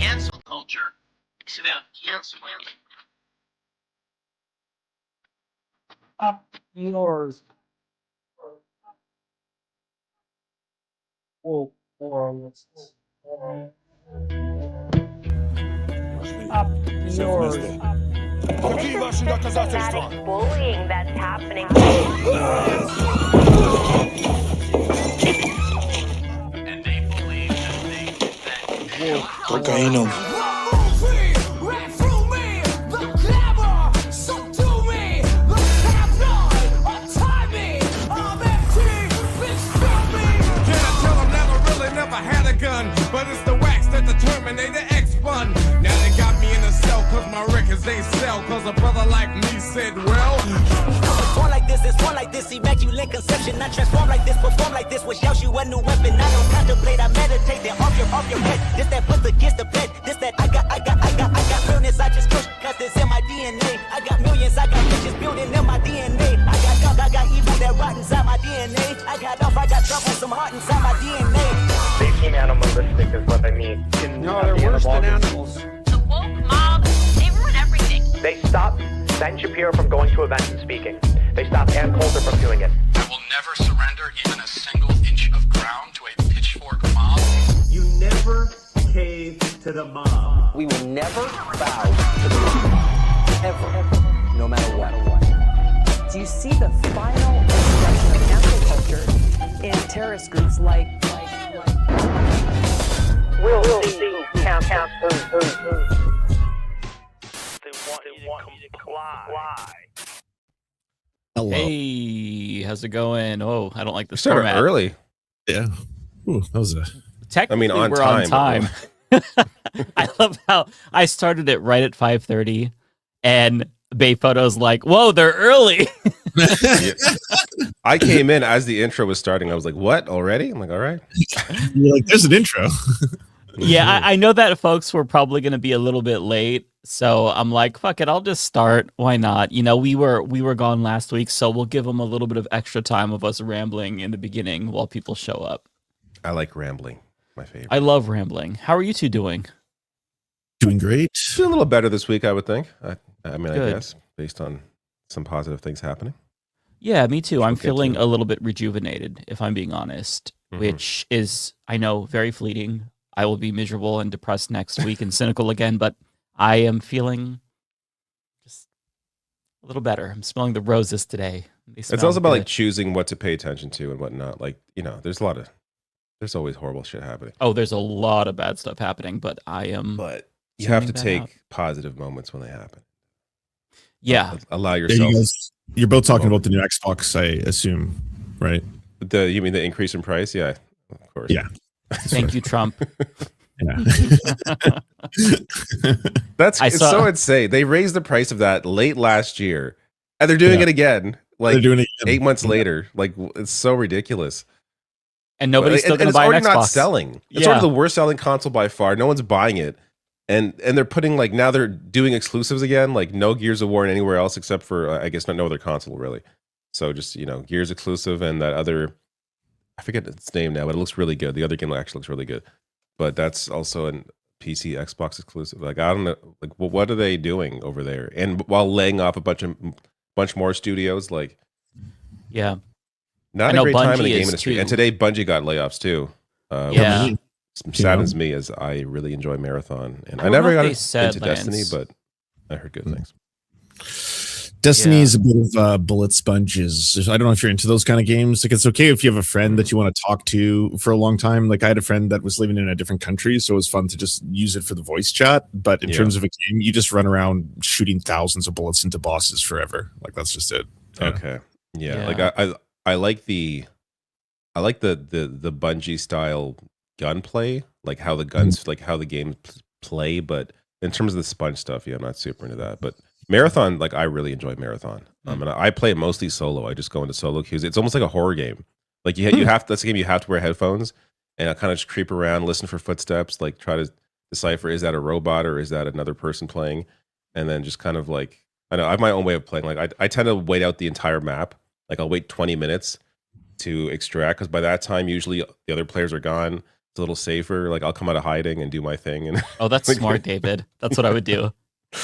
cancel culture. It's about canceling. Up yours. Oh, up yours. Systematic bullying that's happening. And they believe that Cocaína. But it's the wax that the Terminator X spun. Now they got me in a cell cause my records ain't sell. Cause a brother like me said, well, it's born like this, immaculate conception. Not transform like this, perform like this, which yells you a new weapon. I don't contemplate, I meditate, then off your head. This that puts against the bed. This that I got realness, I just push, cause this in my DNA. I got millions, I got riches building in my DNA. I got gunk, I got evil that rot inside my DNA. I got off, I got trouble, some heart inside my DNA. They seem animalistic is what I mean. No, they're worse than animals. The woke mob, they ruin everything. They stopped Ben Shapiro from going to events and speaking. They stopped Ann Coulter from doing it. I will never surrender even a single inch of ground to a pitchfork mob. You never cave to the mob. We will never bow to the mob. Ever. No matter what. Do you see the final expression of cancel culture in terrorist groups like We'll see camp who. They want you to comply. Hello. Hey, how's it going? Oh, I don't like this Started format. early. Yeah. Ooh, that was a. Technically, on we're time. on time. I love how I started it right at 5:30, and Bay Photo's like, "Whoa, they're early." Yeah. I came in as the intro was starting. I was like, "What already?" I'm like, "All right." You're like, "There's an intro." Yeah, I know that folks were probably going to be a little bit late, so I'm like, "Fuck it, I'll just start. Why not?" You know, we were gone last week, so we'll give them a little bit of extra time of us rambling in the beginning while people show up. I like rambling. My favorite. I love rambling. How are you two doing? Doing great. Doing a little better this week, I would think. I mean, Good. I guess based on some positive things happening. Yeah, me too. I'm get feeling to. a little bit rejuvenated, if I'm being honest, which is, I know, very fleeting. I will be miserable and depressed next week and cynical again, but I am feeling just a little better. I'm smelling the roses today. It's also about like choosing what to pay attention to and whatnot. Like, you know, there's always horrible shit happening. Oh, there's a lot of bad stuff happening, but I am. But you have to tuning that take positive moments when they happen. Yeah. Allow Yeah, yourself. you're both talking about the new Xbox, I assume, right? You mean the increase in price? Yeah, of course. Yeah. Thank you, Trump. Yeah. It's so insane. They raised the price of that late last year, and they're doing it again. Like They're doing it again. 8 months later. Like, it's so ridiculous. And nobody's still going to it's buy an already Xbox. not selling. It's sort of the worst selling console by far. No one's buying it. And they're putting, like, now they're doing exclusives again, like no Gears of War anywhere else except for, I guess, no other console, really. So just, you know, Gears exclusive and that other, I forget its name now, but it looks really good. The other game actually looks really good. But that's also a PC, Xbox exclusive. Like, I don't know, like, what are they doing over there? And while laying off a bunch more studios, like, yeah, not a great time in the game industry. And today, Bungie got layoffs too. Yeah. Which saddens me as I really enjoy Marathon, and I don't never know got if they said, into Destiny, Lance. but I heard good things. Destiny is a bit of bullet sponges. I don't know if you're into those kind of games. Like, it's okay if you have a friend that you want to talk to for a long time. Like, I had a friend that was living in a different country, so it was fun to just use it for the voice chat. But in terms of a game, you just run around shooting thousands of bullets into bosses forever. Like, that's just it. Yeah. Okay, yeah. Like I like the Bungie style gunplay, like how the guns, like how the games play. But in terms of the sponge stuff, yeah, I'm not super into that. But Marathon, like, I really enjoy Marathon. And I play it mostly solo. I just go into solo queues. It's almost like a horror game. Like you have that's a game you have to wear headphones, and I kind of just creep around, listen for footsteps, like try to decipher, is that a robot or is that another person playing, and then just kind of like, I know I have my own way of playing. Like I tend to wait out the entire map. Like I'll wait 20 minutes to extract, because by that time usually the other players are gone. It's a little safer. Like I'll come out of hiding and do my thing. And Oh, that's like, smart, David. That's what I would do.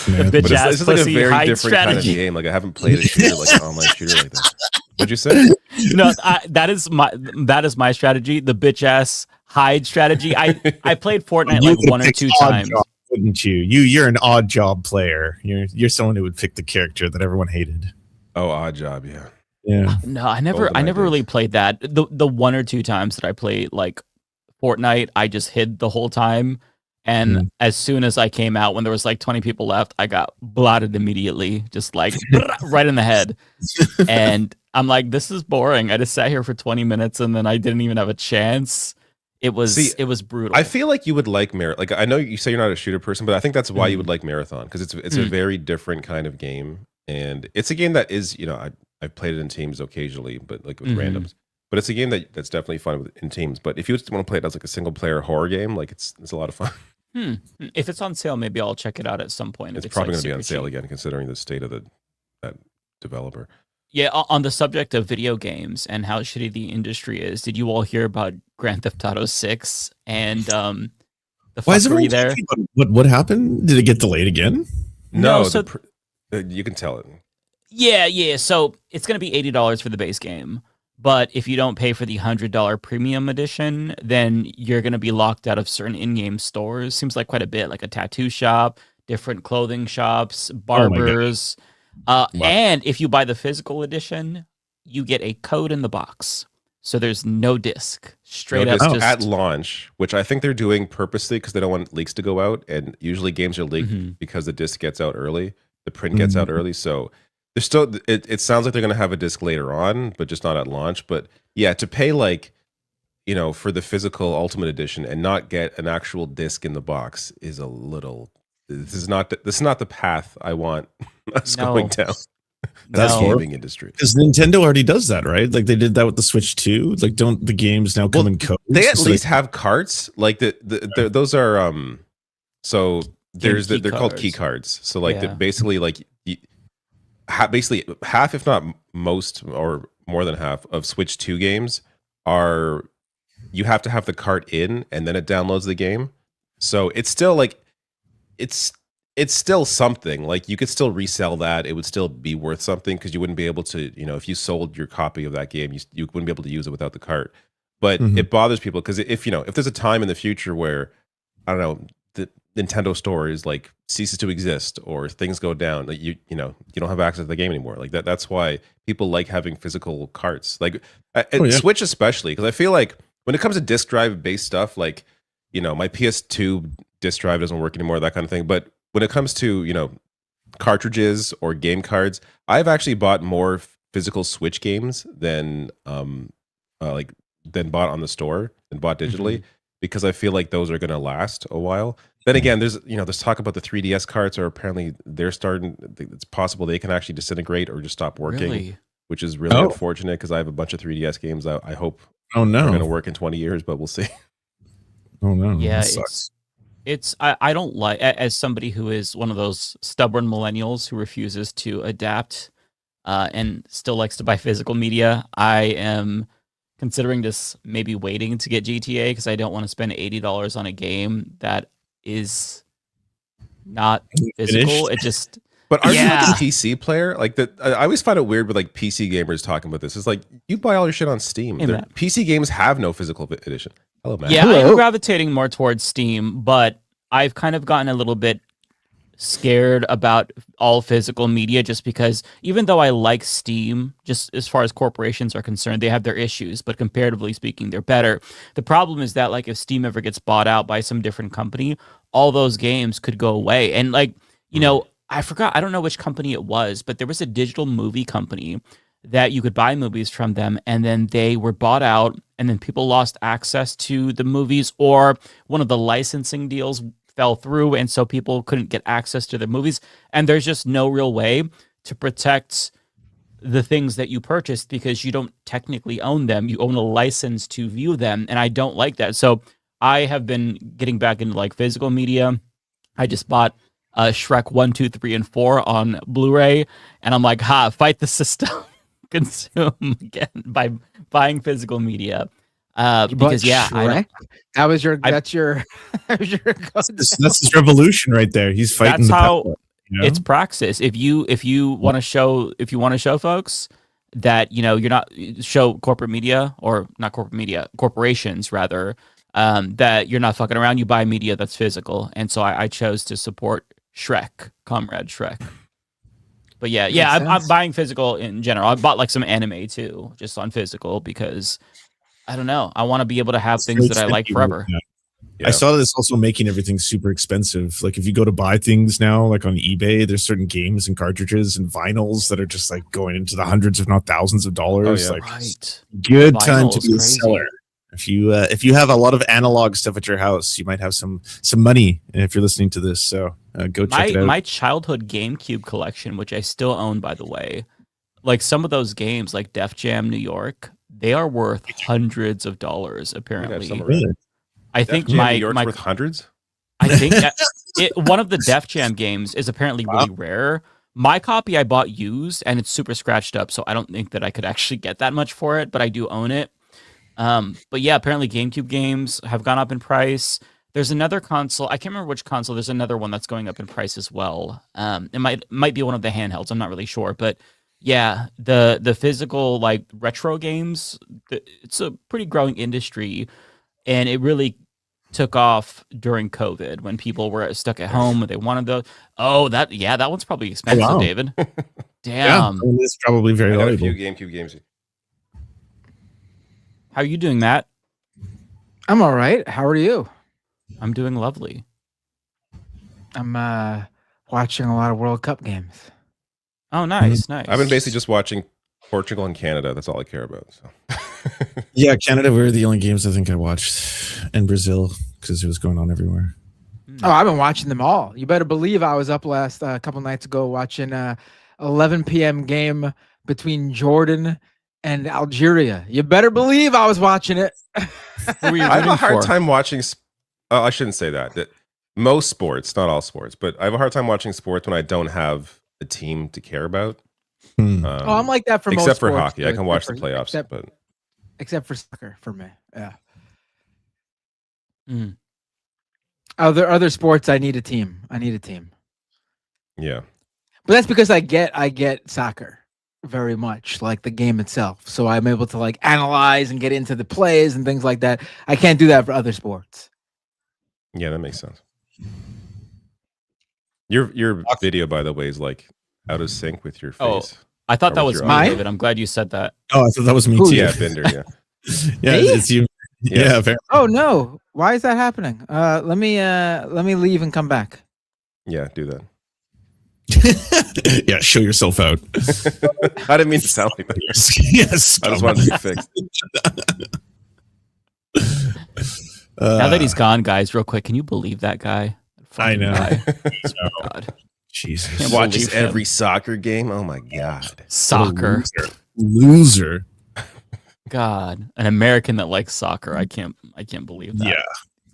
Yeah. The but bitch ass this is like a pussy very hide different kind of strategy. game. Like I haven't played a shooter like an online shooter like that. What'd you say? No, that is my strategy. The bitch ass hide strategy. I played Fortnite You like would one or pick two odd times. job, wouldn't you? You're an odd job player. You're someone who would pick the character that everyone hated. Oh, Odd Job, yeah. Yeah. No, I never Golden really ideas. played that. The one or two times that I played like Fortnite, I just hid the whole time. And as soon as I came out, when there was like 20 people left, I got blotted immediately, just like right in the head. And I'm like, this is boring. I just sat here for 20 minutes and then I didn't even have a chance. It was brutal. I feel like you would like Marathon. Like I know you say you're not a shooter person, but I think that's why you would like Marathon, because it's a very different kind of game, and it's a game that is, you know, I've played it in teams occasionally, but like with randoms. But it's a game that's definitely fun in teams. But if you just want to play it as like a single player horror game, like it's a lot of fun. If it's on sale, maybe I'll check it out at some point. It's If probably like going to be on super sale cheap. again, considering the state of that developer. Yeah, on the subject of video games and how shitty the industry is, did you all hear about Grand Theft Auto 6 and the Why is everyone fuckery there? talking about what happened? Did it get delayed again? No, so you can tell it. Yeah. So it's going to be $80 for the base game. But if you don't pay for the $100 premium edition, then you're going to be locked out of certain in-game stores. Seems like quite a bit, like a tattoo shop, different clothing shops, barbers. And if you buy the physical edition, you get a code in the box. So there's no disc. Straight up just at launch, which I think they're doing purposely because they don't want leaks to go out. And usually games are leaked because the disc gets out early, the print gets out early. So there's still, it sounds like they're going to have a disc later on, but just not at launch. But yeah, to pay like, you know, for the physical Ultimate Edition and not get an actual disc in the box is a little. This is not the path I want us going down. That's the gaming industry. Because Nintendo already does that, right? Like they did that with the Switch too. Like, don't the games now come in codes? They at least have carts. Like those are So there's they're called key cards. So like basically like basically half, if not most or more than half of Switch 2 games are, you have to have the cart in and then it downloads the game. So it's still like it's still something. Like you could still resell that. It would still be worth something because you wouldn't be able to, you know, if you sold your copy of that game, you wouldn't be able to use it without the cart. But it bothers people because if there's a time in the future where, I don't know, the Nintendo store is like ceases to exist or things go down, like you don't have access to the game anymore. Like that's why people like having physical carts. Like Switch especially, because I feel like when it comes to disc drive based stuff, like, you know, my PS2 disc drive doesn't work anymore, that kind of thing. But when it comes to, you know, cartridges or game cards, I've actually bought more physical Switch games than bought on the store and bought digitally, because I feel like those are going to last a while. Then again, there's talk about the 3DS carts are apparently it's possible they can actually disintegrate or just stop working, which is really unfortunate because I have a bunch of 3DS games I hope are going to work in 20 years, but we'll see. Oh no. Yeah, I don't like, as somebody who is one of those stubborn millennials who refuses to adapt and still likes to buy physical media, I am considering just maybe waiting to get GTA because I don't want to spend $80 on a game that is not physical. It just. But are you like a PC player? Like I always find it weird with like PC gamers talking about this. It's like you buy all your shit on Steam. PC games have no physical edition. Hello, man. Yeah, I'm gravitating more towards Steam, but I've kind of gotten a little bit scared about all physical media just because even though I like Steam, just as far as corporations are concerned, they have their issues, but comparatively speaking, they're better. The problem is that like if Steam ever gets bought out by some different company, all those games could go away. And like, you know, I don't know which company it was, but there was a digital movie company that you could buy movies from them, and then they were bought out, and then people lost access to the movies, or one of the licensing deals fell through, and so people couldn't get access to the movies. And there's just no real way to protect the things that you purchased because you don't technically own them. You own a license to view them, and I don't like that. So I have been getting back into like physical media. I just bought Shrek 1, 2, 3, and 4 on Blu-ray, and I'm like, fight the system. Consume again by buying physical media. Because yeah, that was your that's your that's his revolution right there. He's fighting that's the how power, you know? it's praxis. If you want to show folks that you're not show corporate media or not corporate media corporations rather that you're not fucking around, you buy media that's physical. And so I chose to support Comrade Shrek. But yeah, I'm buying physical in general. I bought like some anime too, just on physical because I don't know. I want to be able to have things that I like forever. I saw this also making everything super expensive. Like if you go to buy things now, like on eBay, there's certain games and cartridges and vinyls that are just like going into the hundreds, if not thousands of dollars. Like good time to be a seller. If you have a lot of analog stuff at your house, you might have some money if you're listening to this. So go check it out. My childhood GameCube collection, which I still own, by the way, like some of those games, like Def Jam New York, they are worth hundreds of dollars. Apparently, I think New my York's worth hundreds. I think one of the Def Jam games is apparently really rare. My copy I bought used, and it's super scratched up, so I don't think that I could actually get that much for it. But I do own it. But yeah, apparently GameCube games have gone up in price. There's another console. I can't remember which console. There's another one that's going up in price as well. It might be one of the handhelds. I'm not really sure, but yeah, the physical like retro games, it's a pretty growing industry, and it really took off during COVID when people were stuck at home and they wanted the. Oh, that one's probably expensive, wow. David. Damn, it's probably very I got a valuable. few GameCube games. How are you doing, Matt? I'm all right. How are you? I'm doing lovely. I'm watching a lot of World Cup games. Oh, nice, nice. I've been basically just watching Portugal and Canada. That's all I care about. So. Yeah, Canada were the only games I think I watched, and Brazil because it was going on everywhere. Oh, I've been watching them all. You better believe I was up last couple nights ago watching 11 p.m. game between Jordan and Algeria. You better believe I was watching it. I have a hard time watching. I shouldn't say that. Most sports, not all sports, but I have a hard time watching sports when I don't have a team to care about. I'm like that for most except for sports, hockey. I can watch the playoffs, except for soccer for me. Yeah. Other sports, I need a team. Yeah. But that's because I get soccer very much, like the game itself. So I'm able to like analyze and get into the plays and things like that. I can't do that for other sports. Yeah, that makes sense. Your video, by the way, is like out of sync with your face. Oh, I thought that was me, David. I'm glad you said that. Oh, I thought that was me too. Yeah, Bender. Yeah. Yeah, it's you. Yeah. Oh no! Why is that happening? Let me leave and come back. Yeah, do that. Yeah, show yourself out. I didn't mean to sound like that. Yes, I just wanted to be fixed. Now that he's gone, guys, real quick, can you believe that guy? I know. Oh, God. Jesus. Watches every soccer game. Oh my God. Soccer. Loser. God, an American that likes soccer. I can't believe that. Yeah.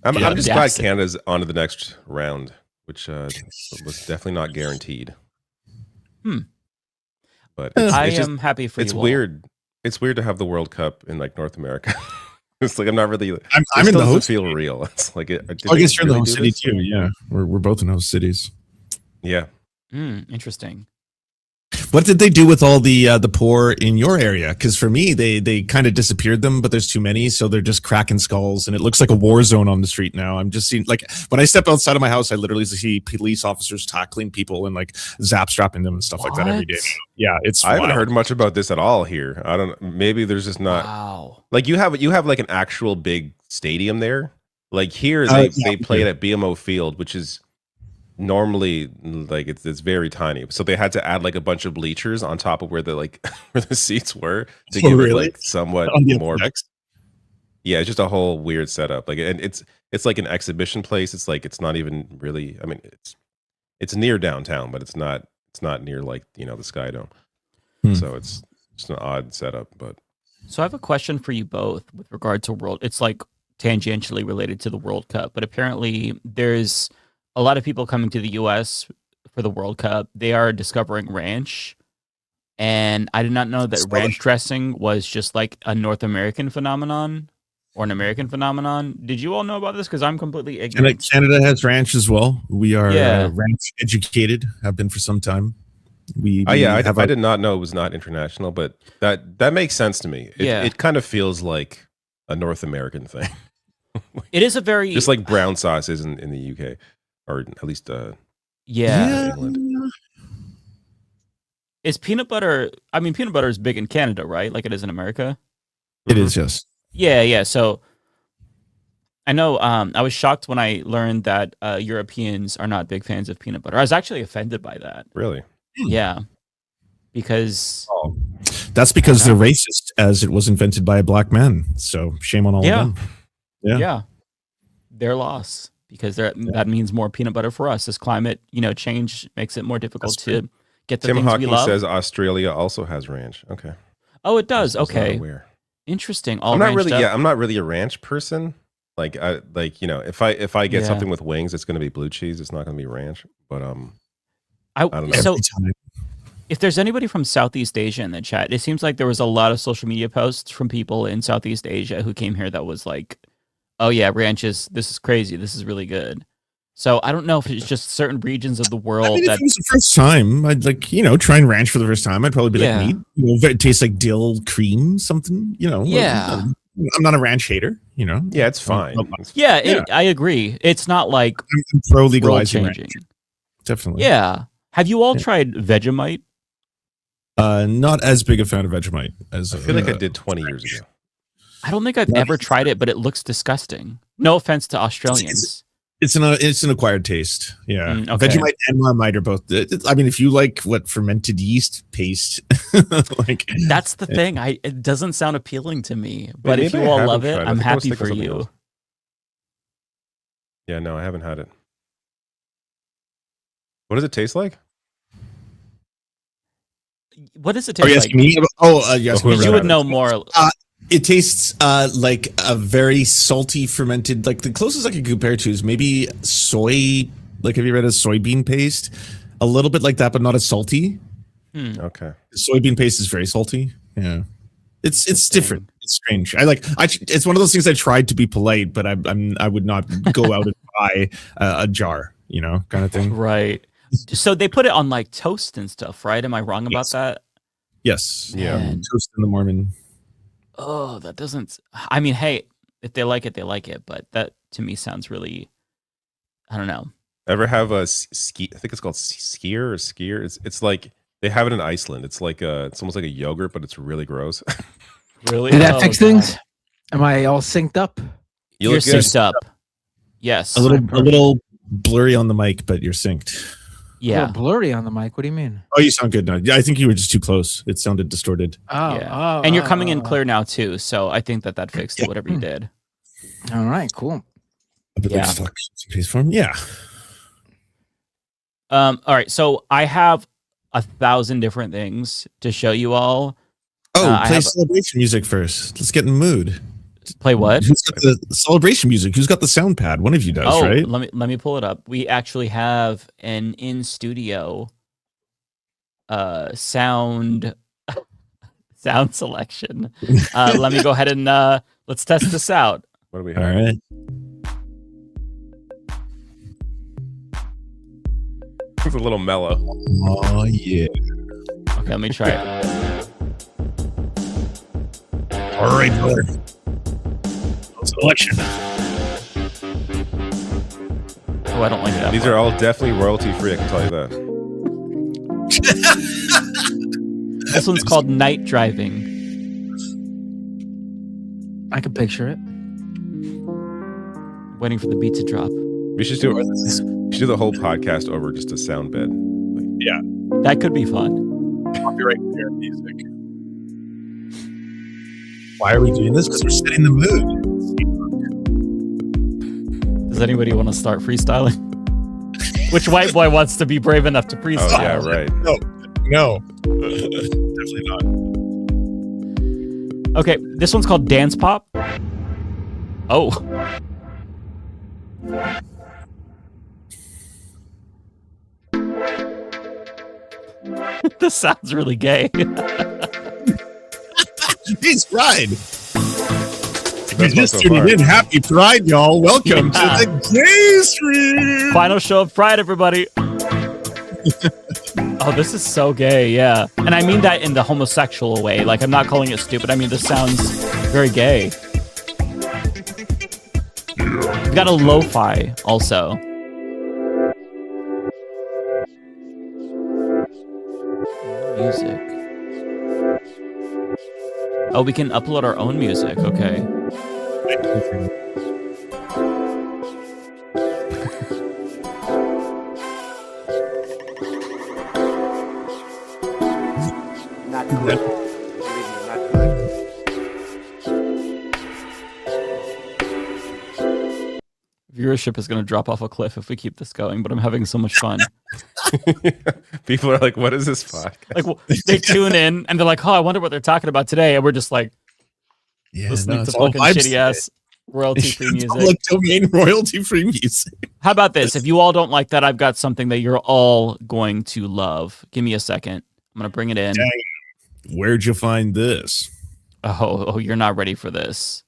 I'm just glad Canada's on to the next round, which was definitely not guaranteed. But I am happy for you. It's weird. It's weird to have the World Cup in like North America. It's like I'm not really. I'm in the host. Feel real. It's like I guess you're in the host city too. Yeah, we're both in host cities. Yeah. Interesting. What did they do with all the poor in your area? Because for me, they kind of disappeared them, but there's too many, so they're just cracking skulls, and it looks like a war zone on the street now. I'm just seeing, like, when I step outside of my house, I literally see police officers tackling people and like zap strapping them and stuff like that every day. Yeah, it's. I haven't heard much about this at all here. I don't. Maybe there's just not. Wow. Like you have like an actual big stadium there. Like here, they play it at BMO Field, which is normally like it's very tiny, so they had to add like a bunch of bleachers on top of where the like where the seats were to give it like somewhat more. Yeah, it's just a whole weird setup. Like, and it's like an exhibition place. It's like it's not even really. I mean, it's near downtown, but it's not near like the Sky Dome. So it's just an odd setup. But so I have a question for you both with regard to World. It's like tangentially related to the World Cup, but apparently there's a lot of people coming to the U.S. for the World Cup. They are discovering ranch, and I did not know that ranch dressing was just like a North American phenomenon. or an American phenomenon. Did you all know about this? Because I'm completely ignorant. Canada has ranch as well. We are Yeah. ranch educated, have been for some time. I did not know it was not international, but that makes sense to me. It kind of feels like a North American thing. It is a very just like brown sauce is in the UK, or at least England. Is peanut butter? I mean, peanut butter is big in Canada, right? Like it is in America. It is, yes. Yeah. So I know. I was shocked when I learned that Europeans are not big fans of peanut butter. I was actually offended by that. Really? Yeah. Because that's because they're racist, as it was invented by a black man. So shame on all of them. Yeah. Their loss, because that means more peanut butter for us. As climate, change makes it more difficult to get the Tim things Hawking we love. says Australia also has ranch. Okay. Oh, it does. I was not Okay. aware. Interesting. I'm not really a ranch person. Like if I get something with wings, it's going to be blue cheese. It's not going to be ranch. But I don't know. So if there's anybody from Southeast Asia in the chat, it seems like there was a lot of social media posts from people in Southeast Asia who came here that was like, oh yeah, ranches, this is crazy. This is really good. So I don't know if it's just certain regions of the world if it was the first time, I'd try and ranch for the first time. I'd probably be like, neat. It tastes like dill cream, something, Yeah. I'm not a ranch hater, Yeah, it's fine. I agree. It's not like I'm pro legalizing ranch. Definitely. Yeah. Have you all tried Vegemite? Not as big a fan of Vegemite as I feel like I did 20 years ago. I don't think I've ever tried it, but it looks disgusting. No offense to Australians. It's an acquired taste. Yeah. Okay. Vegemite and Marmite are both. I mean, if you like fermented yeast paste, that's the thing. It doesn't sound appealing to me, but if you all love it, I'm happy for you. Else. Yeah, no, I haven't had it. What does it taste like? What does it taste like? Me? Yes. You would know more. It tastes like a very salty fermented. Like the closest I could compare to is maybe soy. Like, have you read a soybean paste? A little bit like that, but not as salty. Okay. Soybean paste is very salty. Yeah, it's different. It's strange. It's one of those things I tried to be polite, but I would not go out and buy a jar. Kind of thing. Right. So they put it on like toast and stuff, right? Am I wrong about that? Yes. Yeah. Toast in the Mormon. Oh, that doesn't. I mean, hey, if they like it, they like it. But that to me sounds really. I don't know. Ever have a ski? I think it's called skier or skier. It's like they have it in Iceland. It's like it's almost like a yogurt, but it's really gross. Really? Did that fix things? Am I all synced up? You're synced up. Yes. A little blurry on the mic, but you're synced. Yeah. Blurry on the mic. What do you mean? Oh, you sound good now. I think you were just too close. It sounded distorted. And you're coming in clear now too. So I think that fixed it, whatever you did. All right, cool. Yeah. Yeah. All right. So I have 1,000 different things to show you all. Oh, play celebration music first. Let's get in the mood. Play what? Who's got the celebration music? Who's got the sound pad? One of you does, right? Let me pull it up. We actually have an in studio sound selection. Let me go ahead and let's test this out. What do we have? All right. It's a little mellow. Oh yeah. Okay, let me try it. All right, brother. Selection. Oh, I don't like that. These are all definitely royalty free. I can tell you that. This one's called Night Driving. I can picture it. Waiting for the beat to drop. We should do the whole podcast over just a sound bed. Yeah, that could be fun. Copyright music. Why are we doing this? Because we're setting the mood. Does anybody want to start freestyling? Which white boy wants to be brave enough to freestyle? Oh, yeah, right. No. Definitely not. Okay, this one's called Dance Pop. Oh. This sounds really gay. Please ride. best one just so tuning far. in, happy Pride, y'all. Welcome to the gay stream. Final show of Pride, everybody. Oh, this is so gay, yeah. And I mean that in the homosexual way. Like, I'm not calling it stupid. I mean, this sounds very gay. We've got a lo-fi also. Music. Oh, we can upload our own music. Okay. Not good. Not good. Viewership is going to drop off a cliff if we keep this going, but I'm having so much fun. People are like, what is this podcast? Like, well, they tune in and they're like, oh, I wonder what they're talking about today. And we're just like, listening to fucking shitty ass royalty-free music. Public domain royalty-free music. How about this? If you all don't like that, I've got something that you're all going to love. Give me a second. I'm going to bring it in. Dang. Where'd you find this? Oh, you're not ready for this.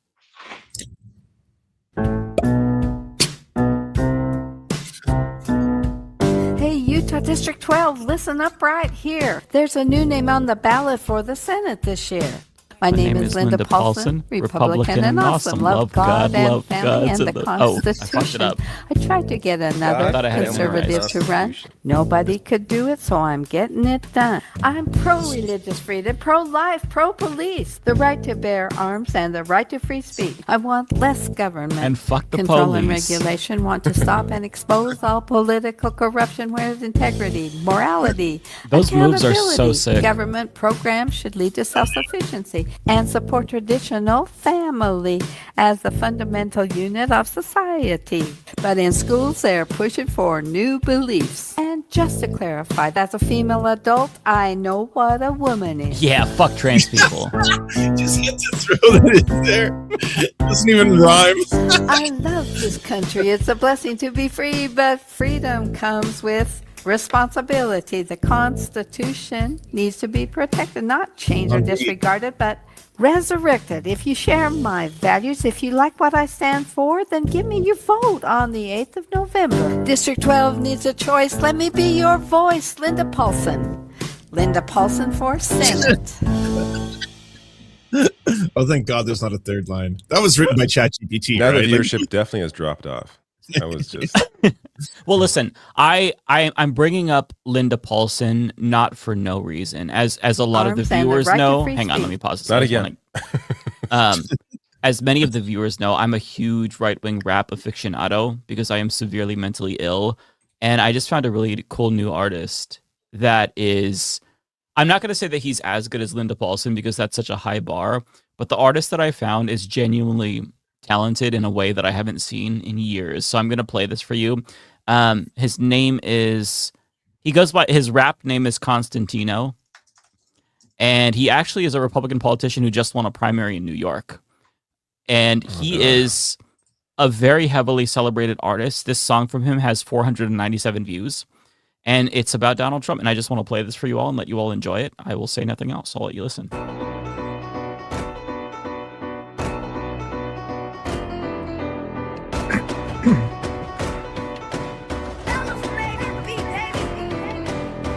Hey, Utah District 12, listen up right here. There's a new name on the ballot for the Senate this year. My name is Linda Paulson, Republican and awesome. Love God and family and the Constitution. I tried to get another conservative to run. Nobody could do it, so I'm getting it done. I'm pro-religious freedom, pro-life, pro-police, the right to bear arms and the right to free speech. I want less government and fuck the control and police. regulation. Want to stop and expose all political corruption where there's integrity, morality, Those moves are so accountability. sick. Government programs should lead to self-sufficiency and support traditional family as the fundamental unit of society. But in schools, they're pushing for new beliefs. And just to clarify, as a female adult, I know what a woman is. Yeah, fuck trans people. Just had to throw that in there. Doesn't even rhyme. I love this country. It's a blessing to be free, but freedom comes with responsibility. The Constitution needs to be protected, not changed or disregarded, but resurrected. If you share my values, if you like what I stand for, then give me your vote on the 8th of November. District 12 needs a choice. Let me be your voice, Linda Paulson. Linda Paulson for Senate. Oh, thank God there's not a third line. That was written by ChatGPT. Now right? the viewership definitely has dropped off. That was just... Well, listen, I'm bringing up Linda Paulson not for no reason. As a lot of the viewers know, hang on, let me pause this. Not again. As many of the viewers know, I'm a huge right-wing rap aficionado because I am severely mentally ill, and I just found a really cool new artist that is. I'm not going to say that he's as good as Linda Paulson because that's such a high bar, but the artist that I found is genuinely talented in a way that I haven't seen in years. So I'm going to play this for you. His name is, his rap name is Constantino. And he actually is a Republican politician who just won a primary in New York. And he is a very heavily celebrated artist. This song from him has 497 views. And it's about Donald Trump. And I just want to play this for you all and let you all enjoy it. I will say nothing else. I'll let you listen.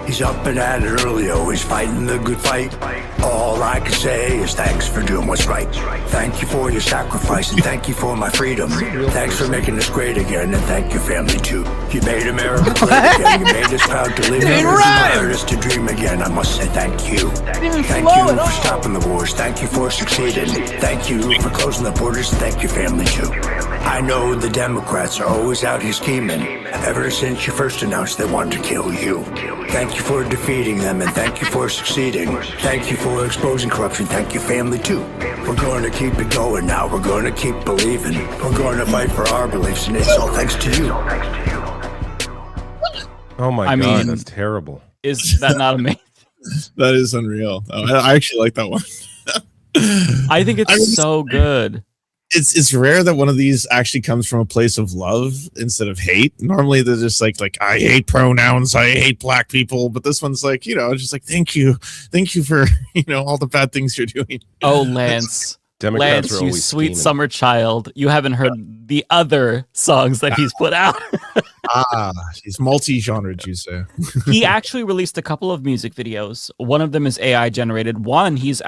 He's up and at it early, always fighting the good fight. All I can say is thanks for doing what's right. Thank you for your sacrifice and thank you for my freedom. Thanks for making us great again and thank your family too. You made America great again, you made us proud to live. You inspired us to dream again, I must say thank you. Thank you for stopping the wars, thank you for succeeding. Thank you for closing the borders, thank your family too. I know the Democrats are always out here scheming. Ever since you first announced they wanted to kill you. Thank you for defeating them and thank you for succeeding. Thank you for exposing corruption, thank you family too. We're going to keep it going now, we're going to keep believing. We're going to fight for our beliefs and it's all thanks to you. Oh my God, that's terrible. Is that not amazing? That is unreal. I actually like that one. I think it's so good. It's rare that one of these actually comes from a place of love instead of hate. Normally they're just like I hate pronouns, I hate black people, but this one's like, just like thank you for all the bad things you're doing. Oh, Lance, Democrats are Lance, you always sweet scheming. summer child. You haven't heard the other songs that he's put out. He's multi-genre juicer. He actually released a couple of music videos. One of them is AI generated. One, you see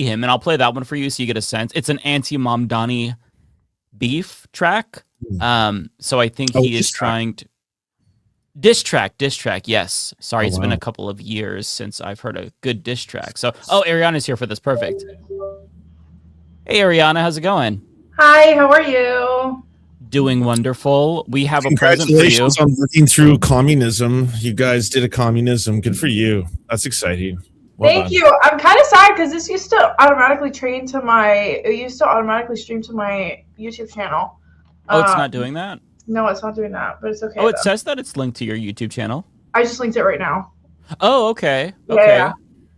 him, and I'll play that one for you so you get a sense. It's an anti-Mamdani beef track. So I think he is trying to diss track. Yes. Sorry, it's been a couple of years since I've heard a good diss track. So, Ariana's here for this. Perfect. Hey, Ariana, how's it going? Hi, how are you? Doing wonderful. We have a present for you. Congratulations on working through communism. You guys did a communism. Good for you. That's exciting. Well Thank done. you. I'm kind of sad because this used to automatically stream to my YouTube channel. Oh, it's not doing that? No, it's not doing that, but it's okay. Oh, it says that it's linked to your YouTube channel. I just linked it right now. Oh, okay. Okay. Yeah.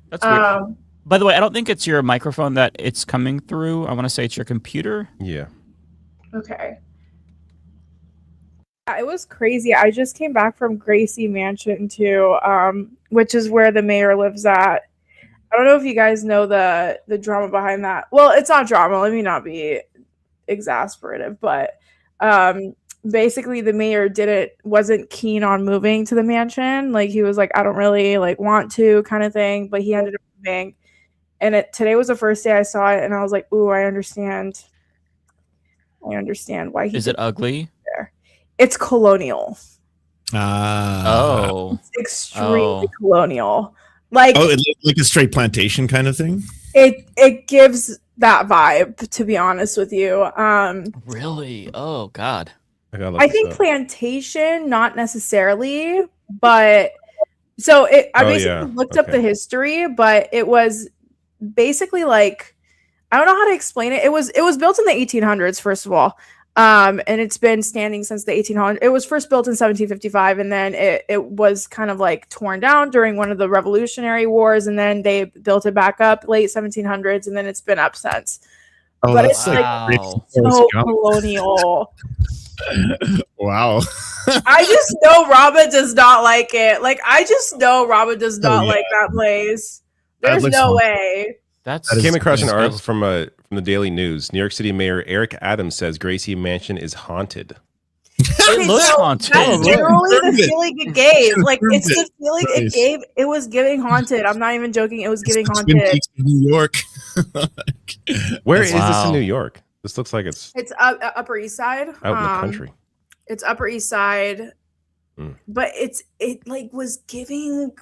That's weird. By the way, I don't think it's your microphone that it's coming through. I want to say it's your computer. Yeah. Okay. It was crazy. I just came back from Gracie Mansion too, which is where the mayor lives at. I don't know if you guys know the drama behind that. Well, it's not drama. Let me not be exasperative, but basically the mayor wasn't keen on moving to the mansion. Like he was like, I don't really want to kind of thing, but he ended up moving. And today was the first day I saw it, and I was like, ooh, I understand why he. Is it ugly? There. It's colonial. It's extremely colonial. Like like a straight plantation kind of thing. It gives that vibe, to be honest with you. Really? Oh God. I think plantation, not necessarily, but so I basically looked up the history, but it was basically like, I don't know how to explain it. It was built in the 1800s, first of all. And it's been standing since the 1800s. It was first built in 1755, and then it was kind of like torn down during one of the Revolutionary Wars, and then they built it back up late 1700s, and then it's been up since. Oh, but that's it's like so colonial. Wow. I just know Raba does not like it. Like, I just know Raba does not like that place. There's no way. Came across an article from the Daily News. New York City Mayor Eric Adams says Gracie Mansion is haunted. It looks haunted. That's literally the feeling it gave. Like, it's the feeling it gave. It was giving haunted. I'm not even joking. It was giving haunted. New York. Where is this in New York? This looks like it's Upper East Side. Out in the country. It's Upper East Side. But it was giving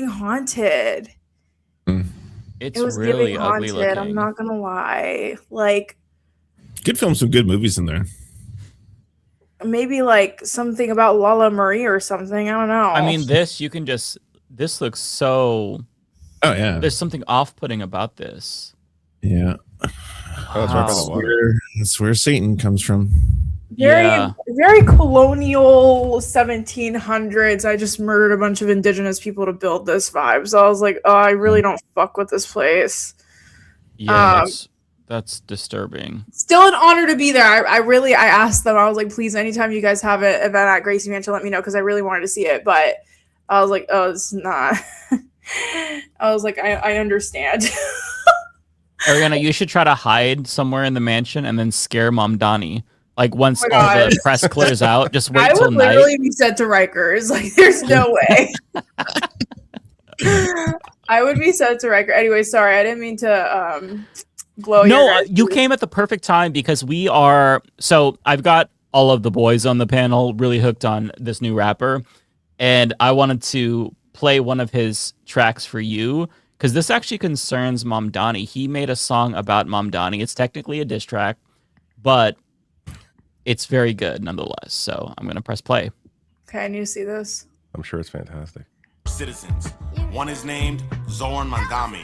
haunted. It's it was really giving ugly haunted. looking. I'm not gonna lie. Like, Good film, some good movies in there. maybe like something about Lala Marie or something. I don't know. I mean, this looks so. Oh yeah. There's something off-putting about this. Yeah. Oh, it's right by the water. That's where Satan comes from. Very colonial 1700s. I just murdered a bunch of indigenous people to build this vibe. So I was like, oh, I really don't fuck with this place. Yeah, that's disturbing. Still an honor to be there. I asked them, I was like, please, anytime you guys have an event at Gracie Mansion, let me know, because I really wanted to see it. But I was like, oh, it's not. I was like, I understand. Ariana, you should try to hide somewhere in the mansion and then scare Mamdani. Like, once all the press clears out, just wait till night. I would literally be sent to Rikers. Like, there's no way. I would be sent to Rikers. Anyway, sorry, I didn't mean to blow your guys' you came at the perfect time, because we are... So, I've got all of the boys on the panel really hooked on this new rapper, and I wanted to play one of his tracks for you, because this actually concerns Mamdani. He made a song about Mamdani. It's technically a diss track, but it's very good nonetheless. So I'm going to press play. Okay, I need to see this. I'm sure it's fantastic. Citizens. One is named Zoran Mandami.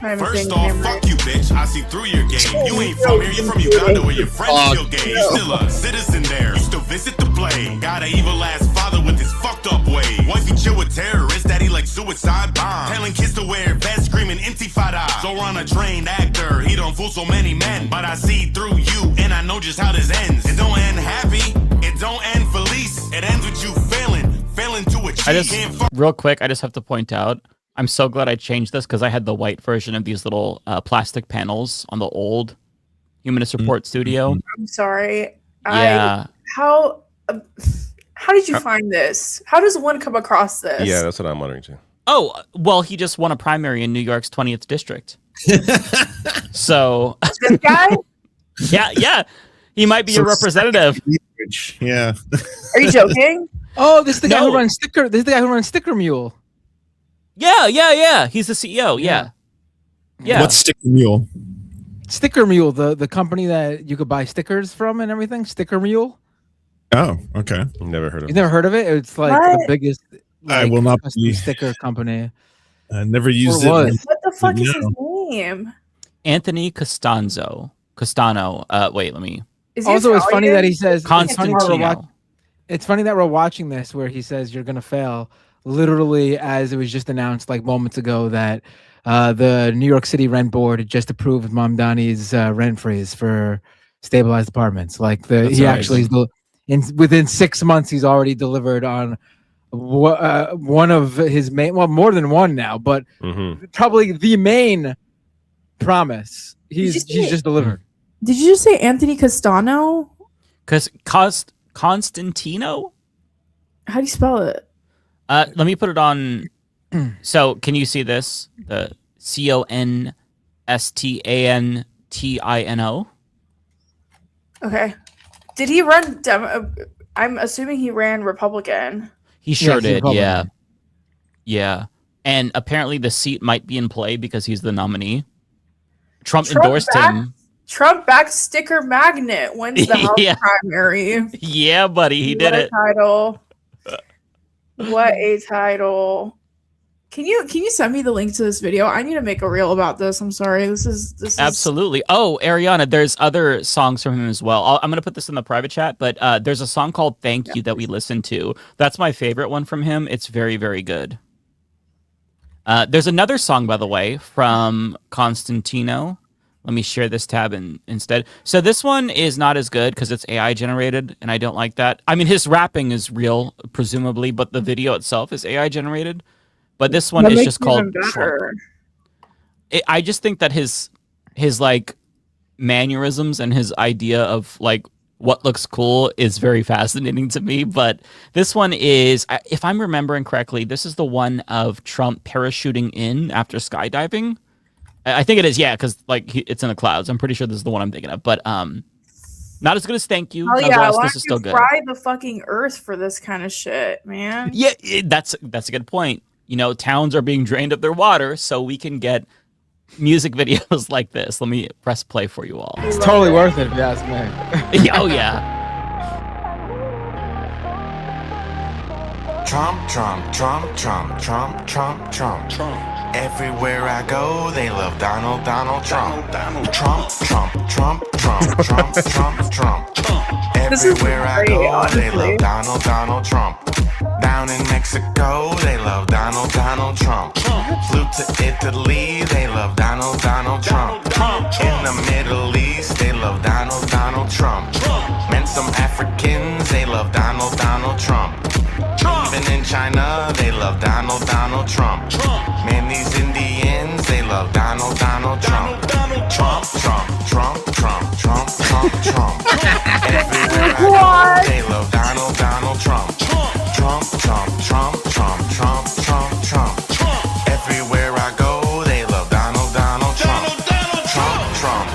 I'm First off, fuck you, bitch. I see through your game. You ain't from here, you from Uganda where your friends feel gay. You still a citizen there. You still visit the play. Got an evil ass father with his fucked up way. Wifey chill with terrorists, daddy like suicide bomb. Telling kids to wear vests, screaming intifada. Zoran a trained actor, he don't fool so many men. But I see through you, and I know just how this ends. It don't end happy, it don't end felice. It ends with you failing to achieve. Real quick, I just have to point out, I'm so glad I changed this because I had the white version of these little plastic panels on the old Humanist Report studio. I'm sorry. Yeah. How did you find this? How does one come across this? Yeah, that's what I'm wondering too. Oh, well, he just won a primary in New York's 20th district. So this guy? Yeah. He might be a representative. Yeah. Are you joking? Oh, this is the guy who runs Sticker. This is the guy who runs Sticker Mule. Yeah. He's the CEO. Yeah. What's Sticker Mule? Sticker Mule, the company that you could buy stickers from and everything. Sticker Mule. Oh, okay. Never heard of it. You've never heard of it? It's like the biggest. I will not be sticker company. I never used it. What the fuck is his name? Anthony Castano. Wait, let me. Also, it's funny that he says Constantino. It's funny that we're watching this where he says you're gonna fail, literally as it was just announced like moments ago that the New York City Rent Board had just approved Mamdani's rent freeze for stabilized apartments. Like within 6 months he's already delivered on one of his main, well, more than one now, but probably the main promise. He's just delivered. Did you just say Anthony Castano? Constantino? How do you spell it? Let me put it on. So, can you see this? The Constantino. Okay. Did he run I'm assuming he ran Republican. He sure did. Yeah. And apparently the seat might be in play because he's the nominee. Trump endorsed him. Trump backed Sticker Magnet wins the House primary. Yeah, buddy, he did it. What a title! Can you send me the link to this video? I need to make a reel about this. I'm sorry. This is absolutely. Oh, Ariana, there's other songs from him as well. I'm gonna put this in the private chat, but there's a song called "Thank You" that we listened to. That's my favorite one from him. It's very, very good. There's another song, by the way, from Constantino. Let me share this tab instead. So this one is not as good because it's AI generated, and I don't like that. I mean, his rapping is real, presumably, but the video itself is AI generated. But this one is just called Trump. I just think that his like mannerisms and his idea of like what looks cool is very fascinating to me. But this one is, if I'm remembering correctly, this is the one of Trump parachuting in after skydiving. I think it is, yeah, because like it's in the clouds. I'm pretty sure this is the one I'm thinking of, but not as good as "Thank You." Oh yeah, why this is still don't you good. fry the fucking earth for this kind of shit, man? Yeah, that's a good point. You know, towns are being drained of their water, so we can get music videos like this. Let me press play for you all. It's totally worth it, if you ask me. Oh yeah. Trump, Trump, Trump, Trump, Trump, Trump, Trump, Trump. Everywhere I go, they love Donald, Donald Trump. Trump, Trump, Trump, Trump, Trump, Trump, Trump. Everywhere I go, they love Donald, Donald Trump. Down in Mexico, they love Donald, Donald Trump. Flew to Italy, they love Donald, Donald Trump. In the Middle East, they love Donald, Donald Trump. Met some Africans, they love Donald, Donald Trump. Even in China, they love Donald, Donald Trump. Man, these Indians, they love Donald, Donald Trump. Trump, Trump, Trump, Trump, Trump, Trump, Trump. Everywhere I go, they love Donald, Donald Trump. Trump, Trump, Trump, Trump, Trump, Trump, Trump. Everywhere I go, they love Donald, Donald Trump. Trump, Trump,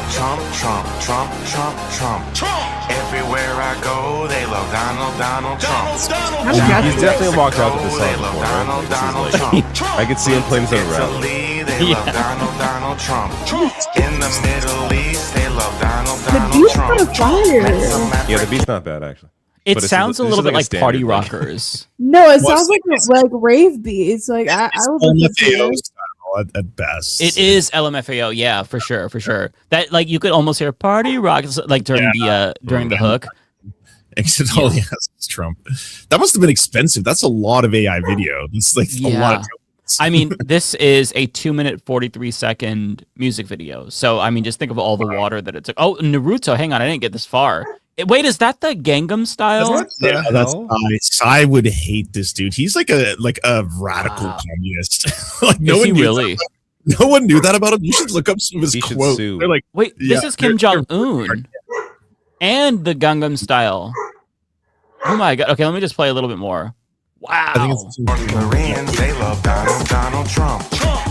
Trump, Trump, Trump, Trump, Trump. Everywhere I go, they love Donald, Donald Trump. He's definitely walked out with this song before, right? I could see him playing this around. They love Donald, Donald Trump. In the Middle East, they love Donald, Donald Trump. Yeah, the beat's not bad actually. It sounds a little bit like Party Rockers. No, it sounds like rave beats. Like I at best. It is LMFAO, yeah, for sure. That like you could almost hear Party Rockers like during the hook. Accidentally, yes, it's Trump. That must have been expensive. That's a lot of AI video. It's like a lot of I mean, this is a 2-minute 43-second music video. So I mean, just think of all the water that it took. Oh, Naruto. Hang on, I didn't get this far. Wait, is that the Gangnam Style? That's I would hate this dude. He's like a radical communist. Like no one really. No one knew that about him. You should look up some of his quotes. They're like, wait, this is Kim Jong Un and the Gangnam Style. Oh my god. Okay, let me just play a little bit more. Wow. I think it's North Koreans, they love Donald Trump.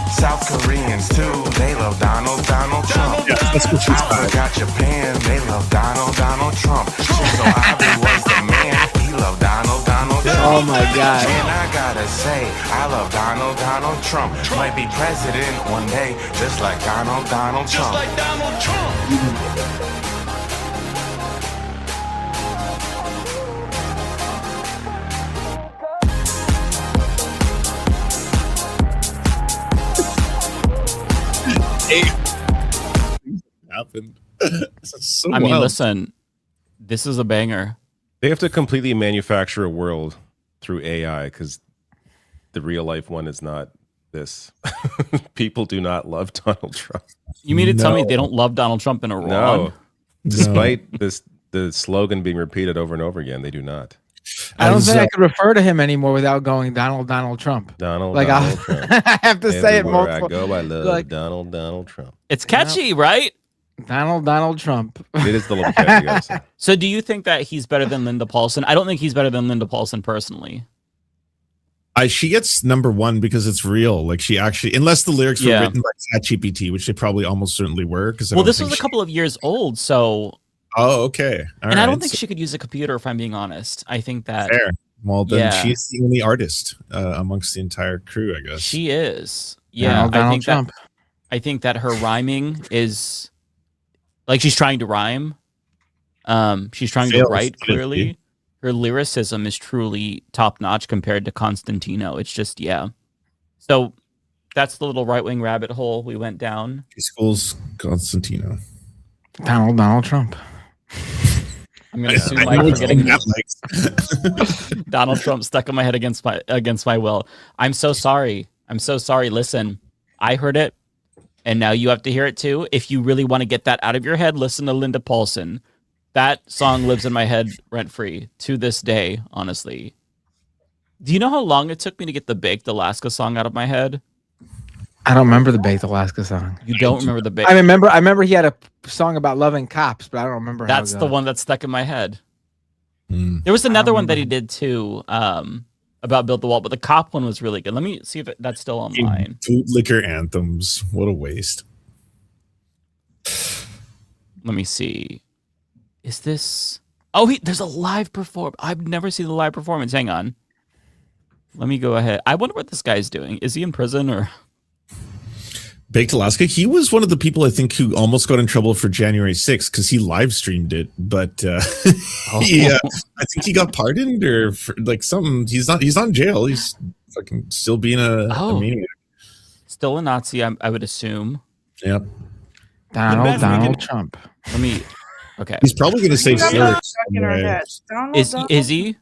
South Koreans too, they love Donald Trump. Yeah, that's what she's Africa, Japan, they love Donald Trump. So Abe was the man, he loved Donald Trump. Oh my god. And I gotta say, I love Donald Trump. Might be president one day, just like Donald Trump. Just like Donald Trump. happened. So I mean, listen, this is a banger. They have to completely manufacture a world through AI because the real life one is not this. People do not love Donald Trump. You mean to tell me they don't love Donald Trump in Iran? No. Despite the slogan being repeated over and over again, they do not. I don't think I could refer to him anymore without going Donald Trump. Donald Trump. I have to say it multiple. I go, I love Donald Trump. It's catchy, right? Donald Trump. It is the little catchy. So do you think that he's better than Linda Paulson? I don't think he's better than Linda Paulson personally. She gets number one because it's real. Like she actually, unless the lyrics were written by ChatGPT, which they probably almost certainly were. Because this was a couple of years old, so. Oh, okay. All right. I don't think she could use a computer, if I'm being honest. I think that. Fair. Well, then she's the only artist amongst the entire crew, I guess. She is. Yeah, Donald Trump. I think that her rhyming is like she's trying to rhyme. She's trying to write clearly. Her lyricism is truly top notch compared to Constantino. It's just So that's the little right wing rabbit hole we went down. She schools Constantino. Donald Trump. I'm gonna assume Mike for getting Donald Trump stuck in my head against my will. I'm so sorry. Listen, I heard it, and now you have to hear it too. If you really want to get that out of your head, listen to Linda Paulson. That song lives in my head rent free to this day. Honestly, do you know how long it took me to get the Baked Alaska song out of my head? I don't remember the Baked Alaska song. You don't remember the Baked? I remember he had a song about loving cops, but I don't remember. That's the one that's stuck in my head. There was another one that he did too, about Build the Wall, but the cop one was really good. Let me see if that's still online. Bootlicker anthems. What a waste. Let me see. Is this? Oh, there's a live performance. I've never seen the live performance. Hang on. Let me go ahead. I wonder what this guy's doing. Is he in prison or? Baked Alaska, he was one of the people I think who almost got in trouble for January 6th because he live streamed it, but I think he got pardoned or like something. He's not in jail. He's fucking still being a maniac. Still a Nazi, I would assume. Yep. Donald Trump. Let me. Okay. He's probably going to say slurs. Is he?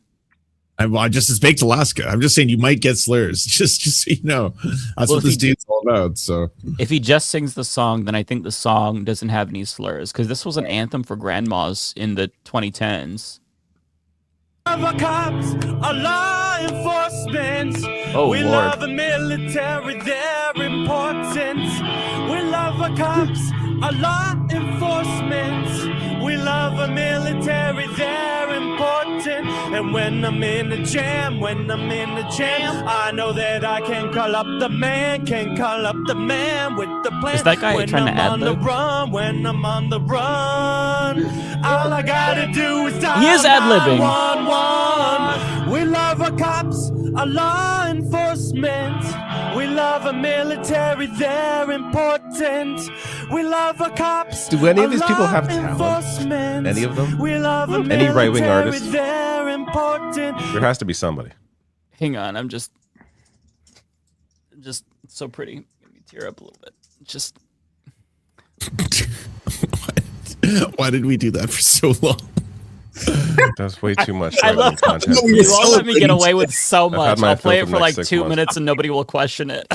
It's Baked Alaska. I'm just saying you might get slurs. Just so you know, that's what this dude's all about. So if he just sings the song, then I think the song doesn't have any slurs because this was an anthem for grandmas in the 2010s. Cops, a law enforcement. Oh, we Lord. love the military, they're important. We love our cops, a law enforcement. We love the military, they're important. And when I'm in the jam, I know that I can call up the man, with the plan. Is that guy when trying to I'm ad on the lib? run, when I'm on the run, all I gotta do is dial He is ad-libbing. 911. We love our cops, our law enforcement. We love our military, they're important. We love our cops. Do any of these people have talent? Any of them? We love our Any right-wing artists? they're important. There has to be somebody. Hang on, I'm just so pretty. Let me tear up a little bit. Just. Why did we do that for so long? That's way too much. I love how content. you won't let me get away with so much. my I'll play fill it for for the like next 6 2 months. minutes and nobody will question it.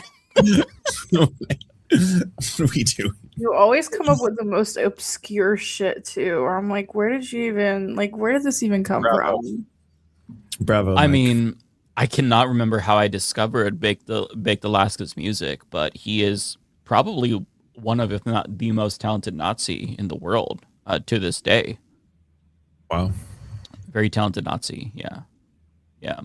We do. You always come up with the most obscure shit too. Or I'm like, where did this even come from? Bravo. I Mike. mean, I cannot remember how I discovered Bake Alaska's music, but he is probably one of, if not the most talented Nazi in the world to this day. Wow. Very talented Nazi. Yeah. Yeah.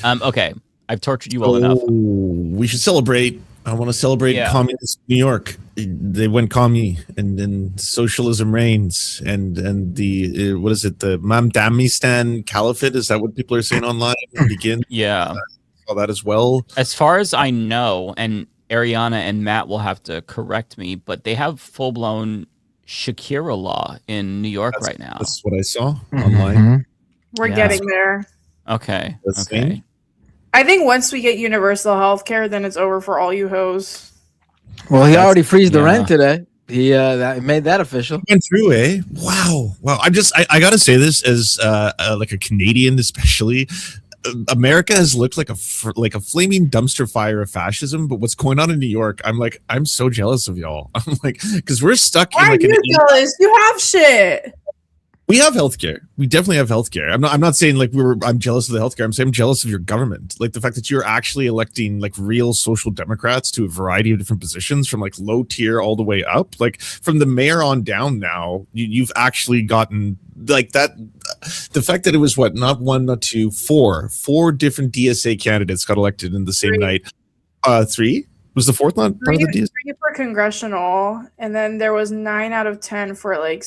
Okay. I've tortured you well enough. We should celebrate. I want to celebrate communist New York. They went commie, and then socialism reigns, and the what is it? The Mamdamistan Caliphate? Is that what people are saying online? Begin. Yeah. All that as well. As far as I know, and Ariana and Matt will have to correct me, but they have full blown Shakira law in New York right now. That's what I saw online. We're getting there. Okay. Okay. I think once we get universal health care, then it's over for all you hoes. Well, he already freezed the rent today. He made that official. Went through, eh? Wow. I gotta say this as like a Canadian, especially. America has looked like a flaming dumpster fire of fascism, but what's going on in New York? I'm so jealous of y'all. I'm like, because we're stuck Why in like are you jealous? You have shit. We have healthcare. We definitely have healthcare. I'm not saying like I'm jealous of the healthcare. I'm saying I'm jealous of your government. Like the fact that you're actually electing like real social democrats to a variety of different positions, from like low tier all the way up. Like from the mayor on down now, you've actually gotten like that. The fact that it was not one, not two, four different DSA candidates got elected in the same night. 3 was the fourth not part of the DSA? 3 for congressional, and then there was 9 out of 10 for like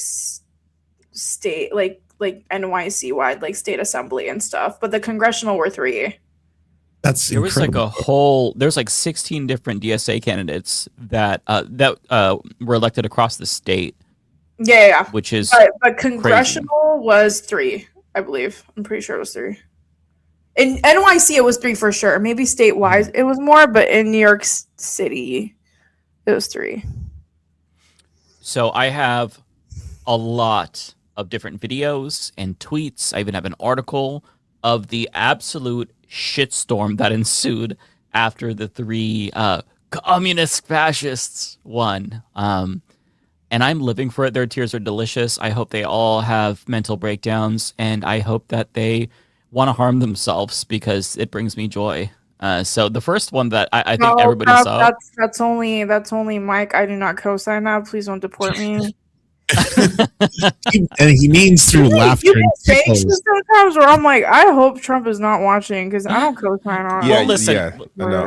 state, like NYC wide, like state assembly and stuff. But the congressional were 3. That's there was like a whole. There's like 16 different DSA candidates that were elected across the state. Yeah. Which is but congressional was 3, I believe. I'm pretty sure it was 3. In NYC, it was 3 for sure. Maybe statewide it was more, but in New York City, it was 3. So I have a lot of different videos and tweets. I even have an article of the absolute shitstorm that ensued after the 3 communist fascists won. And I'm living for it. Their tears are delicious. I hope they all have mental breakdowns, and I hope that they want to harm themselves because it brings me joy. So the first one that I think everybody saw. That's only Mike. I do not co-sign that. Please don't deport me. And he means through laughter. You can say sometimes where I'm like, I hope Trump is not watching because I don't co-sign on. Well, listen.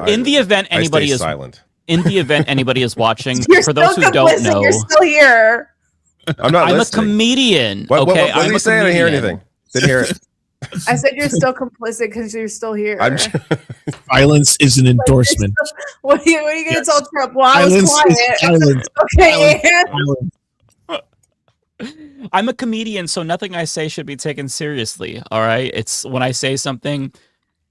In the event anybody is silent. In the event anybody is watching, You're for those who don't know, you're still here. I'm a comedian. What okay, are you saying? I didn't hear anything. Didn't hear it. I said you're still complicit because you're still here. Violence is an endorsement. What are you going to tell Trump? Well, I was Violence quiet. Okay, I'm a comedian, so nothing I say should be taken seriously. All right, it's when I say something,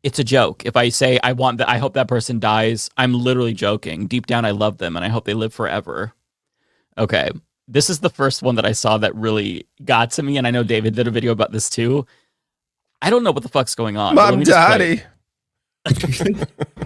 it's a joke. If I say I hope that person dies, I'm literally joking. Deep down, I love them and I hope they live forever. Okay, this is the first one that I saw that really got to me, and I know David did a video about this too. I don't know what the fuck's going on. Mom, daddy. All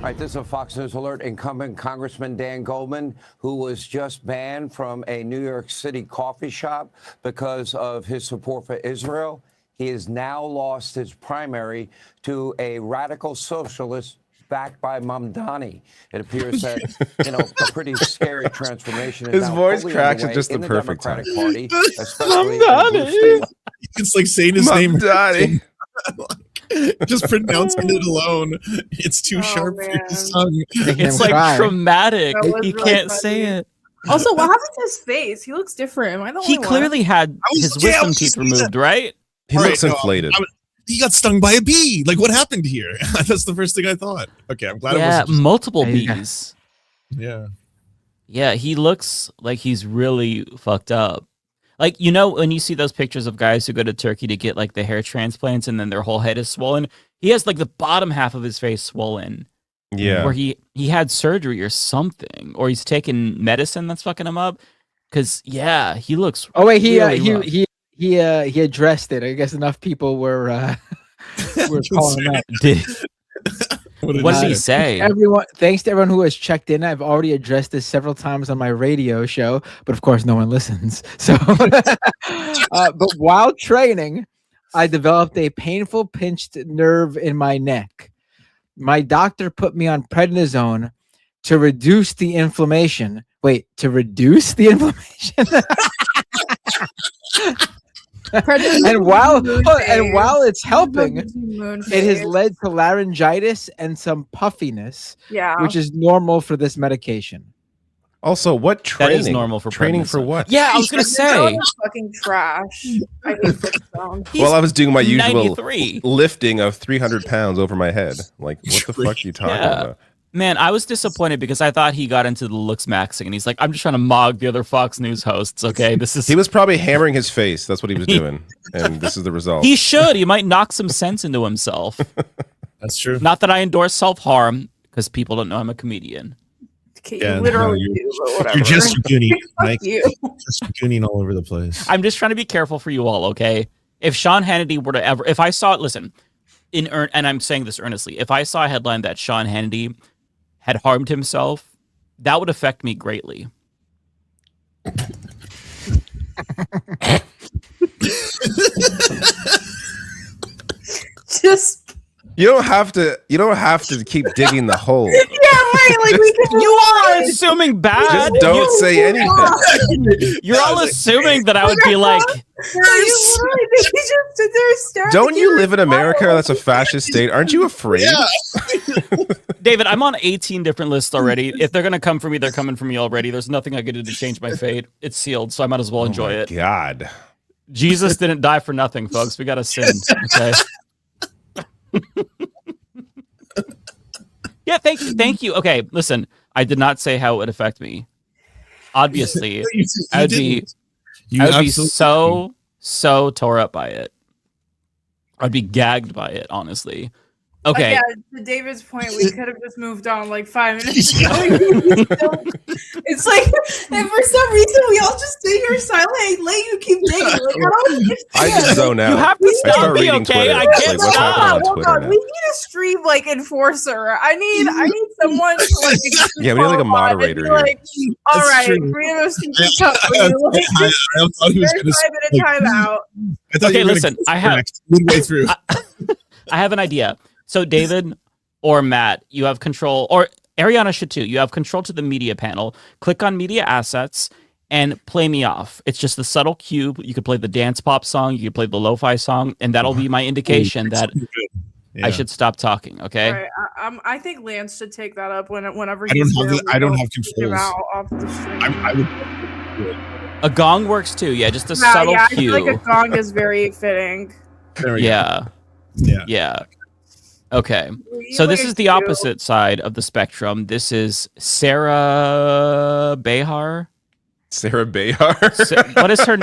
right, this is a Fox News alert. Incumbent Congressman Dan Goldman, who was just banned from a New York City coffee shop because of his support for Israel. He has now lost his primary to a radical socialist backed by Mamdani. It appears that, a pretty scary transformation is His now voice fully cracks at underway just the in perfect time. Democratic Party, especially in Mamdani. blue state. It's like saying his name. Daddy. Just pronouncing it alone. It's too sharp for your tongue. It's like traumatic. You can't say it. Also, what happened to his face? He looks different. Am I the only He one? clearly had his wisdom teeth removed, right? He looks inflated. He got stung by a bee. Like, what happened here? That's the first thing I thought. Okay, I'm glad it wasn't just multiple bees. Yeah. Yeah, he looks like he's really fucked up. Like, when you see those pictures of guys who go to Turkey to get like the hair transplants and then their whole head is swollen, he has like the bottom half of his face swollen. Yeah. Where he had surgery or something, or he's taking medicine that's fucking him up. Cause he looks. Oh wait, really rough. he he addressed it. I guess enough people were calling him out. What did he say? Thanks to everyone who has checked in. I've already addressed this several times on my radio show, but of course no one listens. So, but while training, I developed a painful pinched nerve in my neck. My doctor put me on prednisone to reduce the inflammation. Wait, to reduce the inflammation? and while it's helping, it has led to laryngitis and some puffiness, which is normal for this medication. Also, what training? That is normal for training prednisone. for what? Yeah, I was gonna say. Fucking trash. I hate this song. Well, I was doing my usual 93. lifting of 300 pounds over my head. Like, what the fuck are you talking about? Man, I was disappointed because I thought he got into the looks maxing, and he's like, "I'm just trying to mog the other Fox News hosts." Okay, this is. He was probably hammering his face. That's what he was doing, and this is the result. He should. He might knock some sense into himself. That's true. Not that I endorse self-harm, because people don't know I'm a comedian. Okay, you literally do, but whatever. You're just gooning, Fuck you. just gooning all over the place. I'm just trying to be careful for you all, okay? If Sean Hannity were to ever, if I saw it, listen, and I'm saying this earnestly, if I saw a headline that Sean Hannity had harmed himself, that would affect me greatly. Just You don't have to keep digging the hole. yeah, right. Like we can. You all are assuming bad. Just don't say anything. You're all assuming that I would be like. Don't you live in America? That's a fascist state. Aren't you afraid? David, I'm on 18 different lists already. If they're gonna come for me, they're coming for me already. There's nothing I could do to change my fate. It's sealed, so I might as well enjoy it. God, Jesus didn't die for nothing, folks. We gotta sin. Okay. Yeah, thank you. Okay, listen, I did not say how it would affect me. Obviously, I'd be so tore up by it. I'd be gagged by it, honestly. Okay. Yeah, to David's point, we could have just moved on like 5 minutes ago. It's like, and for some reason, we all just sit here silent and let you keep digging. Like, I just zone out. You have to I stop start me, reading okay? Twitter. I It's can't like, what's happening on Hold Twitter on, now? we need a stream like enforcer. I need someone to like. Yeah, we need like a moderator here. Like, all right, true. three of us can keep up. Like, I thought he was there's going 5 minute timeout. Okay, listen, I have midway through. I have an idea. So David or Matt, you have control, or Ariana should too. You have control to the media panel. Click on media assets and play me off. It's just the subtle cue. You could play the dance pop song, you could play the lo-fi song, and that'll be my indication that I should stop talking. Okay. All right, I think Lance should take that up whenever I don't have controls. off the stream. A gong works too. Yeah, just a subtle I cue. feel like a gong is very fitting. Yeah. Okay. So this is the opposite side of the spectrum. This is Sarah Behar. Sarah Behar? What is her?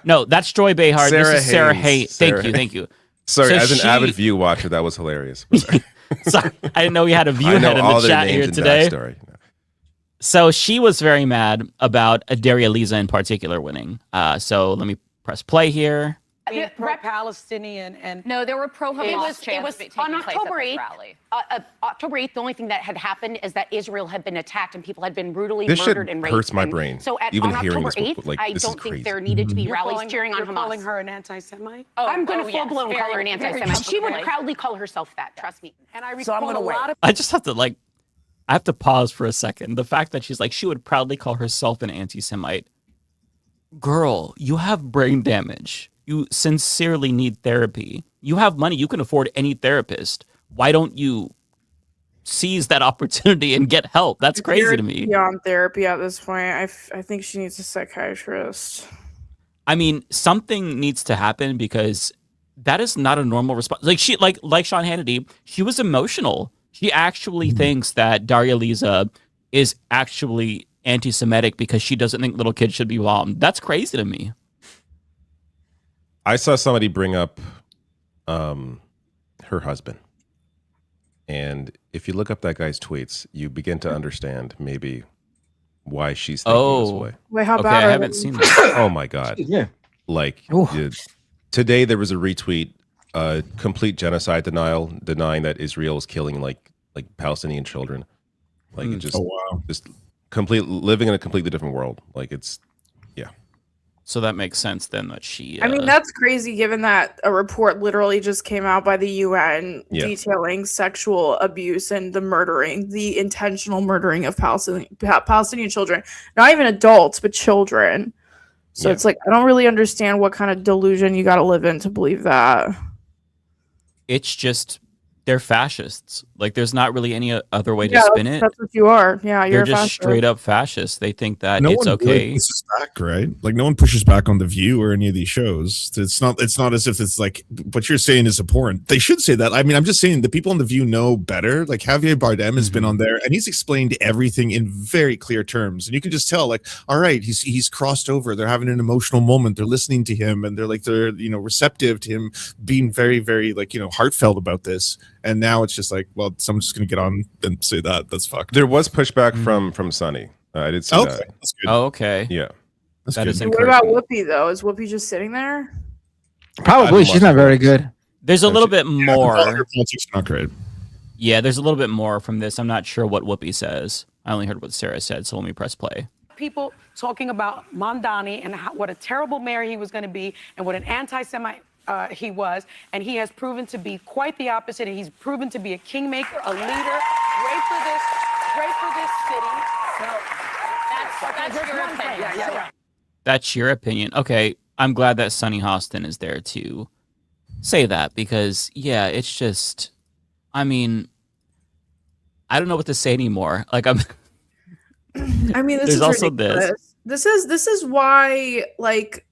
No, that's Joy Behar. This is Sarah Hayes. Thank you. Sorry, So as an avid view watcher, that was hilarious. Sorry, I didn't know we had a view head in the chat here today. So she was very mad about Daria Lisa in particular winning. So let me press play here. Pro-Palestinian and No, there were pro-Hamas it was on October 8th. October 8th, the only thing that had happened is that Israel had been attacked and people had been brutally This shit murdered and raped. hurts my brain. So Even on hearing October this, 8th, like, I this is don't crazy. think there needed to be rallies cheering on you're Hamas. calling her an anti-Semite? I'm going to full-blown call her an very anti-Semite. She would publicly. proudly call herself that, trust me. And I So I'm recall gonna a wait. lot of I just have to I have to pause for a second. The fact that she's like, she would proudly call herself an anti-Semite. Girl, you have brain damage. You sincerely need therapy. You have money. You can afford any therapist. Why don't you seize that opportunity and get help? That's crazy to me. Beyond therapy at this point, I think she needs a psychiatrist. I mean, something needs to happen because that is not a normal response. Like Sean Hannity, she was emotional. She actually thinks that Daria Lisa is actually anti-Semitic because she doesn't think little kids should be bombed. That's crazy to me. I saw somebody bring up her husband. And if you look up that guy's tweets, you begin to understand maybe why she's thinking this way. Wait, how Okay, bad I are haven't they? seen that. Oh my God. Yeah. Like today, there was a retweet, complete genocide denial, denying that Israel is killing like Palestinian children. Like it just, just living in a completely different world. Like it's, yeah. So that makes sense then that she. I mean, that's crazy given that a report literally just came out by the UN detailing sexual abuse and the intentional murdering of Palestinian children. Not even adults, but children. So it's like, I don't really understand what kind of delusion you got to live in to believe that. It's just, they're fascists. Like, there's not really any other way to spin it. That's what you are. Yeah, you're They're just straight up fascists. They think that it's okay. Really pushes back, right? Like no one pushes back on The View or any of these shows. It's not as if it's like what you're saying is abhorrent. They should say that. I mean, I'm just saying the people on The View know better. Like Javier Bardem has been on there and he's explained everything in very clear terms. And you can just tell, like, all right, he's crossed over. They're having an emotional moment. They're listening to him and they're receptive to him being very, very heartfelt about this. And now it's just like, well, someone's just going to get on and say that. That's fucked. There was pushback from Sunny. I did see that. That's good. Oh, okay. Yeah. That is What about Whoopi, though? Is Whoopi just sitting there? Probably. She's not very good. There's a little bit more. Her politics are not great. Yeah, there's a little bit more from this. I'm not sure what Whoopi says. I only heard what Sarah said, so let me press play. People talking about Mondani and what a terrible mayor he was going to be and what an anti-Semite he was, and he has proven to be quite the opposite, and he's proven to be a kingmaker, a leader, great for this city. So that's your opinion. Yeah. That's your opinion. Okay, I'm glad that Sonny Hostin is there to say that because, yeah, it's just, I mean, I don't know what to say anymore. Like, I mean, this is also ridiculous. This is why, like,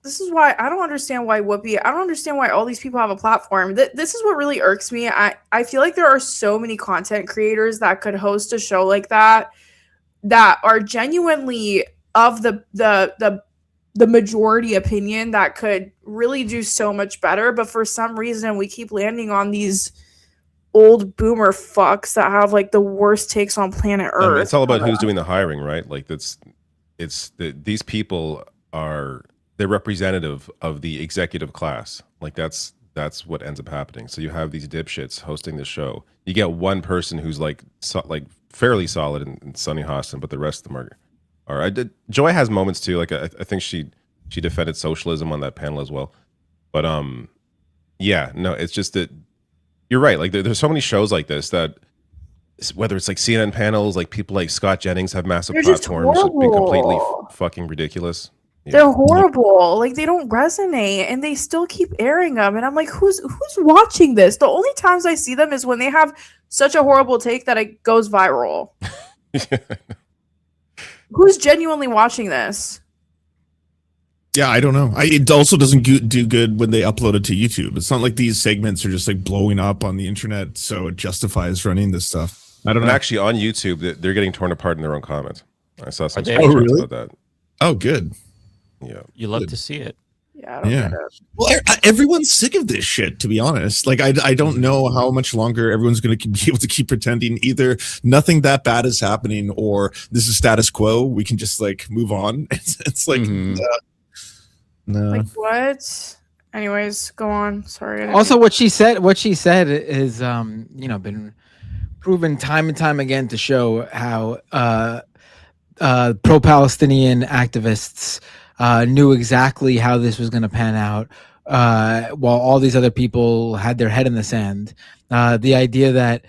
this is why I don't understand why Whoopi. I don't understand why all these people have a platform. This is what really irks me. I feel like there are so many content creators that could host a show like that are genuinely of the majority opinion that could really do so much better. But for some reason, we keep landing on these old boomer fucks that have like the worst takes on planet Earth. It's all about who's doing the hiring, right? Like these people they're representative of the executive class. Like that's what ends up happening. So you have these dipshits hosting the show. You get one person who's like fairly solid in Sonny Hostin, but the rest of them are. Joy has moments too. Like I think she defended socialism on that panel as well. But yeah, no, it's just that you're right. Like there's so many shows like this that, whether it's like CNN panels, like people like Scott Jennings have massive platforms, be completely fucking ridiculous. Yeah. They're horrible. Like they don't resonate, and they still keep airing them. And I'm like, who's watching this? The only times I see them is when they have such a horrible take that it goes viral. Who's genuinely watching this? Yeah, I don't know. It also doesn't do good when they upload it to YouTube. It's not like these segments are just like blowing up on the internet, so it justifies running this stuff. I don't know. Actually, on YouTube, they're getting torn apart in their own comments. I saw some screenshots about that. Oh, good. Yeah, you love to see it. Yeah, I don't get it. Well, everyone's sick of this shit, to be honest. Like, I don't know how much longer everyone's going to be able to keep pretending either nothing that bad is happening or this is status quo. We can just like move on. It's like, no. Like what? Anyways, go on. Sorry. Also, what she said is, been proven time and time again to show how pro-Palestinian activists knew exactly how this was going to pan out, while all these other people had their head in the sand. The idea that,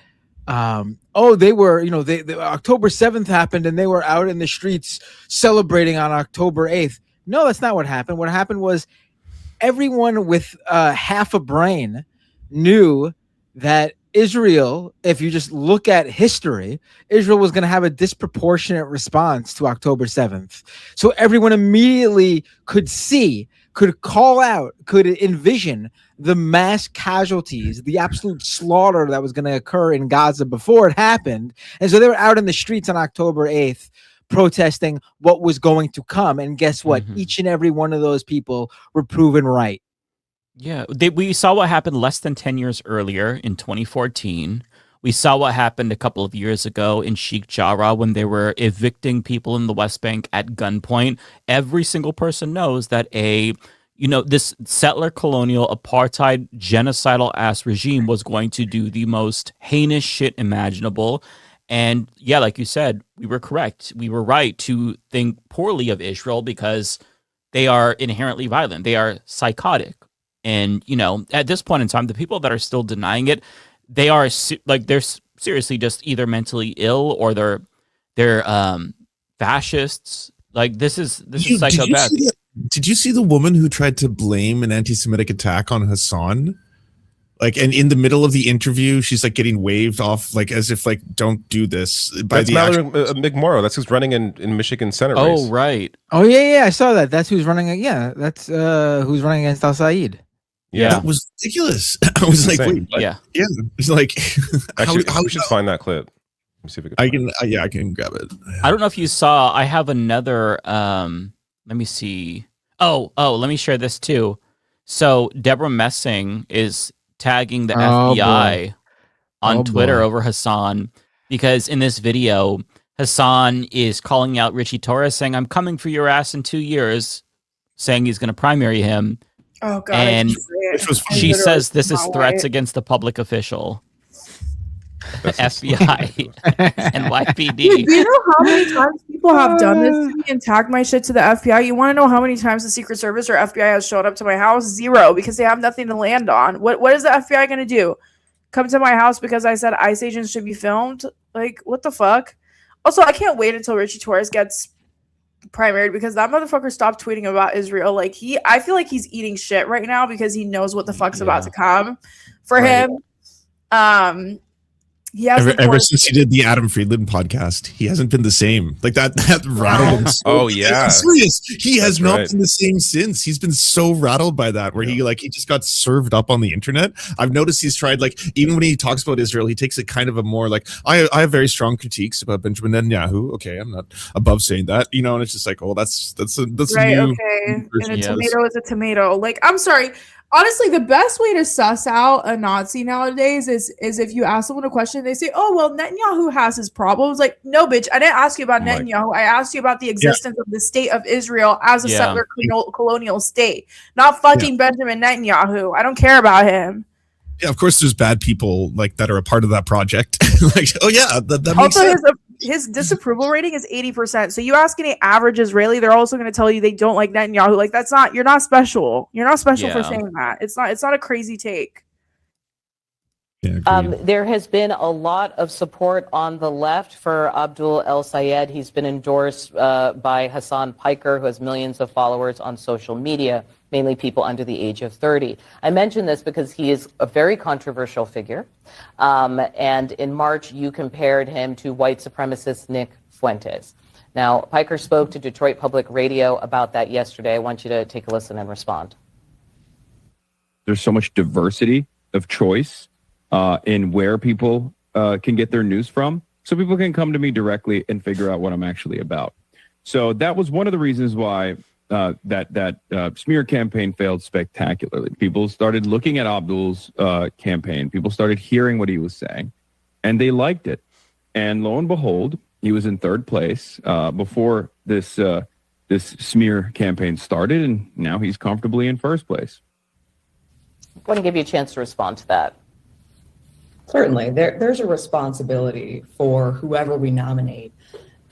they were, the October 7th happened and they were out in the streets celebrating on October 8th. No, that's not what happened. What happened was everyone with half a brain knew that Israel, if you just look at history, Israel was going to have a disproportionate response to October 7th. So everyone immediately could call out, could envision the mass casualties, the absolute slaughter that was going to occur in Gaza before it happened. And so they were out in the streets on October 8th protesting what was going to come. And guess what? Each and every one of those people were proven right. Yeah, we saw what happened less than 10 years earlier in 2014. We saw what happened a couple of years ago in Sheikh Jarrah when they were evicting people in the West Bank at gunpoint. Every single person knows that a this settler colonial apartheid genocidal ass regime was going to do the most heinous shit imaginable. And yeah, like you said, we were correct. We were right to think poorly of Israel because they are inherently violent. They are psychotic. And, at this point in time, the people that are still denying it, they are they're seriously just either mentally ill or they're fascists. Like this is psychopathic. Did you see the woman who tried to blame an anti-Semitic attack on Hassan? Like, and in the middle of the interview, she's like getting waved off, like as if like, don't do this. That's Mallory McMorrow. That's who's running in Michigan Senate race. Oh, right. Oh, yeah. I saw that. That's who's running. Yeah, that's who's running against Al Said. Yeah. That was ridiculous. I was like, wait, yeah. Yeah. It's like, actually, we should find that clip. Let me see if we can. I can grab it. I don't know if you saw, I have another, let me see. Oh, let me share this too. So Deborah Messing is tagging the FBI on Twitter over Hassan because in this video, Hassan is calling out Richie Torres saying, I'm coming for your ass in 2 years, saying he's going to primary him. Oh, God. And she says this is threats against the public official. FBI and YPD. Dude, do you know how many times people have done this to me and tagged my shit to the FBI? You want to know how many times the Secret Service or FBI has showed up to my house? 0, because they have nothing to land on. What is the FBI going to do? Come to my house because I said ICE agents should be filmed? Like, what the fuck? Also, I can't wait until Richie Torres gets primaried because that motherfucker stopped tweeting about Israel. Like, I feel like he's eating shit right now because he knows what the fuck's about to come for him. He has ever since he did the Adam Friedland podcast, he hasn't been the same. Like that rattled him. Oh yeah, I'm serious. He has not been the same since. He's been so rattled by that, where he just got served up on the internet. I've noticed he's tried, like, even when he talks about Israel, he takes it kind of a more like, I have very strong critiques about Benjamin Netanyahu. Okay, I'm not above saying that, and it's just like, oh, that's right. A new Okay, and a tomato is a tomato. Like, I'm sorry. Honestly, the best way to suss out a Nazi nowadays is if you ask someone a question, they say, oh, well, Netanyahu has his problems. Like, no, bitch, I didn't ask you about Netanyahu. I asked you about the existence of the state of Israel as a settler colonial state, not fucking Benjamin Netanyahu. I don't care about him. Yeah, of course there's bad people like that are a part of that project. Like, oh yeah, that makes also, sense. His disapproval rating is 80%. So you ask any average Israeli, they're also going to tell you they don't like Netanyahu. Like, you're not special. You're not special for saying that. It's not a crazy take. Yeah, there has been a lot of support on the left for Abdul El Sayed. He's been endorsed by Hassan Piker, who has millions of followers on social media, mainly people under the age of 30. I mention this because he is a very controversial figure. And in March, you compared him to white supremacist Nick Fuentes. Now, Piker spoke to Detroit Public Radio about that yesterday. I want you to take a listen and respond. There's so much diversity of choice in where people can get their news from, so people can come to me directly and figure out what I'm actually about. So that was one of the reasons why that smear campaign failed spectacularly. People started looking at Abdul's campaign. People started hearing what he was saying, and they liked it. And lo and behold, he was in third place before this smear campaign started, and now he's comfortably in first place. I want to give you a chance to respond to that. Certainly. There's a responsibility for whoever we nominate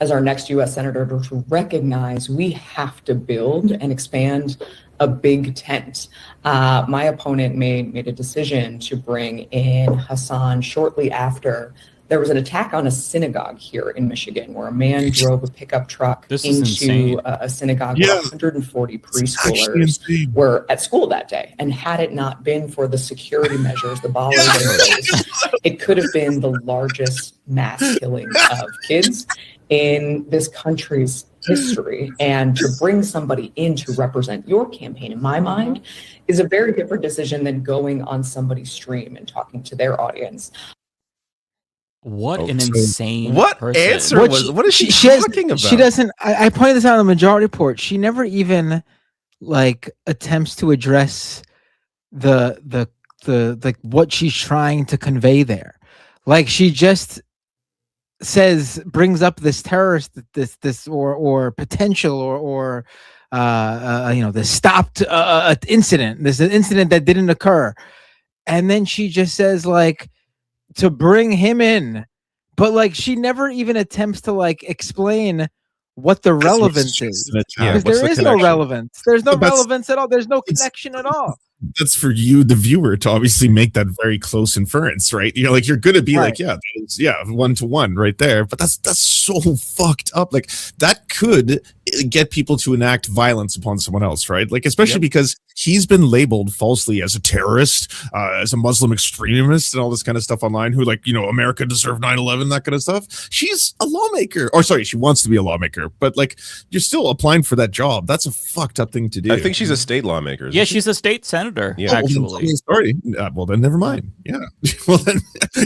as our next U.S. Senator to recognize we have to build and expand a big tent. My opponent made a decision to bring in Hassan shortly after there was an attack on a synagogue here in Michigan where a man drove a pickup truck into a synagogue where 140 preschoolers were at school that day. And had it not been for the security measures the bollards in place, it could have been the largest mass killing of kids in this country's history. And to bring somebody in to represent your campaign, in my mind, is a very different decision than going on somebody's stream and talking to their audience. What an insane person. Answer what is she talking about? She doesn't. I pointed this out in the Majority Report. She never even attempts to address the what she's trying to convey there. Like, she just brings up this terrorist, this or potential or the stopped incident, this incident that didn't occur. And then she just says like to bring him in, but like she never even attempts to like explain what the relevance is. Because there is no relevance. There's no relevance at all. There's no connection at all. That's for you, the viewer, to obviously make that very close inference, right? You're like, you're going to be like, yeah, that is, 1-to-1 right there. But that's so fucked up. Like that could get people to enact violence upon someone else, right? Like, especially because he's been labeled falsely as a terrorist, as a Muslim extremist and all this kind of stuff online, who like, America deserved 9/11, that kind of stuff. She's a lawmaker, or sorry, she wants to be a lawmaker, but like you're still applying for that job. That's a fucked up thing to do. I think she's a state lawmaker. Yeah, she's a state senator. Yeah, actually. Sorry. Well, then never mind. Yeah. Well, then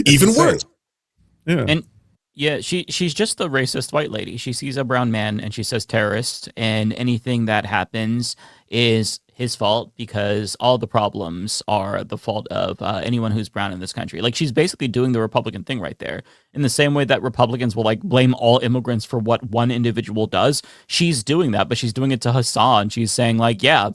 even worse. Yeah. And yeah, she's just the racist white lady. She sees a brown man and she says terrorist, and anything that happens is his fault because all the problems are the fault of anyone who's brown in this country. Like she's basically doing the Republican thing right there. In the same way that Republicans will like blame all immigrants for what one individual does, she's doing that, but she's doing it to Hassan. She's saying like, yeah,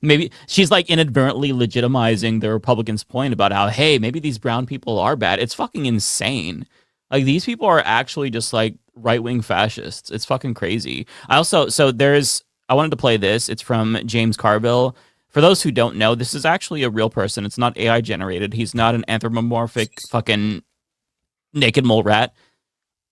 maybe she's like inadvertently legitimizing the Republicans' point about how, hey, maybe these brown people are bad. It's fucking insane. Like these people are actually just like right-wing fascists. It's fucking crazy. I wanted to play this. It's from James Carville. For those who don't know, this is actually a real person. It's not AI generated. He's not an anthropomorphic fucking naked mole rat.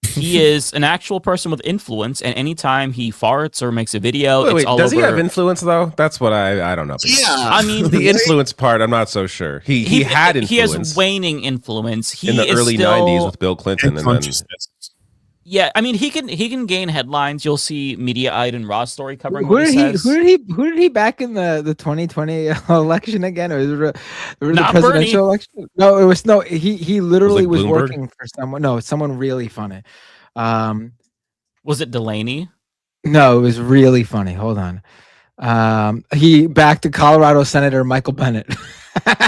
He is an actual person with influence, and anytime he farts or makes a video, it's all does over. He have influence though? That's what I don't know. Yeah, I mean the influence part, I'm not so sure. He had influence. He has waning influence. In the early '90s with Bill Clinton, and then yeah, I mean he can gain headlines. You'll see Mediaite and Raw Story covering. Who did he back in the 2020 election again? Or the presidential Bernie. election? No, it was he literally was working for someone. No, someone really funny. Was it Delaney? No, it was really funny. Hold on. He backed Colorado Senator Michael Bennett.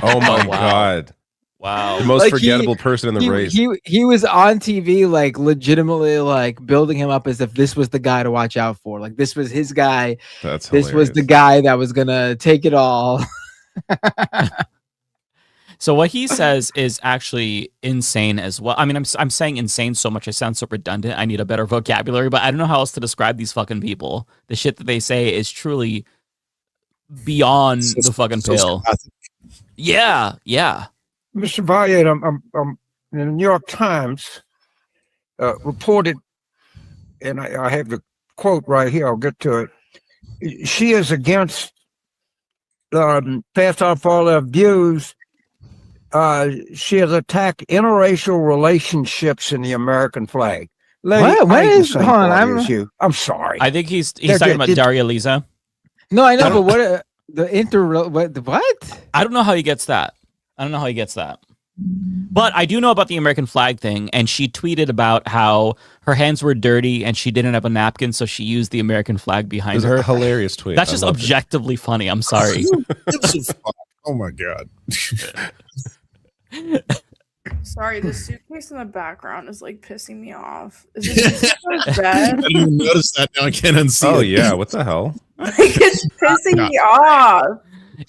Oh my God. Wow. The most forgettable person in the race. He was on TV, like legitimately like building him up as if this was the guy to watch out for. Like this was his guy. That's this was the guy that was gonna take it all. So what he says is actually insane as well. I mean, I'm saying insane so much I sound so redundant. I need a better vocabulary, but I don't know how else to describe these fucking people. The shit that they say is truly beyond the fucking pale. Yeah. Mr. Valiant, I'm in the New York Times reported, and I have the quote right here. I'll get to it. She is against pass off all their views. She has attacked interracial relationships in the American flag. I'm sorry. I think he's talking about Daria Lisa. No, I know, but what? I don't know how he gets that. But I do know about the American flag thing, and she tweeted about how her hands were dirty and she didn't have a napkin, so she used the American flag behind her. A hilarious tweet. That's just objectively funny. I'm sorry. Oh my God. Sorry, the suitcase in the background is like pissing me off. Is it bad? I didn't even notice that. Now I can't unsee it. Oh yeah, what the hell? Like it's pissing me off.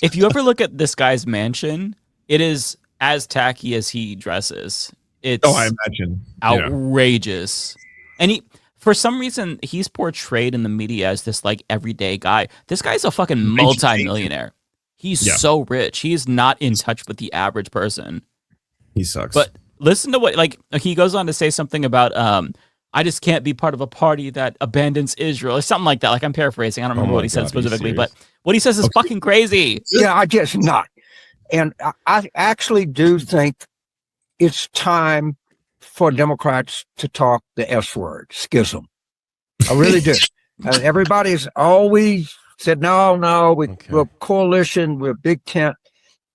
If you ever look at this guy's mansion, it is as tacky as he dresses. It's I imagine outrageous. And for some reason, he's portrayed in the media as this like everyday guy. This guy's a fucking multi-millionaire. He's so rich. He's not in touch with the average person. He sucks. But listen to what he goes on to say something about I just can't be part of a party that abandons Israel or something like that. Like I'm paraphrasing. I don't remember what he said specifically, but what he says is fucking crazy. Yeah, I guess not. And I actually do think it's time for Democrats to talk the S word, schism. I really do. Everybody's always said, no, we're coalition, we're big tent.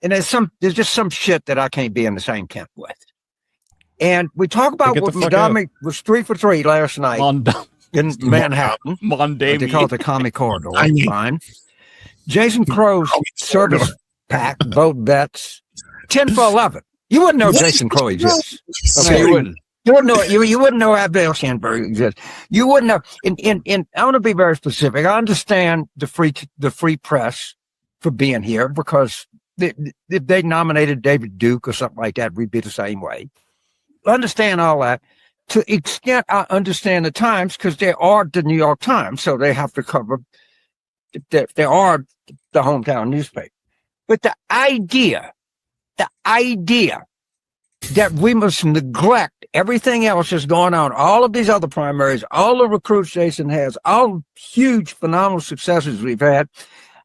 And there's just some shit that I can't be in the same tent with. And we talk about what Mondami was 3 for 3 last night in Manhattan. They call it the Commie Corridor. Fine. Jason Crow's service pack, vote bets, 10 for 11. You wouldn't know Jason Crow exists. Okay, you wouldn't. You wouldn't know. You wouldn't know Abdel Sandberg exists. You wouldn't know. In I want to be very specific. I understand the free press for being here because if they nominated David Duke or something like that, we'd be the same way. I understand all that. To the extent I understand the Times, because they are the New York Times, so they have to cover. They are the hometown newspaper. But the idea that we must neglect everything else that's going on, all of these other primaries, all the recruits Jason has, all huge, phenomenal successes we've had,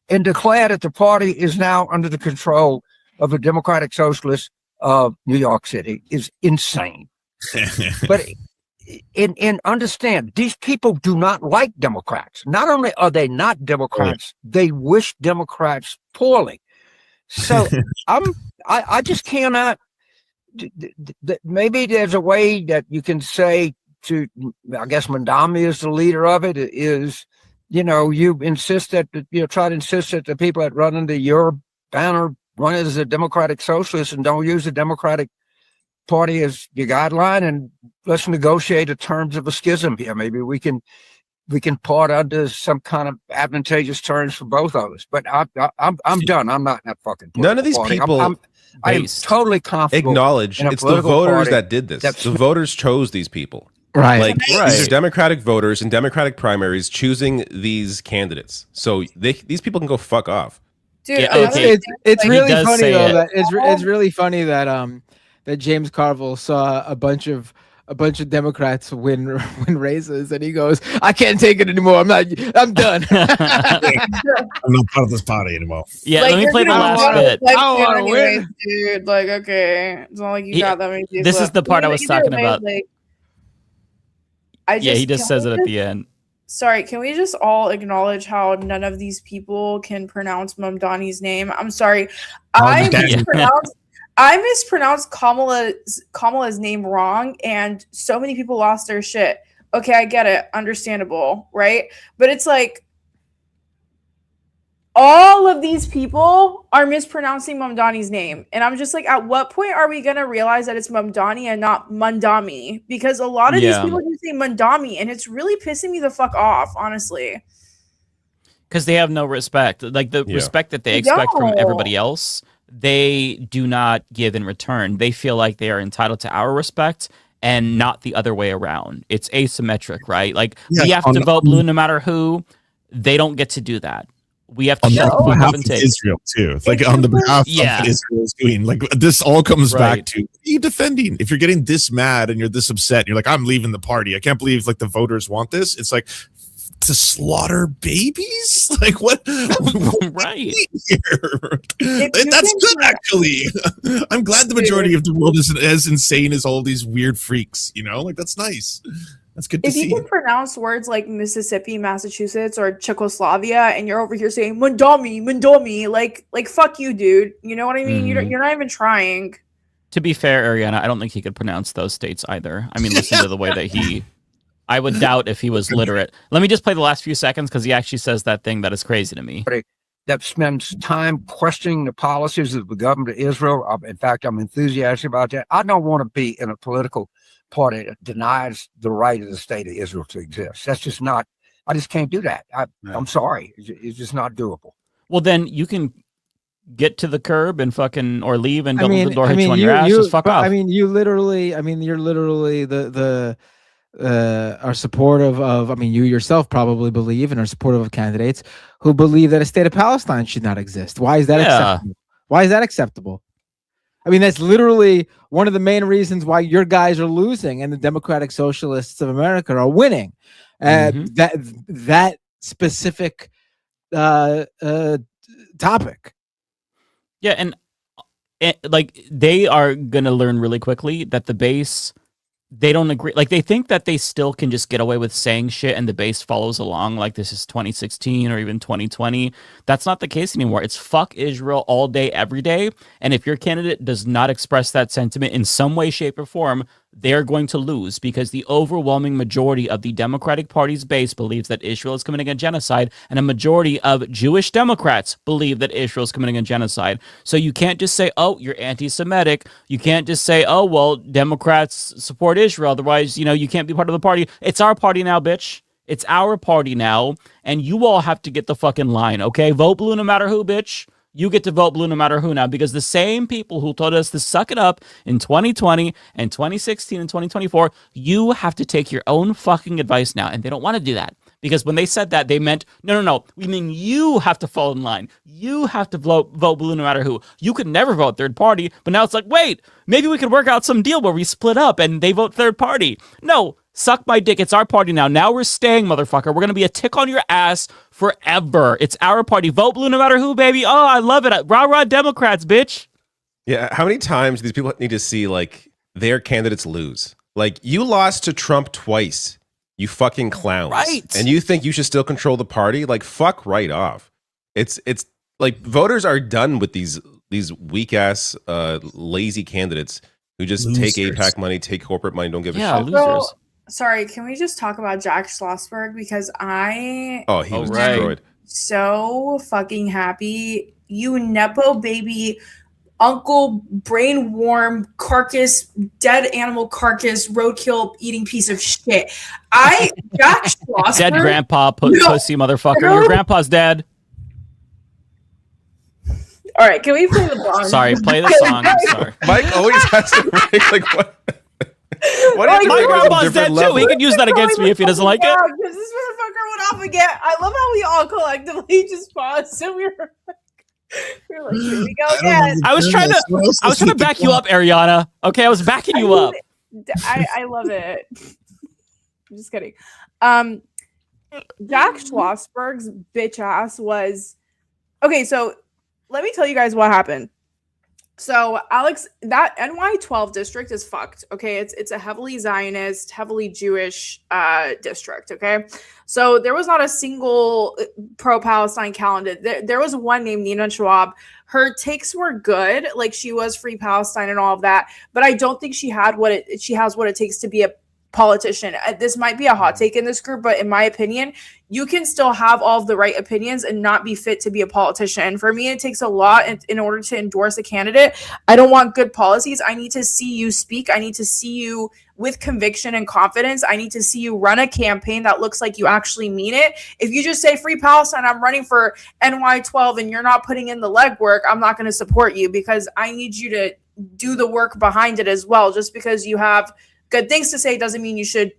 and declare that the party is now under the control of the Democratic Socialists of New York City is insane. But and understand, these people do not like Democrats. Not only are they not Democrats, they wish Democrats poorly. So I just cannot. Maybe there's a way that you can say to, I guess Mandami is the leader of it, is, you insist that, try to insist that the people that run under your banner run as a Democratic Socialist and don't use the Democratic Party as your guideline, and let's negotiate the terms of a schism here. Maybe we can part under some kind of advantageous terms for both of us. But I'm done. I'm not in that fucking party. None of these people. I am totally comfortable. Acknowledge it's the voters that did this. The voters chose these people. Right. These are Democratic voters in Democratic primaries choosing these candidates. So these people can go fuck off. Dude, it's really funny though that it's really funny that that James Carville saw a bunch of Democrats win races, and he goes, "I can't take it anymore. I'm done. I'm not part of this party anymore." Yeah, let me play the last bit. I don't want to win, dude. Like, okay, it's not like you got that many people. This is the part I was talking about. He just says it at the end. Sorry, can we just all acknowledge how none of these people can pronounce Mamdani's name? I'm sorry, I mispronounced Kamala's name wrong, and so many people lost their shit. Okay, I get it. Understandable, right? But it's like all of these people are mispronouncing Mamdani's name. And I'm just like, at what point are we going to realize that it's Mamdani and not Mandami? Because a lot of these people do say Mandami, and it's really pissing me the fuck off, honestly. Because they have no respect. Like the respect that they expect from everybody else, they do not give in return. They feel like they are entitled to our respect and not the other way around. It's asymmetric, right? Like we have to vote blue no matter who. They don't get to do that. We have to on behalf of Israel too. Like on the behalf of Israel is doing. Like this all comes back to, what are you defending? If you're getting this mad and you're this upset, you're like, I'm leaving the party. I can't believe like the voters want this. It's like, to slaughter babies? Like what? Right. That's good, actually. I'm glad the majority of the world isn't as insane as all these weird freaks, like that's nice. That's good to see. If you can pronounce words like Mississippi, Massachusetts, or Czechoslovakia, and you're over here saying Mondomi, like fuck you, dude. You know what I mean? You're not even trying. To be fair, Ariana, I don't think he could pronounce those states either. I mean, listen to the way that he... I would doubt if he was literate. Let me just play the last few seconds because he actually says that thing that is crazy to me. That spends time questioning the policies of the government of Israel. In fact, I'm enthusiastic about that. I don't want to be in a political party that denies the right of the state of Israel to exist. That's just not, I just can't do that. I'm sorry. It's just not doable. Well, then you can get to the curb and fucking, or leave and don't let the door hit you on your ass. Just fuck off. You're literally are supportive of, you yourself probably believe and are supportive of candidates who believe that a state of Palestine should not exist. Why is that acceptable? Why is that acceptable? That's literally one of the main reasons why your guys are losing and the Democratic Socialists of America are winning. That specific topic. Yeah, and like they are gonna learn really quickly that the base, they don't agree. Like they think that they still can just get away with saying shit and the base follows along like this is 2016 or even 2020. That's not the case anymore. It's fuck Israel all day, every day. And if your candidate does not express that sentiment in some way, shape, or form, they're going to lose because the overwhelming majority of the Democratic Party's base believes that Israel is committing a genocide, and a majority of Jewish Democrats believe that Israel is committing a genocide. So you can't just say, oh, you're anti-Semitic. You can't just say, oh, well, Democrats support Israel. Otherwise, you can't be part of the party. It's our party now, bitch. It's our party now, and you all have to get the fucking line, okay? Vote blue no matter who, bitch. You get to vote blue no matter who now, because the same people who told us to suck it up in 2020 and 2016 and 2024, you have to take your own fucking advice now. And they don't want to do that, because when they said that, they meant, no. We mean you have to fall in line. You have to vote blue no matter who. You could never vote third party, but now it's like, wait, maybe we could work out some deal where we split up and they vote third party. No. Suck my dick. It's our party now. Now we're staying, motherfucker. We're going to be a tick on your ass forever. It's our party. Vote blue no matter who, baby. Oh, I love it. Rah, Democrats, bitch. Yeah, how many times do these people need to see, like, their candidates lose? Like, you lost to Trump twice, you fucking clowns. Right. And you think you should still control the party? Like, fuck right off. It's like, voters are done with these weak-ass, lazy candidates who just take AIPAC money, take corporate money, don't give a shit. Losers. Sorry, can we just talk about Jack Schlossberg? Because he was destroyed. So fucking happy. You Nepo baby, uncle, brain warm, carcass, dead animal carcass, roadkill eating piece of shit. Jack Schlossberg. Dead grandpa, pussy motherfucker. Your grandpa's dead. All right, can we play the song? Sorry, play the song. I'm sorry. Mike always has to make, like, what? My grandpa's dead too. He could use that against me if he doesn't like it. Because this motherfucker went off again. I love how we all collectively just paused. So we were like, here we go again. I was trying to back you up, Ariana. Okay, I was backing you up. I love it. I'm just kidding. Jack Schlossberg's bitch ass was okay. So let me tell you guys what happened. So Alex, that NY12 district is fucked. Okay, it's a heavily Zionist, heavily Jewish district. Okay, so there was not a single pro-Palestine candidate. There was one named Nina Schwab. Her takes were good, like she was free Palestine and all of that. But I don't think she has what it takes to be a politician. This might be a hot take in this group, but in my opinion, you can still have all of the right opinions and not be fit to be a politician. For me, it takes a lot in order to endorse a candidate. I don't want good policies. I need to see you speak. I need to see you with conviction and confidence. I need to see you run a campaign that looks like you actually mean it. If you just say free Palestine, I'm running for NY12 and you're not putting in the legwork, I'm not going to support you, because I need you to do the work behind it as well. Just because you have good things to say doesn't mean you should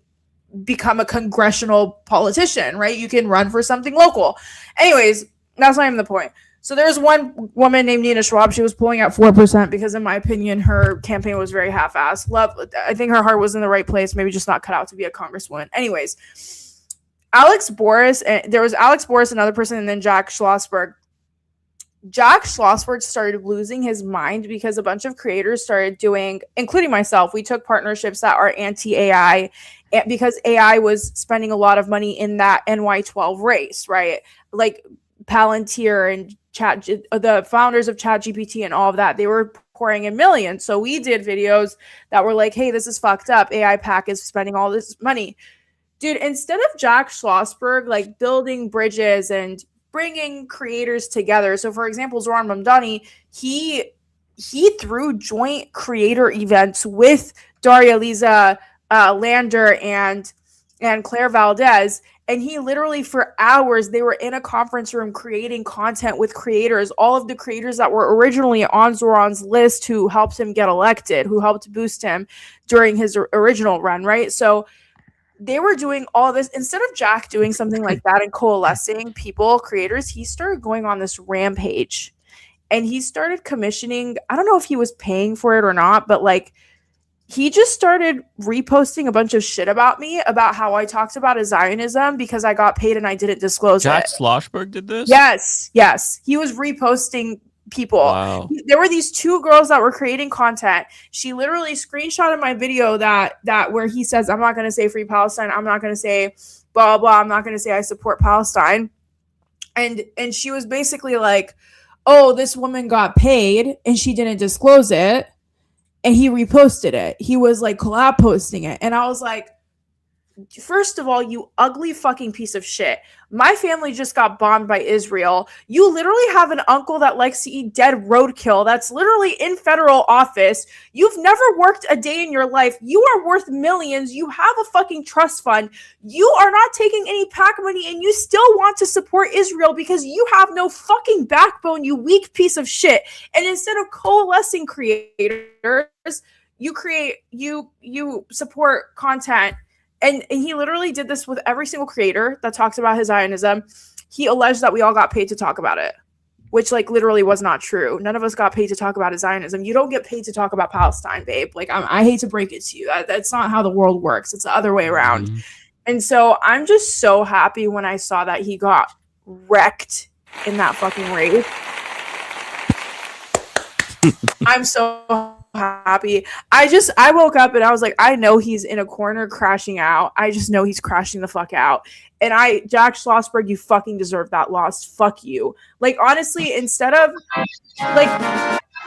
become a congressional politician, right? You can run for something local. Anyways, that's not even the point. So there's one woman named Nina Schwab. She was pulling out 4% because, in my opinion, her campaign was very half-assed. I think her heart was in the right place, maybe just not cut out to be a congresswoman. Anyways, Alex Boris, there was Alex Boris, another person, and then Jack Schlossberg. Jack Schlossberg started losing his mind because a bunch of creators started doing, including myself, we took partnerships that are anti-AI because AI was spending a lot of money in that NY12 race, right? Like Palantir and the founders of ChatGPT and all of that, they were pouring in millions. So we did videos that were like, hey, this is fucked up. AI PAC is spending all this money. Dude, instead of Jack Schlossberg like building bridges and bringing creators together. So, for example, Zoran Mamdani, he threw joint creator events with Daria Lisa Lander and Claire Valdez, and he literally for hours they were in a conference room creating content with creators, all of the creators that were originally on Zoran's list who helped him get elected, who helped boost him during his original run, right? So they were doing all this. Instead of Jack doing something like that and coalescing people, creators, he started going on this rampage and he started commissioning. I don't know if he was paying for it or not, but like he just started reposting a bunch of shit about me, about how I talked about Zionism because I got paid and I didn't disclose Jack it. Schlossberg did this? Yes. He was reposting people. Wow. There were these two girls that were creating content. She literally screenshotted my video that where he says, I'm not going to say free Palestine. I'm not going to say blah, blah. I'm not going to say I support Palestine. And she was basically like, oh, this woman got paid and she didn't disclose it. and he reposted it. He was like collab posting it. And I was like, first of all, you ugly fucking piece of shit. My family just got bombed by Israel. You literally have an uncle that likes to eat dead roadkill that's literally in federal office. You've never worked a day in your life. You are worth millions. You have a fucking trust fund. You are not taking any PAC money and you still want to support Israel because you have no fucking backbone, you weak piece of shit. And instead of coalescing creators, you support content. And he literally did this with every single creator that talks about his Zionism. He alleged that we all got paid to talk about it, which like literally was not true. None of us got paid to talk about his Zionism. You don't get paid to talk about Palestine, babe. Like I hate to break it to you. That's not how the world works. It's the other way around. Mm-hmm. And so I'm just so happy when I saw that he got wrecked in that fucking race. I'm so happy. I woke up and I was like, I know he's in a corner crashing out. I just know he's crashing the fuck out. And Jack Schlossberg, you fucking deserve that loss. Fuck you. Like, honestly, instead of like,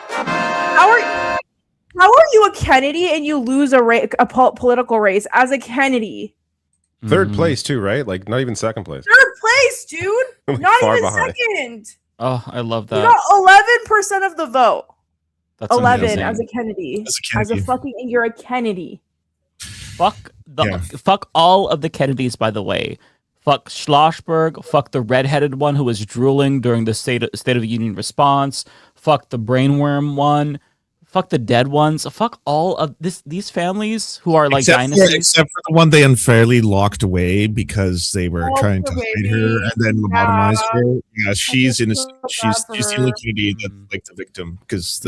how are you a Kennedy and you lose a political race as a Kennedy? Third place too, right? Like not even second place. Third place, dude. Not even behind. Second. Oh, I love that. You got 11% of the vote. That's 11 amazing. as a Kennedy. You're a Kennedy. Fuck all of the Kennedys, by the way. Fuck Schlossberg. Fuck the redheaded one who was drooling during the State of the Union response. Fuck the brainworm one. Fuck the dead ones. Fuck all of these families who are like dynasties. Except for the one they unfairly locked away because they were trying to hide her and then lobotomize her. Yeah, she's innocent. She's the only Kennedy that's like the victim because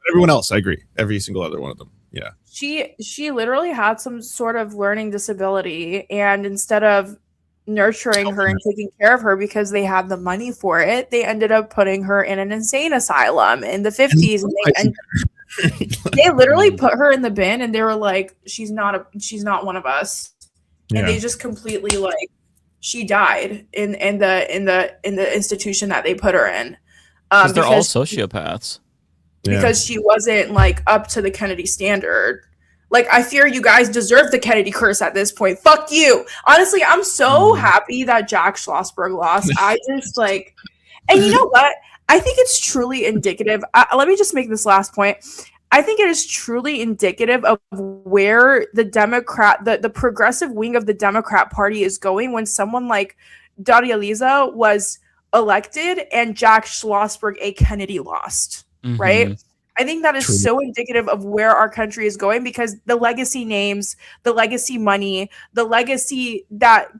everyone else, I agree. Every single other one of them. Yeah. She literally had some sort of learning disability, and instead of nurturing her and taking care of her because they had the money for it, they ended up putting her in an insane asylum in the 50s. And they literally put her in the bin and they were like, she's not one of us. And they just completely like, she died in the institution that they put her in. Because they're all sociopaths. Because she wasn't like up to the Kennedy standard. Like, I fear you guys deserve the Kennedy curse at this point. Fuck you. Honestly, I'm so happy that Jack Schlossberg lost. I just like, and you know what? I think it's truly indicative. Let me just make this last point. I think it is truly indicative of where the progressive wing of the Democrat Party is going when someone like Doel was elected and Jack Schlossberg, a Kennedy, lost, right? I think that is so indicative of where our country is going because the legacy names, the legacy money, the legacy that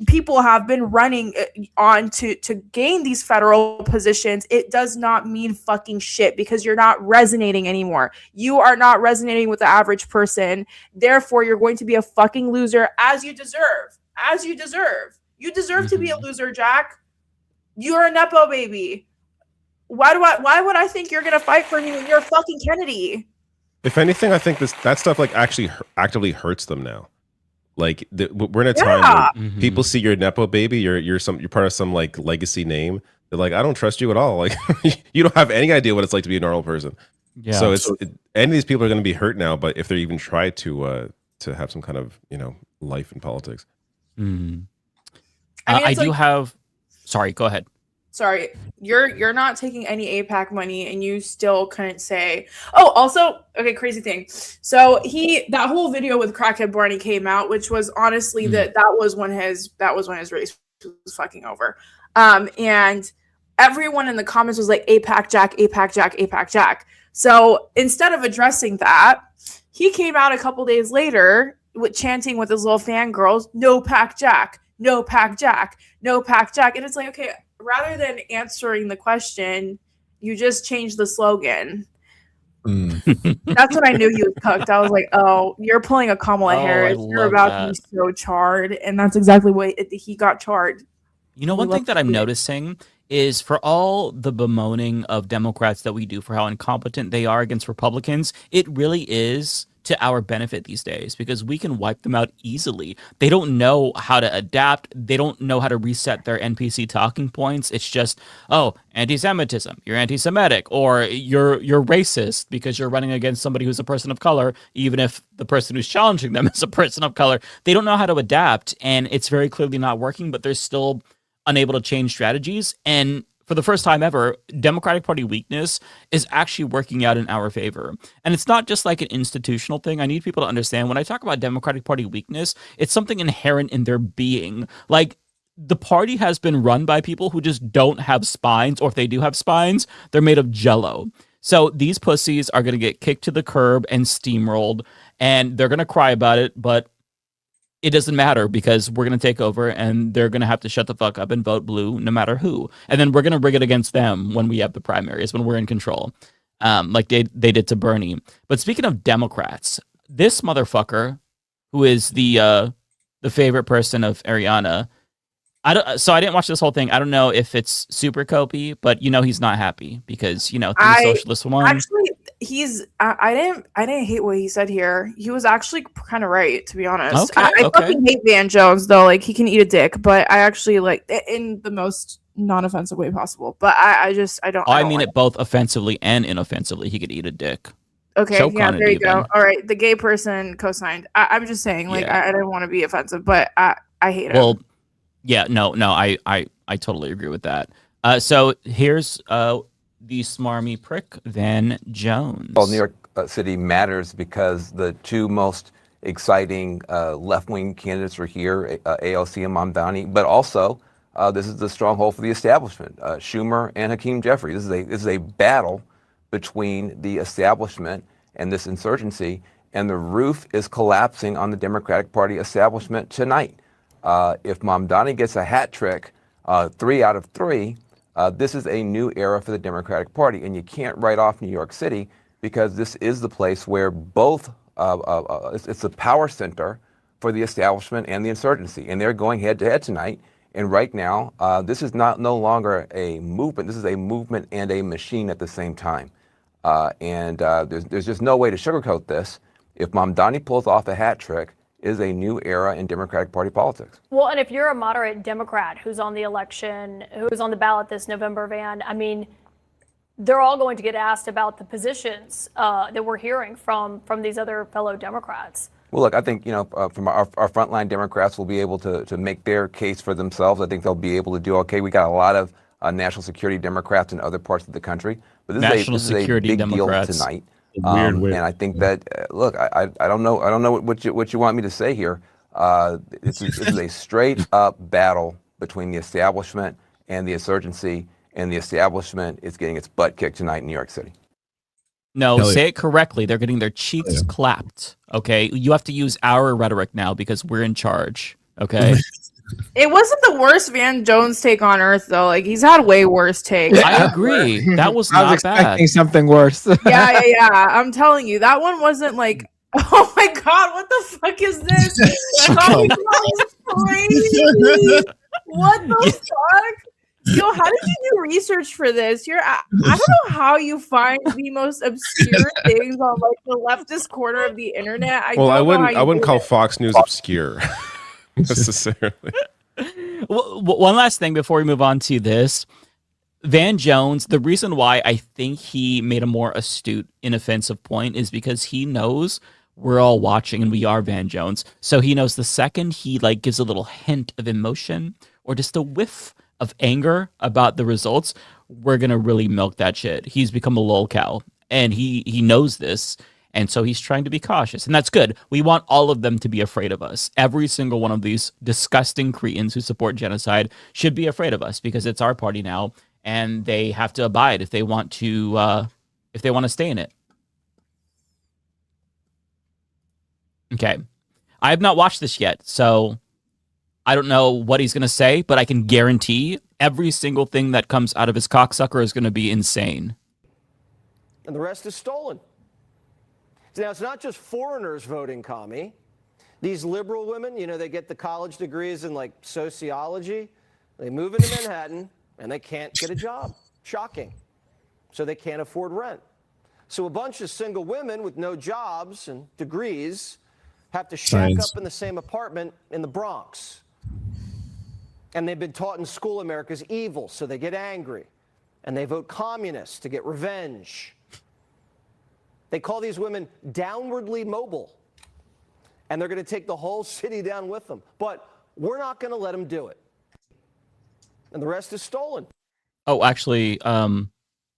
people have been running on to gain these federal positions, it does not mean fucking shit because you're not resonating anymore. You are not resonating with the average person. Therefore, you're going to be a fucking loser as you deserve. As you deserve. You deserve to be a loser, Jack. You're a Nepo baby. Why would I think you're gonna fight for me when you're a fucking Kennedy? If anything, I think that stuff like actually actively hurts them now. Like we're in a time where people see you're a Nepo baby, you're part of some like legacy name. They're like, I don't trust you at all. Like you don't have any idea what it's like to be a normal person. Yeah. So any of these people are going to be hurt now. But if they even try to have some kind of life in politics, I do have. Sorry, go ahead. Sorry, you're not taking any AIPAC money, and you still couldn't say. Oh, also, okay, crazy thing. So that whole video with Crackhead Barney came out, which was honestly that was when his race was fucking over. And everyone in the comments was like AIPAC Jack, AIPAC Jack, AIPAC Jack. So instead of addressing that, he came out a couple days later chanting with his little fangirls, "No PAC Jack, no PAC Jack, no PAC Jack," and it's like, okay. Rather than answering the question, you just changed the slogan. That's when I knew he was cooked. I was like, oh, you're pulling a Kamala Harris. You're about to be so charred. And that's exactly what he got charred. You know, one thing that I'm noticing is for all the bemoaning of Democrats that we do for how incompetent they are against Republicans, it really is to our benefit these days because we can wipe them out easily. They don't know how to adapt. They don't know how to reset their NPC talking points. It's just, oh, anti-Semitism, you're anti-Semitic, or you're racist because you're running against somebody who's a person of color, even if the person who's challenging them is a person of color. They don't know how to adapt, and it's very clearly not working, but they're still unable to change strategies. And for the first time ever, Democratic Party weakness is actually working out in our favor. And it's not just like an institutional thing. I need people to understand when I talk about Democratic Party weakness, it's something inherent in their being. Like, the party has been run by people who just don't have spines, or if they do have spines, they're made of jello. So these pussies are going to get kicked to the curb and steamrolled, and they're going to cry about it, but it doesn't matter because we're going to take over and they're going to have to shut the fuck up and vote blue no matter who. And then we're going to rig it against them when we have the primaries, when we're in control, like they did to Bernie. But speaking of Democrats, this motherfucker, who is the favorite person of Ariana, I didn't watch this whole thing. I don't know if it's super copy, but he's not happy because three socialists won. Actually, I didn't hate what he said here. He was actually kind of right, to be honest. Okay, I fucking hate Van Jones though. Like, he can eat a dick, but I actually like it in the most non-offensive way possible. But I don't. I mean it both offensively and inoffensively. He could eat a dick. Okay, Choke yeah, on it there you even. go. All right, the gay person co-signed. I'm just saying, like, Yeah. I didn't want to be offensive, but I hate him. Well, yeah, no, I totally agree with that. So here's the smarmy prick, Van Jones. Well, New York City matters because the two most exciting left-wing candidates are here, AOC and Mamdani, but also this is the stronghold for the establishment, Schumer and Hakeem Jeffrey. This is a battle between the establishment and this insurgency, and the roof is collapsing on the Democratic Party establishment tonight. If Mamdani gets a hat trick, 3 out of 3, this is a new era for the Democratic Party, and you can't write off New York City because this is the place where both, it's the power center for the establishment and the insurgency, and they're going head-to-head tonight. And right now, this is no longer a movement. This is a movement and a machine at the same time. There's just no way to sugarcoat this. If Mamdani pulls off a hat trick, is a new era in Democratic Party politics. Well, and if you're a moderate Democrat who's on the election, who's on the ballot this November, Van, I mean, they're all going to get asked about the positions that we're hearing from these other fellow Democrats. Well, look, I think, from our frontline Democrats will be able to make their case for themselves. I think they'll be able to do okay. We got a lot of national security Democrats in other parts of the country, but this is a big Democrats. deal tonight. Weird way. And I think that look, I don't know what you want me to say here. This is a straight up battle between the establishment and the insurgency, and the establishment is getting its butt kicked tonight in New York City. No, say it correctly. They're getting their cheeks clapped. Okay, you have to use our rhetoric now because we're in charge. Okay. It wasn't the worst Van Jones take on earth, though. Like, he's had way worse takes. I agree. That was I was not expecting bad. something worse. Yeah. I'm telling you, that one wasn't like, oh my God, what the fuck is this? Oh, that is crazy. What the fuck? Yo, how did you do research for this? I don't know how you find the most obscure things on like the leftist corner of the internet. I wouldn't call Fox News obscure necessarily. One last thing before we move on to this. Van Jones, the reason why I think he made a more astute, inoffensive point is because he knows we're all watching and we are Van Jones. So he knows the second he like gives a little hint of emotion or just a whiff of anger about the results, we're going to really milk that shit. He's become a lol cow and he knows this. And so he's trying to be cautious. And that's good. We want all of them to be afraid of us. Every single one of these disgusting cretins who support genocide should be afraid of us because it's our party now. And they have to abide if they want to stay in it. Okay. I have not watched this yet, so I don't know what he's going to say, but I can guarantee every single thing that comes out of his cocksucker is going to be insane. And the rest is stolen. Now, it's not just foreigners voting commie. These liberal women, they get the college degrees in like sociology. They move into Manhattan and they can't get a job. Shocking. So they can't afford rent. So a bunch of single women with no jobs and degrees have to shack up in the same apartment in the Bronx. And they've been taught in school America's evil, so they get angry. And they vote communist to get revenge. They call these women downwardly mobile. And they're going to take the whole city down with them. But we're not going to let them do it. And the rest is stolen. Oh, actually,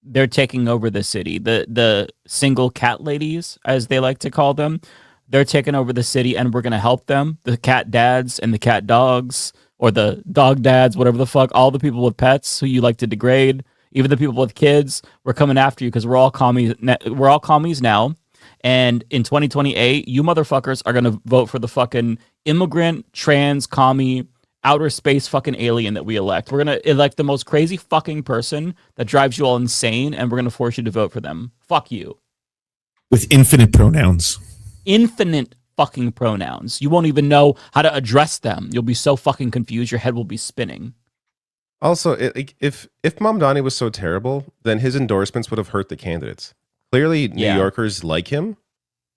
they're taking over the city. The single cat ladies, as they like to call them, they're taking over the city, and we're going to help them. The cat dads and the cat dogs, or the dog dads, whatever the fuck, all the people with pets who you like to degrade, even the people with kids, we're coming after you because we're all commies. We're all commies now. And in 2028, you motherfuckers are going to vote for the fucking immigrant, trans, commie, outer space fucking alien that we elect. We're going to elect the most crazy fucking person that drives you all insane, and we're going to force you to vote for them. Fuck you. With infinite pronouns. Infinite fucking pronouns. You won't even know how to address them. You'll be so fucking confused. Your head will be spinning. Also, if Mamdani was so terrible, then his endorsements would have hurt the candidates. Clearly, New Yorkers like him,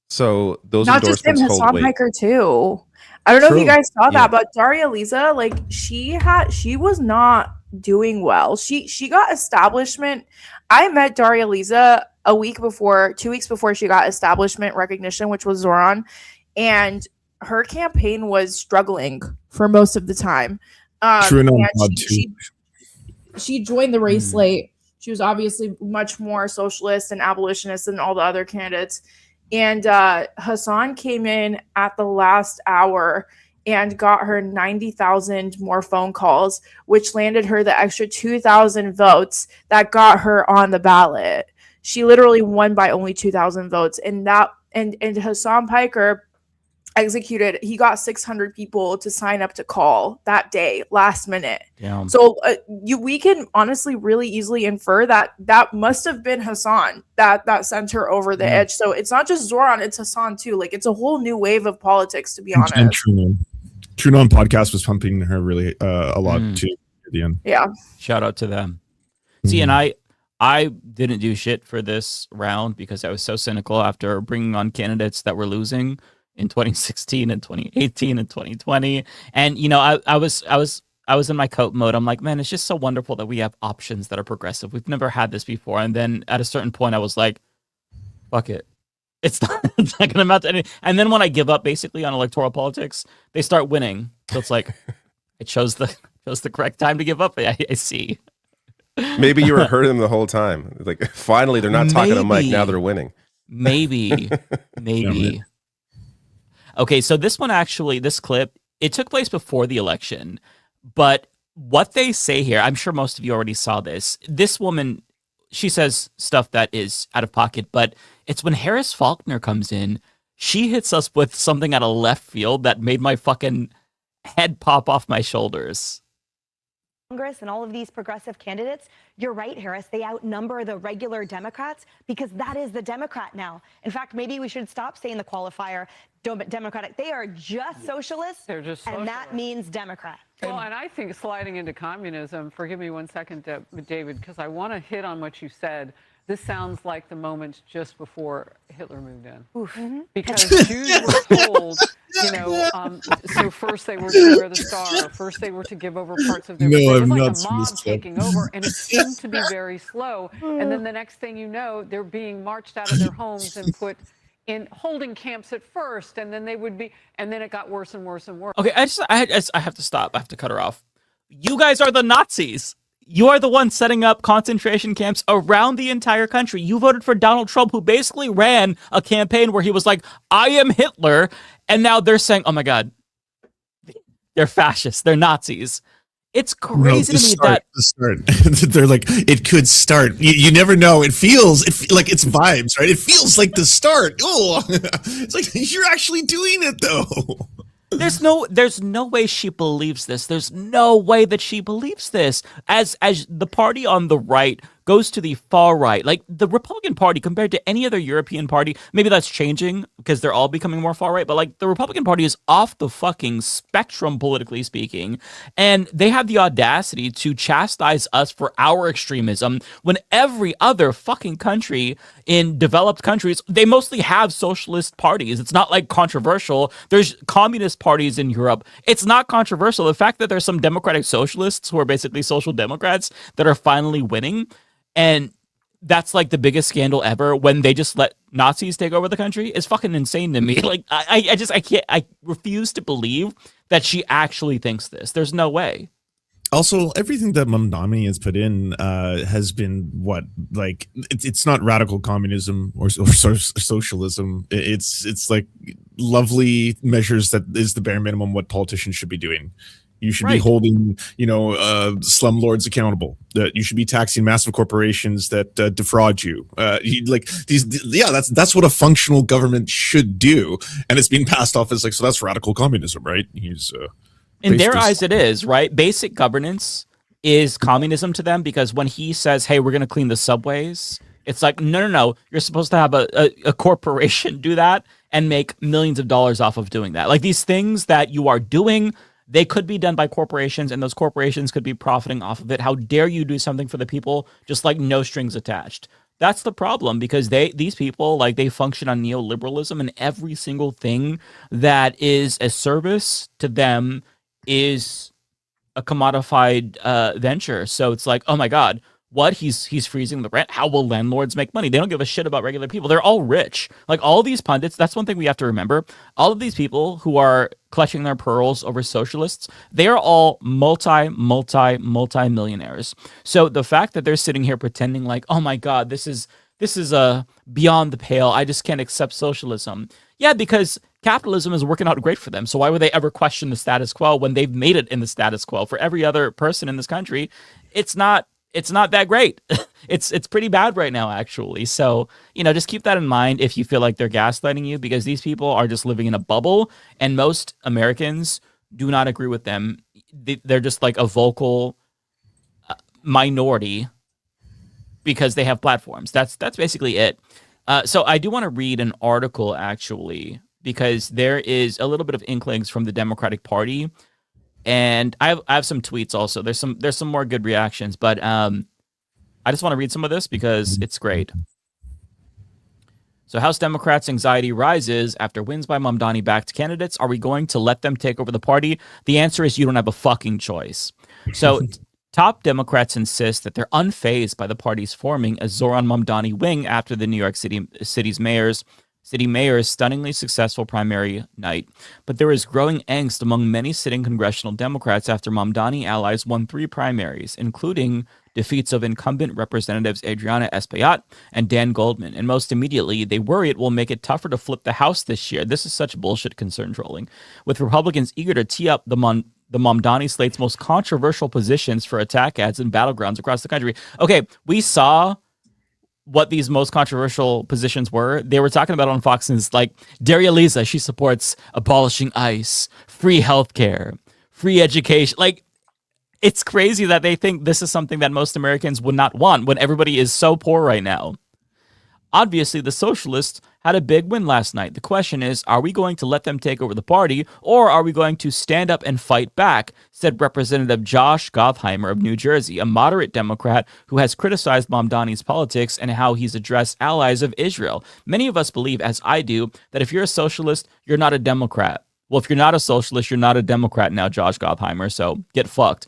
so those not just him, endorsements hold Hassan weight. Piker too. I don't know if you True. guys saw Yeah. that, but Daria Lisa, like she was not doing well. She got establishment. I met Daria Lisa 2 weeks before she got establishment recognition, which was Zoran, and her campaign was struggling for most of the time. She joined the race late. She was obviously much more socialist and abolitionist than all the other candidates. And Hassan came in at the last hour and got her 90,000 more phone calls, which landed her the extra 2,000 votes that got her on the ballot. She literally won by only 2,000 votes. And Hassan Piker executed, he got 600 people to sign up to call that day, last minute. Damn. So we can honestly really easily infer that must have been Hassan that sent her over the edge. So it's not just Zoran, it's Hassan too. Like, it's a whole new wave of politics, to be honest. And TrueNon podcast was pumping her really a lot too at the end. Yeah. Shout out to them. See, and I didn't do shit for this round because I was so cynical after bringing on candidates that were losing in 2016 and 2018 and 2020. And, you know, I was in my coat mode. I'm like, man, it's just so wonderful that we have options that are progressive. We've never had this before. And then at a certain point, I was like, fuck it. It's not going to amount to anything. And then when I give up basically on electoral politics, they start winning. So it's like, I chose the correct time to give up. I see. Maybe you were hurting them the whole time. Like, finally, they're not talking to Mike. Now they're winning. Maybe. Okay, so this clip, it took place before the election, but what they say here, I'm sure most of you already saw this. This woman, she says stuff that is out of pocket, but it's when Harris Faulkner comes in, she hits us with something out of left field that made my fucking head pop off my shoulders. Congress and all of these progressive candidates, you're right, Harris, they outnumber the regular Democrats because that is the Democrat now. In fact, maybe we should stop saying the qualifier Democratic. They are just socialists, They're just and that means Democrat. Well, and I think sliding into communism, forgive me 1 second, David, because I want to hit on what you said. This sounds like the moment just before Hitler moved in. Because Jews were told, so first they were to wear the star, first they were to give over parts of their body. It was like a mob taking over, and it seemed to be very slow. And then the next thing you know, they're being marched out of their homes and put in holding camps at first, and then and then it got worse and worse and worse. Okay, I have to stop. I have to cut her off. You guys are the Nazis. You are the ones setting up concentration camps around the entire country. You voted for Donald Trump, who basically ran a campaign where he was like, I am Hitler. And now they're saying, oh my God, they're fascists. They're Nazis. It's crazy to me that they're like, it could start. You never know. It feels like it's vibes, right? It feels like the start. Oh, it's like you're actually doing it though. There's no way she believes this. There's no way that she believes this. As the party on the right goes to the far right. Like the Republican Party compared to any other European party, maybe that's changing because they're all becoming more far right, but like the Republican Party is off the fucking spectrum politically speaking, and they have the audacity to chastise us for our extremism when every other fucking country in developed countries, they mostly have socialist parties. It's not like controversial. There's communist parties in Europe. It's not controversial. The fact that there's some democratic socialists who are basically social democrats that are finally winning, and that's like the biggest scandal ever when they just let Nazis take over the country is fucking insane to me. Like I refuse to believe that she actually thinks this. There's no way. Also, everything that Mamdani has put in has been like it's not radical communism or socialism. It's like lovely measures that is the bare minimum what politicians should be doing. You should be holding, slumlords accountable. You should be taxing massive corporations that defraud you. That's what a functional government should do, and it's being passed off as like, so that's radical communism, right? In their eyes, it is, right? Basic governance is communism to them because when he says, hey, we're going to clean the subways, it's like, no. You're supposed to have a corporation do that and make millions of dollars off of doing that. Like these things that you are doing, they could be done by corporations and those corporations could be profiting off of it. How dare you do something for the people just like no strings attached? That's the problem because these people, like they function on neoliberalism and every single thing that is a service to them is a commodified venture. So it's like, oh my God, what? He's freezing the rent. How will landlords make money? They don't give a shit about regular people. They're all rich. Like all these pundits, that's one thing we have to remember. All of these people who are clutching their pearls over socialists, they are all multi-millionaires. So the fact that they're sitting here pretending like, oh my God, this is beyond the pale. I just can't accept socialism. Yeah, because capitalism is working out great for them. So why would they ever question the status quo when they've made it in the status quo? For every other person in this country, it's not that great. It's pretty bad right now, actually. So, just keep that in mind if you feel like they're gaslighting you, because these people are just living in a bubble, and most Americans do not agree with them. They're just like a vocal minority because they have platforms. That's basically it. So I do want to read an article, actually, because there is a little bit of inklings from the Democratic Party. And I have some tweets also. There's some more good reactions, but I just want to read some of this because it's great. So House Democrats' anxiety rises after wins by Mamdani-backed candidates. Are we going to let them take over the party? The answer is you don't have a fucking choice. So top Democrats insist that they're unfazed by the party's forming a Zoran Mamdani wing after the New York City's mayor's stunningly successful primary night. But there is growing angst among many sitting congressional Democrats after Mamdani allies won 3 primaries, including defeats of incumbent representatives Adriana Espaillat and Dan Goldman. And most immediately, they worry it will make it tougher to flip the House this year. This is such bullshit concern trolling. With Republicans eager to tee up the Mamdani slate's most controversial positions for attack ads and battlegrounds across the country. Okay, we saw what these most controversial positions were. They were talking about on Fox News, like Daria Lisa, she supports abolishing ICE, free healthcare, free education. Like, it's crazy that they think this is something that most Americans would not want when everybody is so poor right now. Obviously, the socialists had a big win last night. The question is, are we going to let them take over the party, or are we going to stand up and fight back, said Representative Josh Gottheimer of New Jersey, a moderate Democrat who has criticized Mamdani's politics and how he's addressed allies of Israel. Many of us believe, as I do, that if you're a socialist, you're not a Democrat. Well, if you're not a socialist, you're not a Democrat now, Josh Gottheimer, so get fucked.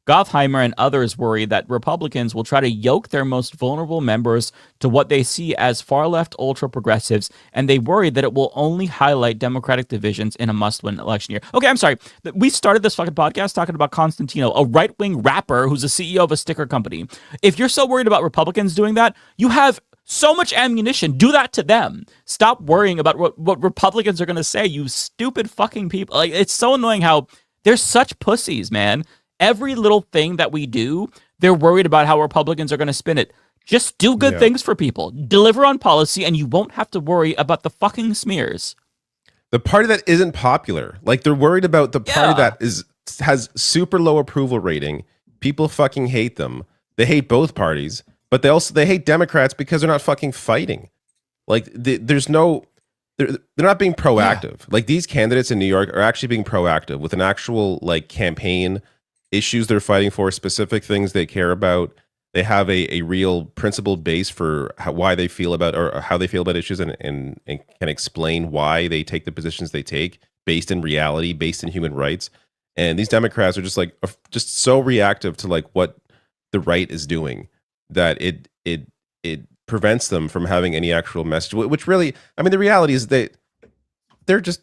Gottheimer and others worry that Republicans will try to yoke their most vulnerable members to what they see as far-left ultra-progressives, and they worry that it will only highlight Democratic divisions in a must-win election year. Okay, I'm sorry. We started this fucking podcast talking about Constantino, a right-wing rapper who's the CEO of a sticker company. If you're so worried about Republicans doing that, you have so much ammunition. Do that to them. Stop worrying about what Republicans are going to say, you stupid fucking people. Like, it's so annoying how they're such pussies, man. Every little thing that we do, they're worried about how Republicans are going to spin it. Just do good things for people. Deliver on policy, and you won't have to worry about the fucking smears. The party that isn't popular. Like, they're worried about the party that has super low approval rating. People fucking hate them. They hate both parties. but they hate Democrats because they're not fucking fighting. Like there's no, they're not being proactive. Like these candidates in New York are actually being proactive with an actual like campaign, issues they're fighting for, specific things they care about. They have a real principled base for why they feel about or how they feel about issues, and can explain why they take the positions they take based in reality, based in human rights. And these Democrats are just so reactive to like what the right is doing that it prevents them from having any actual message. Which really, I mean, the reality is they're just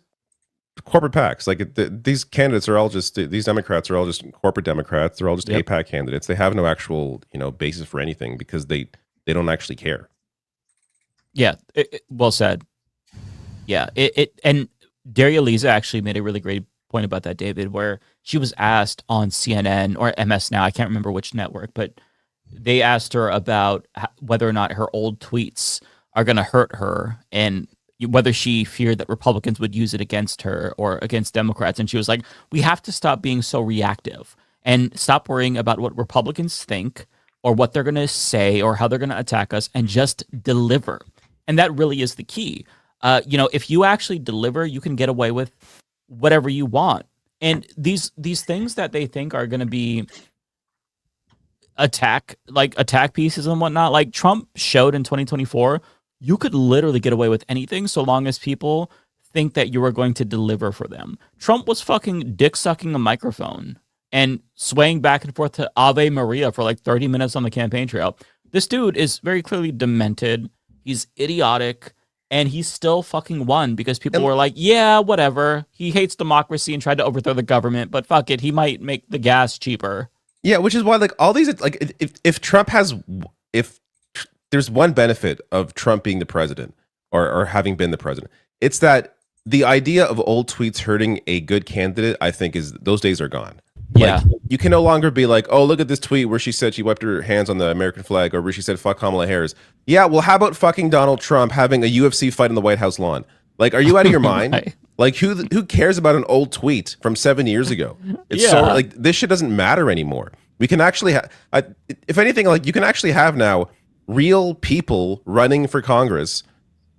corporate PACs. Like these candidates are all just, these Democrats are all just corporate Democrats. They're all just APAC candidates. They have no actual, basis for anything because they don't actually care. Yeah, well said. Yeah, and Daria Lisa actually made a really great point about that, David, where she was asked on CNN or MS Now, I can't remember which network, but they asked her about whether or not her old tweets are going to hurt her and whether she feared that Republicans would use it against her or against Democrats. And she was like, we have to stop being so reactive and stop worrying about what Republicans think or what they're going to say or how they're going to attack us, and just deliver. And that really is the key. If you actually deliver, you can get away with whatever you want. And these things that they think are going to be attack pieces and whatnot, like Trump showed in 2024, you could literally get away with anything so long as people think that you are going to deliver for them. Trump was fucking dick sucking a microphone and swaying back and forth to Ave Maria for like 30 minutes on the campaign trail. This dude is very clearly demented. He's idiotic. And he still fucking won because people were like, yeah, whatever. He hates democracy and tried to overthrow the government, but fuck it. He might make the gas cheaper. Yeah, which is why like all these, like if there's one benefit of Trump being the president or having been the president, it's that the idea of old tweets hurting a good candidate, I think those days are gone. Yeah. Like, you can no longer be like, oh, look at this tweet where she said she wiped her hands on the American flag, or where she said fuck Kamala Harris. Yeah, well, how about fucking Donald Trump having a UFC fight on the White House lawn? Like, are you out of your mind? Right. Like, who cares about an old tweet from 7 years ago? It's so like this shit doesn't matter anymore. We can actually if anything, like you can actually have now real people running for Congress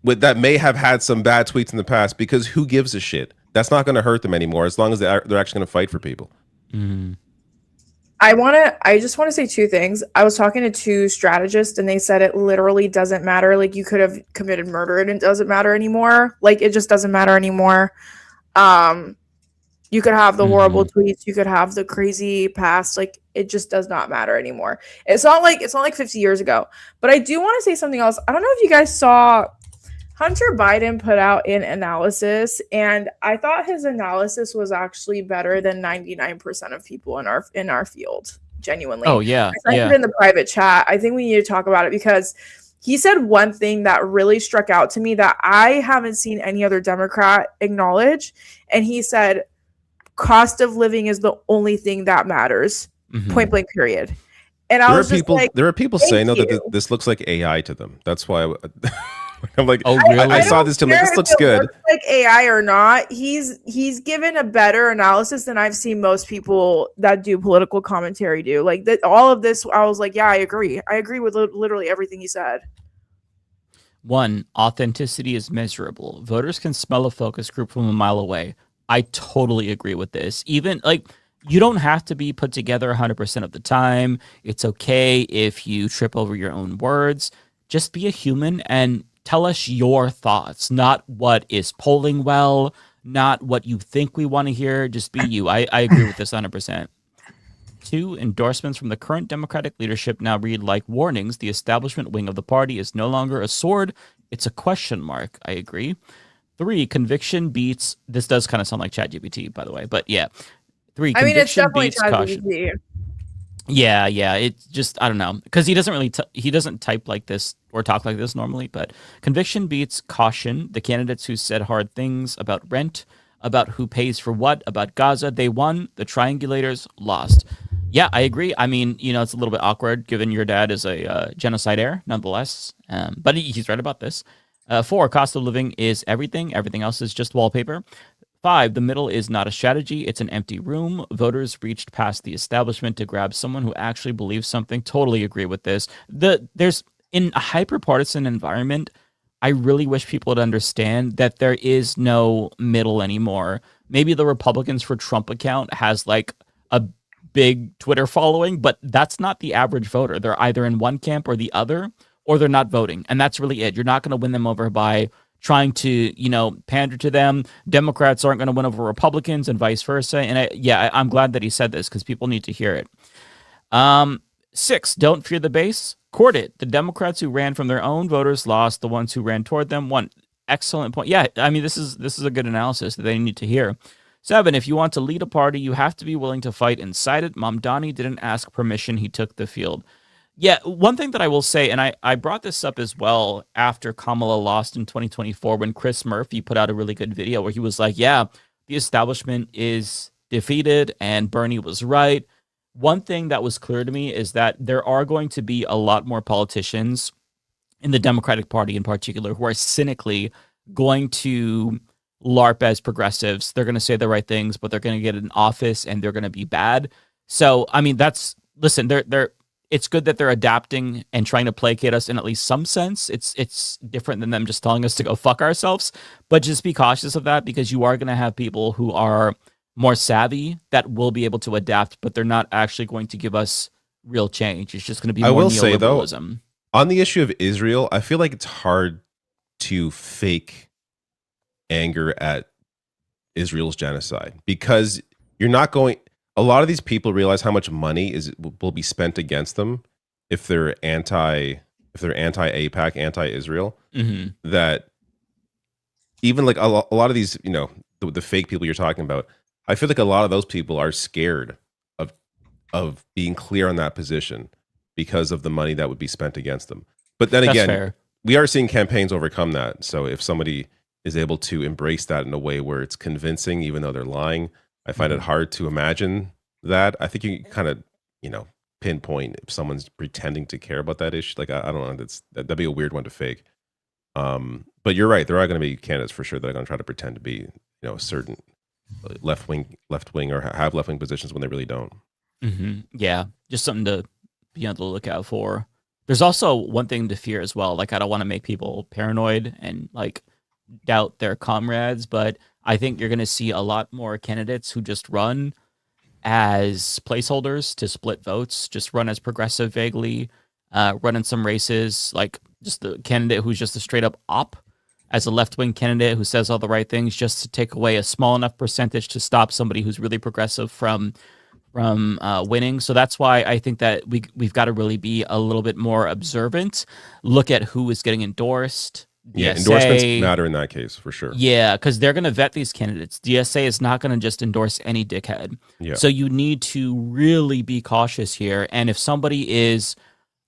that may have had some bad tweets in the past, because who gives a shit? That's not going to hurt them anymore as long as they're actually going to fight for people. I just want to say two things. I was talking to two strategists and they said it literally doesn't matter. Like, you could have committed murder and it doesn't matter anymore. Like, it just doesn't matter anymore. You could have the horrible tweets, you could have the crazy past, like it just does not matter anymore. It's not like 50 years ago. But I do want to say something else. I don't know if you guys saw Hunter Biden put out an analysis, and I thought his analysis was actually better than 99% of people in our field. Genuinely. Oh yeah. I put it in the private chat. I think we need to talk about it because he said one thing that really struck out to me that I haven't seen any other Democrat acknowledge. And he said, cost of living is the only thing that matters. Point blank, period. And I was just like, there are people saying though that this looks like AI to them. That's why I'm like, oh really? I saw this to like, this looks good. Looks like AI or not, he's given a better analysis than I've seen most people that do political commentary do. Like that, all of this, I was like, yeah, I agree. I agree with literally everything he said. One, authenticity is measurable. Voters can smell a focus group from a mile away. I totally agree with this. Even like, you don't have to be put together 100% of the time. It's okay if you trip over your own words. Just be a human and tell us your thoughts, not what is polling well, not what you think we want to hear. Just be you. I agree with this 100%. 2, endorsements from the current Democratic leadership now read like warnings. The establishment wing of the party is no longer a sword. It's a question mark. I agree. 3, conviction beats. This does kind of sound like ChatGPT, by the way, but yeah. 3, I mean, it's conviction definitely beats caution. ChatGPT. Yeah. It's just, I don't know, because he doesn't really he doesn't type like this or talk like this normally. But conviction beats caution. The candidates who said hard things about rent, about who pays for what, about Gaza, they won. The triangulators lost. Yeah, I agree. I mean, it's a little bit awkward given your dad is a genocide heir, nonetheless. But he's right about this. 4, cost of living is everything. Everything else is just wallpaper. 5, the middle is not a strategy. It's an empty room. Voters reached past the establishment to grab someone who actually believes something. Totally agree with this. There's in a hyper-partisan environment, I really wish people would understand that there is no middle anymore. Maybe the Republicans for Trump account has like a big Twitter following, but that's not the average voter. They're either in one camp or the other, or they're not voting. And that's really it. You're not going to win them over by trying to, pander to them. Democrats aren't going to win over Republicans and vice versa. And I'm glad that he said this because people need to hear it. 6, don't fear the base. Court it. The Democrats who ran from their own voters lost. The ones who ran toward them won. Excellent point. Yeah, I mean, this is a good analysis that they need to hear. 7, if you want to lead a party, you have to be willing to fight inside it. Mamdani didn't ask permission. He took the field. Yeah, one thing that I will say, and I brought this up as well after Kamala lost in 2024 when Chris Murphy put out a really good video where he was like, yeah, the establishment is defeated and Bernie was right. One thing that was clear to me is that there are going to be a lot more politicians in the Democratic Party in particular who are cynically going to LARP as progressives. They're going to say the right things, but they're going to get in office and they're going to be bad. So, I mean, it's good that they're adapting and trying to placate us in at least some sense. It's different than them just telling us to go fuck ourselves, but just be cautious of that because you are going to have people who are more savvy that will be able to adapt, but they're not actually going to give us real change. It's just going to be more neoliberalism. Say, though, on the issue of Israel, I feel like it's hard to fake anger at Israel's genocide because you're not going. A lot of these people realize how much money will be spent against them if they're anti-AIPAC, anti-Israel. Mm-hmm. That even like a lot of these, the fake people you're talking about, I feel like a lot of those people are scared of being clear on that position because of the money that would be spent against them. But then again, we are seeing campaigns overcome that. So if somebody is able to embrace that in a way where it's convincing, even though they're lying, I find it hard to imagine that. I think you kind of, pinpoint if someone's pretending to care about that issue. Like, I don't know, that'd be a weird one to fake. But you're right. There are going to be candidates for sure that are going to try to pretend to be, a certain left wing or have left wing positions when they really don't. Mm-hmm. Yeah, just something to be on the lookout for. There's also one thing to fear as well. Like, I don't want to make people paranoid and like doubt their comrades, but I think you're going to see a lot more candidates who just run as placeholders to split votes, just run as progressive vaguely, run in some races, like just the candidate who's just a straight up op as a left-wing candidate who says all the right things just to take away a small enough percentage to stop somebody who's really progressive from winning. So that's why I think that we've got to really be a little bit more observant, look at who is getting endorsed. Yeah, DSA, endorsements matter in that case for sure. Yeah, because they're going to vet these candidates. DSA is not going to just endorse any dickhead. Yeah. So you need to really be cautious here. And if somebody is,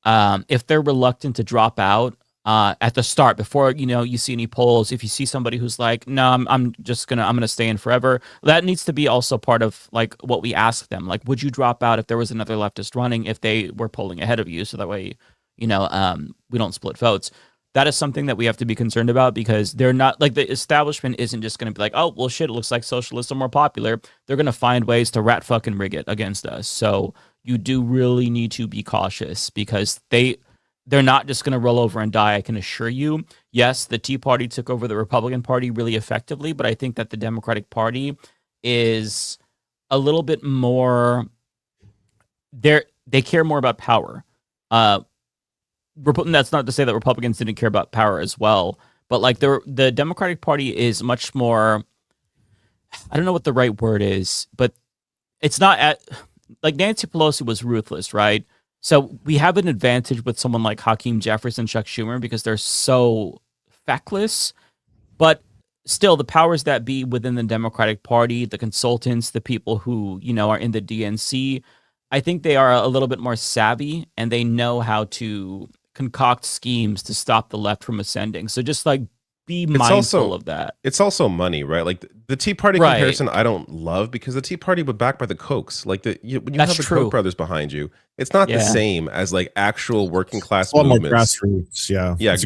if they're reluctant to drop out at the start before you see any polls, if you see somebody who's like, no, I'm gonna stay in forever, that needs to be also part of like what we ask them. Like, would you drop out if there was another leftist running if they were polling ahead of you? So that way, we don't split votes. That is something that we have to be concerned about because they're not like the establishment isn't just going to be like, oh, well, shit, it looks like socialists are more popular. They're going to find ways to rat fucking rig it against us. So you do really need to be cautious because they're not just going to roll over and die. I can assure you. Yes, the Tea Party took over the Republican Party really effectively, but I think that the Democratic Party is a little bit more. They care more about power. That's not to say that Republicans didn't care about power as well, but like the Democratic Party is much more, I don't know what the right word is, but it's not like Nancy Pelosi was ruthless, right? So we have an advantage with someone like Hakeem Jeffries and Chuck Schumer because they're so feckless, but still the powers that be within the Democratic Party, the consultants, the people who, are in the DNC, I think they are a little bit more savvy and they know how to concoct schemes to stop the left from ascending. So just like be mindful of that. It's also money, right? Like the Tea Party comparison, I don't love because the Tea Party was backed by the Kochs. Like when you have the Koch brothers behind you, it's not the same as like actual working class movements. Grassroots,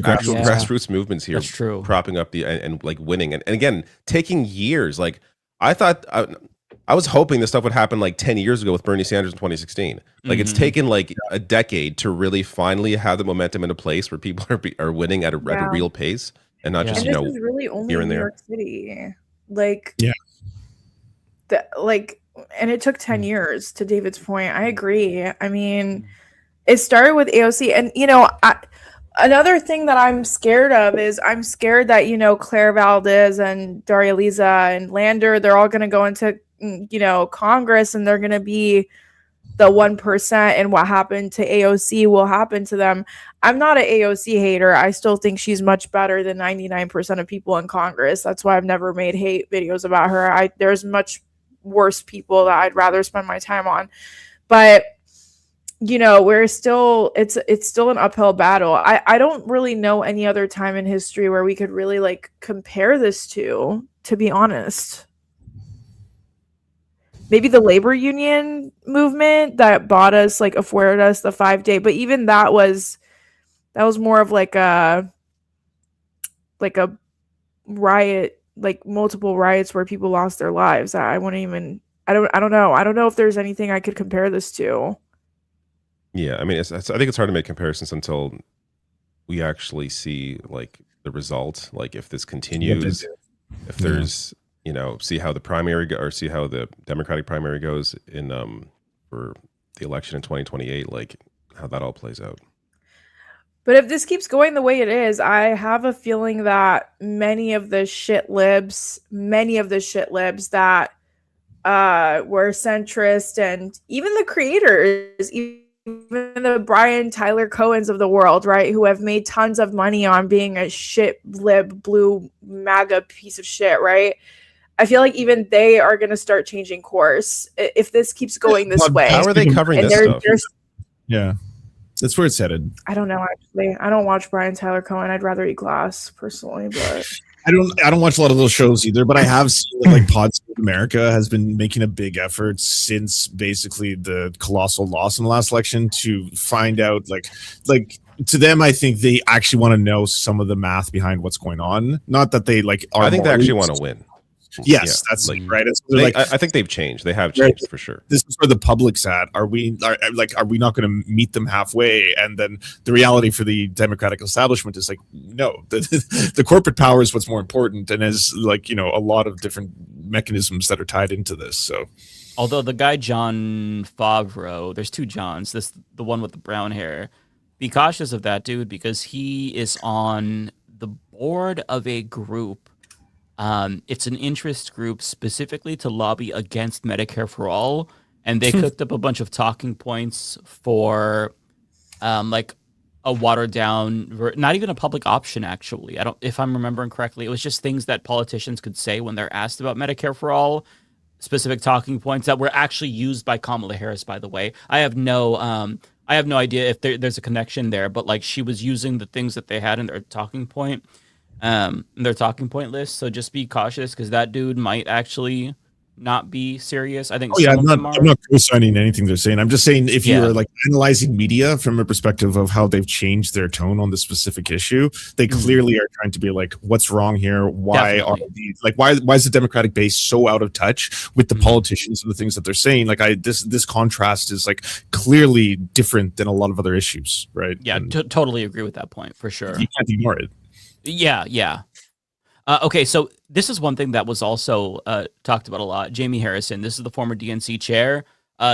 grassroots movements here. That's true. Propping up and like winning, and again taking years. Like I thought I was hoping this stuff would happen like 10 years ago with Bernie Sanders in 2016. Like it's taken like a decade to really finally have the momentum in a place where people are winning at a real pace and not just and this is really only here in and New there. York City. Like Yeah. And it took 10 years, to David's point. I agree. I mean, it started with AOC, and another thing that I'm scared of is I'm scared that Claire Valdez and Daria Lisa and Lander, they're all going to go into Congress, and they're going to be the 1%, and what happened to AOC will happen to them. I'm not an AOC hater. I still think she's much better than 99% of people in Congress. That's why I've never made hate videos about her. There's much worse people that I'd rather spend my time on, but we're still it's still an uphill battle. I don't really know any other time in history where we could really like compare this to be honest. Maybe the labor union movement that afforded us the 5-day, but even that was more of like a riot, like multiple riots where people lost their lives. I don't know. I don't know if there's anything I could compare this to. Yeah, I mean, I think it's hard to make comparisons until we actually see like the result. Like if this continues, if there's see how the primary see how the Democratic primary goes in for the election in 2028, like how that all plays out. But if this keeps going the way it is, I have a feeling that many of the shit libs that were centrist, and even the creators, even the Brian Tyler Cohens of the world, right, who have made tons of money on being a shit lib blue MAGA piece of shit, right? I feel like even they are going to start changing course if this keeps going this way. How are they covering this stuff? Yeah. That's where it's headed. I don't know, actually. I don't watch Brian Tyler Cohen. I'd rather eat glass personally, but I don't watch a lot of those shows either, but I have seen that like Pod Save America has been making a big effort since basically the colossal loss in the last election to find out like to them, I think they actually want to know some of the math behind what's going on. Not that they like are I think they actually want to win. Yes, that's like right. I think they've changed. They have changed for sure. This is where the public's at. Are we not going to meet them halfway? And then the reality for the Democratic establishment is like, no, the corporate power is what's more important, and as a lot of different mechanisms that are tied into this. So, although the guy John Favreau, there's two Johns. The one with the brown hair. Be cautious of that dude because he is on the board of a group. It's an interest group specifically to lobby against Medicare for all, and they cooked up a bunch of talking points for like a watered down, not even a public option actually. If I'm remembering correctly, it was just things that politicians could say when they're asked about Medicare for all, specific talking points that were actually used by Kamala Harris, by the way. I have no idea if there's a connection there, but like she was using the things that they had in their talking point list. So just be cautious because that dude might actually not be serious. I think. I'm not co-signing anything they're saying. I'm just saying if you're like analyzing media from a perspective of how they've changed their tone on this specific issue, they clearly are trying to be like, what's wrong here? Why are these why is the Democratic base so out of touch with the politicians and the things that they're saying? Like this contrast is like clearly different than a lot of other issues, right? Yeah, totally agree with that point for sure. You can't ignore it. Yeah. Okay, so this is one thing that was also talked about a lot. Jamie Harrison, this is the former DNC chair.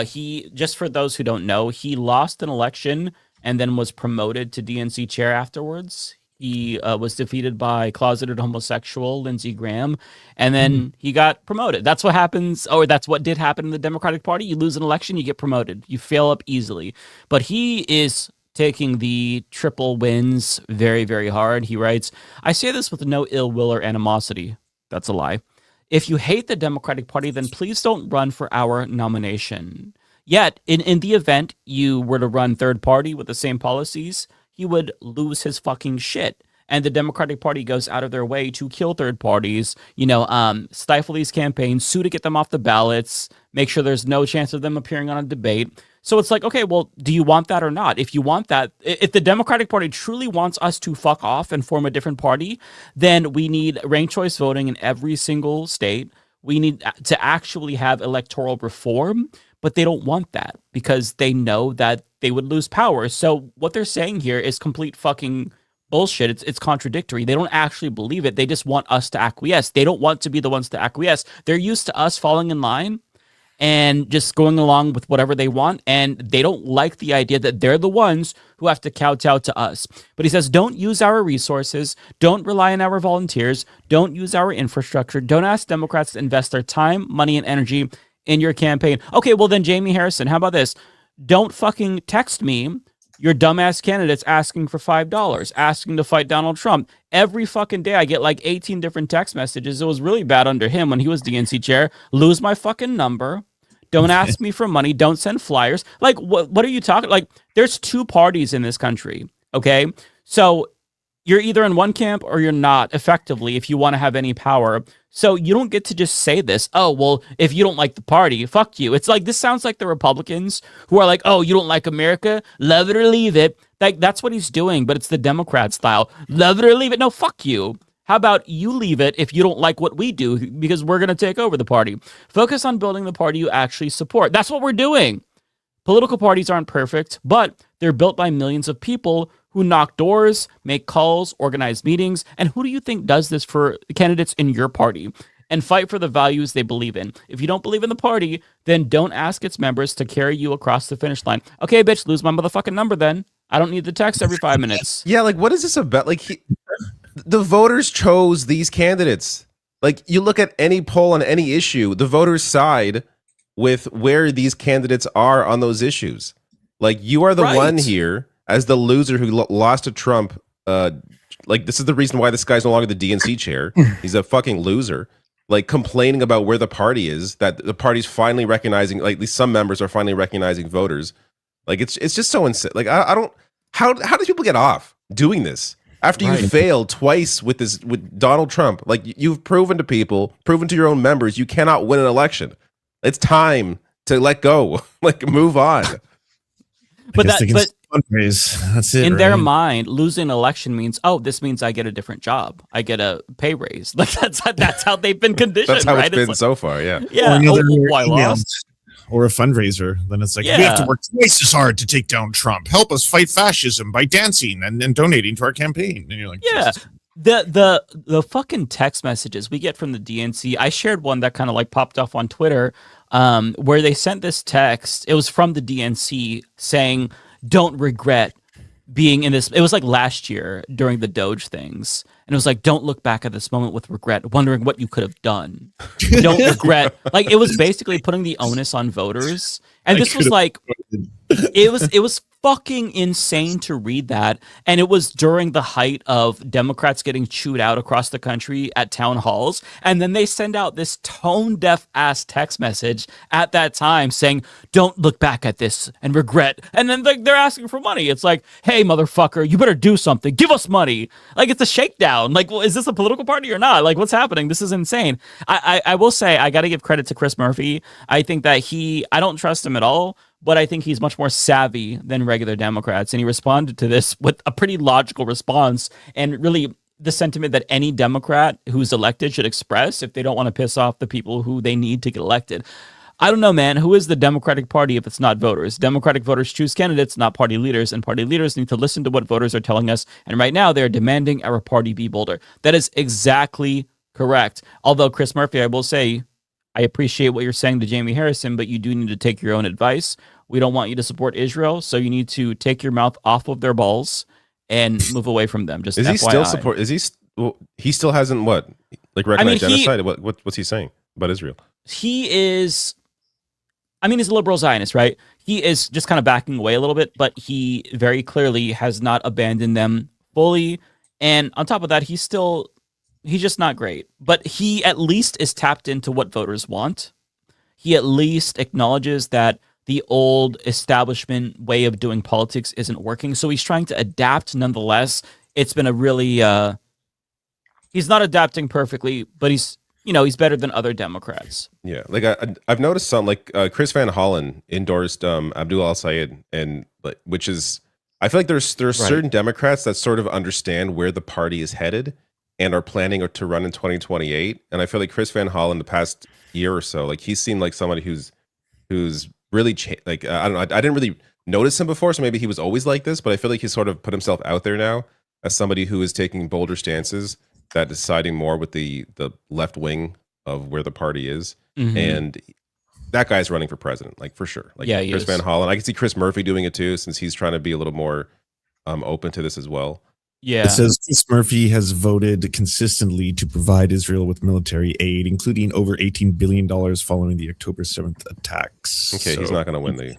He, just for those who don't know, he lost an election and then was promoted to DNC chair afterwards. He was defeated by closeted homosexual Lindsey Graham, and then he got promoted. That's what happens, or that's what did happen in the Democratic Party. You lose an election, you get promoted. You fail up easily. But he is taking the triple wins very, very hard. He writes, I say this with no ill will or animosity. That's a lie. If you hate the Democratic Party, then please don't run for our nomination. Yet, in the event you were to run third party with the same policies, he would lose his fucking shit. And the Democratic Party goes out of their way to kill third parties, stifle these campaigns, sue to get them off the ballots, make sure there's no chance of them appearing on a debate. So it's like, okay, well, do you want that or not? If you want that, if the Democratic Party truly wants us to fuck off and form a different party, then we need ranked choice voting in every single state. We need to actually have electoral reform, but they don't want that because they know that they would lose power. So what they're saying here is complete fucking bullshit. It's contradictory. They don't actually believe it. They just want us to acquiesce. They don't want to be the ones to acquiesce. They're used to us falling in line and just going along with whatever they want. And they don't like the idea that they're the ones who have to kowtow to us. But he says, don't use our resources. Don't rely on our volunteers. Don't use our infrastructure. Don't ask Democrats to invest their time, money, and energy in your campaign. Okay, well then, Jamie Harrison, how about this? Don't fucking text me your dumbass candidates asking for $5, asking to fight Donald Trump. Every fucking day I get like 18 different text messages. It was really bad under him when he was DNC chair. Lose my fucking number. Don't ask me for money. Don't send flyers. Like, what are you talking? Like, there's two parties in this country, okay? So you're either in one camp or you're not, effectively, if you want to have any power. So you don't get to just say this, oh, well, if you don't like the party, fuck you. It's like, this sounds like the Republicans who are like, oh, you don't like America? Love it or leave it. Like, that's what he's doing, but it's the Democrat style. Love it or leave it. No, fuck you. How about you leave it if you don't like what we do, because we're going to take over the party. Focus on building the party you actually support. That's what we're doing. Political parties aren't perfect, but they're built by millions of people who knock doors, make calls, organize meetings. And who do you think does this for candidates in your party? And fight for the values they believe in. If you don't believe in the party, then don't ask its members to carry you across the finish line. Okay, bitch, lose my motherfucking number then. I don't need the text every 5 minutes. Yeah, like, what is this about? Like, the voters chose these candidates. Like, you look at any poll on any issue, the voters side with where these candidates are on those issues. Like, you are the one here as the loser who lost to Trump. Like, this is the reason why this guy's no longer the DNC chair. He's a fucking loser. Like, complaining about where the party is, that the party's finally recognizing, like, at least some members are finally recognizing voters. Like, it's just so insane. Like, I don't, how do people get off doing this? After you failed twice with Donald Trump, like, you've proven to people, proven to your own members, you cannot win an election. It's time to let go, like, move on. But fundraise. That's it. In their mind, losing an election means, oh, this means I get a different job, I get a pay raise. Like, that's how they've been conditioned. That's how right? it's been like, so far. Yeah. Yeah. Why lost? Or a fundraiser, then it's like, we have to work twice as hard to take down Trump. Help us fight fascism by dancing and donating to our campaign. And you're like, yeah. The fucking text messages we get from the DNC. I shared one that kind of like popped off on Twitter, where they sent this text. It was from the DNC saying, don't regret being in this. It was like last year during the Doge things. And it was like, don't look back at this moment with regret, wondering what you could have done. Don't regret. Like, it was basically putting the onus on voters. And this was like, it was fucking insane to read that. And it was during the height of Democrats getting chewed out across the country at town halls. And then they send out this tone-deaf ass text message at that time saying, don't look back at this and regret. And then they're asking for money. It's like, hey, motherfucker, you better do something. Give us money. Like, it's a shakedown. Like, well, is this a political party or not? Like, what's happening? This is insane. I will say, I got to give credit to Chris Murphy. I think that I don't trust him at all, but I think he's much more savvy than regular Democrats. And he responded to this with a pretty logical response, and really the sentiment that any Democrat who's elected should express if they don't want to piss off the people who they need to get elected. I don't know, man. Who is the Democratic Party if it's not voters? Democratic voters choose candidates, not party leaders, and party leaders need to listen to what voters are telling us. And right now, they're demanding our party be bolder. That is exactly correct. Although, Chris Murphy, I will say, I appreciate what you're saying to Jamie Harrison, but you do need to take your own advice. We don't want you to support Israel, so you need to take your mouth off of their balls and move away from them. Just is FYI. He still support? Is he? Well, he still hasn't recognized genocide? What's he saying about Israel? He is. He's a liberal Zionist, right? He is just kind of backing away a little bit, but he very clearly has not abandoned them fully. And on top of that, he's just not great. But he at least is tapped into what voters want. He at least acknowledges that the old establishment way of doing politics isn't working. So he's trying to adapt nonetheless. It's been a really, he's not adapting perfectly, but he's better than other Democrats. Yeah, like I've noticed some, like Chris Van Hollen endorsed Abdul al-Sayed, and which is, I feel like there are certain Democrats that sort of understand where the party is headed, and are planning to run in 2028. And I feel like Chris Van Hollen the past year or so, like he seemed like somebody who's really like I don't know. I didn't really notice him before, so maybe he was always like this. But I feel like he's sort of put himself out there now as somebody who is taking bolder stances, that deciding more with the left wing of where the party is, and that guy's running for president, like for sure. Like Chris Van Hollen, I can see Chris Murphy doing it too, since he's trying to be a little more open to this as well. Yeah. It says Chris Murphy has voted consistently to provide Israel with military aid, including over $18 billion following the October 7th attacks. Okay, so he's not going to win the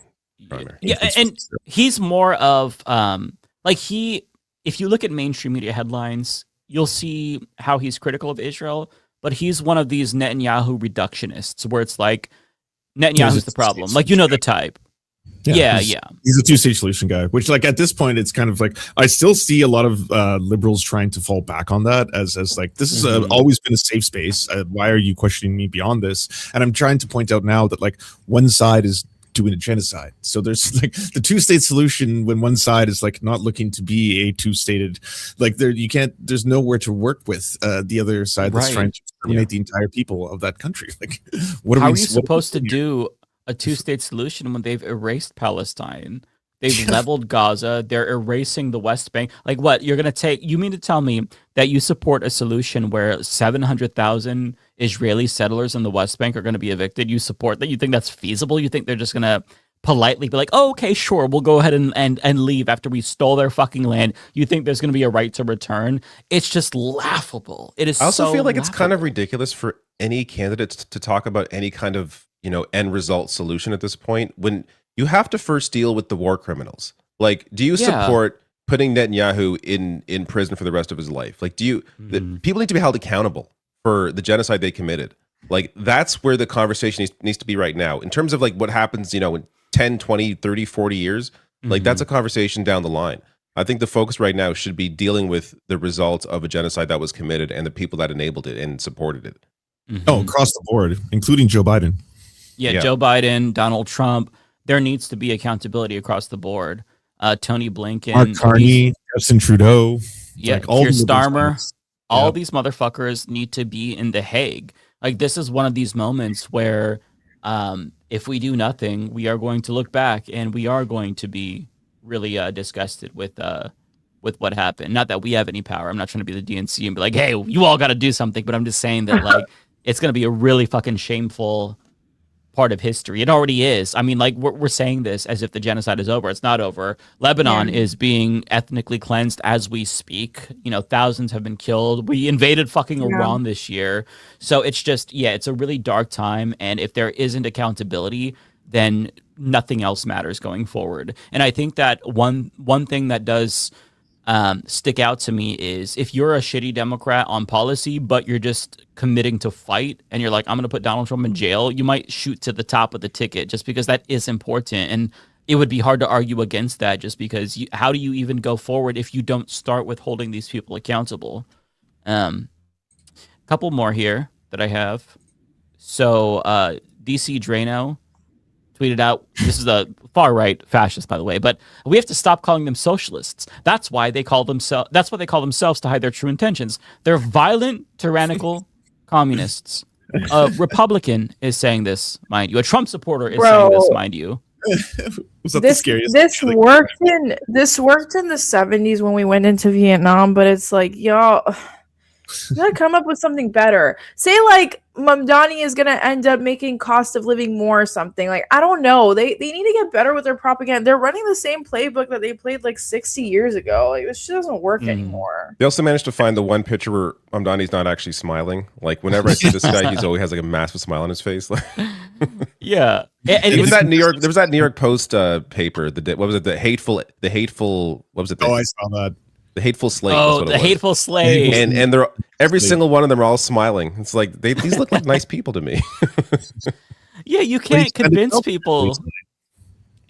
primary. Yeah, and he's more of if you look at mainstream media headlines, you'll see how he's critical of Israel, but he's one of these Netanyahu reductionists where it's like Netanyahu's the problem. Like, you know the type. Yeah. He's a two-state solution guy, which like at this point, it's kind of like, I still see a lot of liberals trying to fall back on that as like, this has always been a safe space. Why are you questioning me beyond this? And I'm trying to point out now that like one side is doing a genocide. So there's like the two-state solution when one side is like not looking to be a two-stated, like there's nowhere to work with the other side that's trying to exterminate the entire people of that country. Like, how are you supposed to do a two-state solution when they've erased Palestine? They've leveled Gaza. They're erasing the West Bank. Like what? You mean to tell me that you support a solution where 700,000 Israeli settlers in the West Bank are going to be evicted? You support that? You think that's feasible? You think they're just going to politely be like, oh, okay, sure, we'll go ahead and leave after we stole their fucking land? You think there's going to be a right to return? It's just laughable. It is. I also feel like laughable. It's kind of ridiculous for any candidate to talk about any kind of end result solution at this point, when you have to first deal with the war criminals. Like, do you support putting Netanyahu in prison for the rest of his life? Like, people need to be held accountable for the genocide they committed? Like, that's where the conversation needs to be right now. In terms of like what happens, in 10, 20, 30, 40 years, like that's a conversation down the line. I think the focus right now should be dealing with the results of a genocide that was committed and the people that enabled it and supported it. Oh, across the board, including Joe Biden. Yeah, Joe Biden, Donald Trump. There needs to be accountability across the board. Tony Blinken, Mark Carney, Justin Trudeau, Keir Starmer. All these motherfuckers need to be in The Hague. Like, this is one of these moments where if we do nothing, we are going to look back and we are going to be really disgusted with what happened. Not that we have any power. I'm not trying to be the DNC and be like, hey, you all got to do something. But I'm just saying that like it's going to be a really fucking shameful part of history. It already is. I mean, like we're saying this as if the genocide is over. It's not over. Lebanon is being ethnically cleansed as we speak. Thousands have been killed. We invaded fucking Iran this year. So it's just, it's a really dark time. And if there isn't accountability, then nothing else matters going forward. And I think that one thing that does stick out to me is if you're a shitty Democrat on policy, but you're just committing to fight and you're like, I'm going to put Donald Trump in jail, you might shoot to the top of the ticket just because that is important. And it would be hard to argue against that just because how do you even go forward if you don't start with holding these people accountable? Couple more here that I have. So DC Drano tweeted out, this is a far-right fascist, by the way, but we have to stop calling them socialists. That's why they call themselves to hide their true intentions. They're violent, tyrannical communists. A Republican is saying this, mind you. A Trump supporter is saying this, mind you. This worked in the 70s when we went into Vietnam, but it's like, y'all, you gotta come up with something better. Say like Mamdani is gonna end up making cost of living more or something. Like, I don't know. They need to get better with their propaganda. They're running the same playbook that they played like 60 years ago. Like, this shit doesn't work anymore. They also managed to find the one picture where Mamdani's not actually smiling. Like, whenever I see this guy, he's always has like a massive smile on his face. Yeah. And it was that New York. There was that New York Post paper. What was it? The hateful. What was it? I saw that. The Hateful Slave. Oh, the Hateful Slave. And they're every single one of them are all smiling. It's like these look like nice people to me. Yeah, you can't convince people.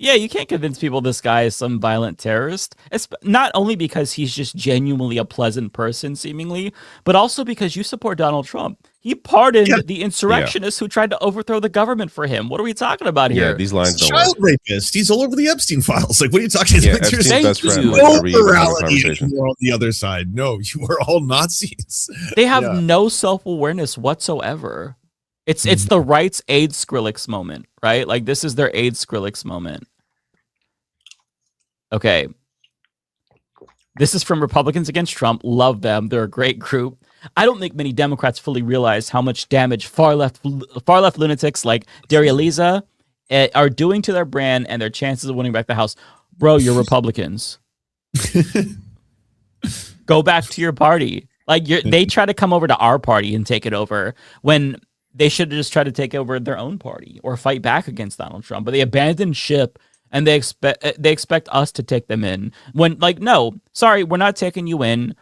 Yeah, you can't convince people this guy is some violent terrorist. It's not only because he's just genuinely a pleasant person, seemingly, but also because you support Donald Trump. He pardoned the insurrectionists who tried to overthrow the government for him. What are we talking about here? Yeah, these lines don't Child rapist. He's all over the Epstein files. Like, what are you talking Yeah, about? Epstein's best friend, No like, every morality conversation. anymore on the other side. No, you are all Nazis. They have no self-awareness whatsoever. It's the right's AIDS Skrillex moment, right? Like, this is their AIDS Skrillex moment. Okay. This is from Republicans Against Trump. Love them. They're a great group. I don't think many Democrats fully realize how much damage far left lunatics like Daria Lisa are doing to their brand and their chances of winning back the House. Bro, you're Republicans. Go back to your party. Like, they try to come over to our party and take it over when they should have just tried to take over their own party or fight back against Donald Trump. But they abandoned ship and they expect us to take them in. When, like, no, sorry, we're not taking you in.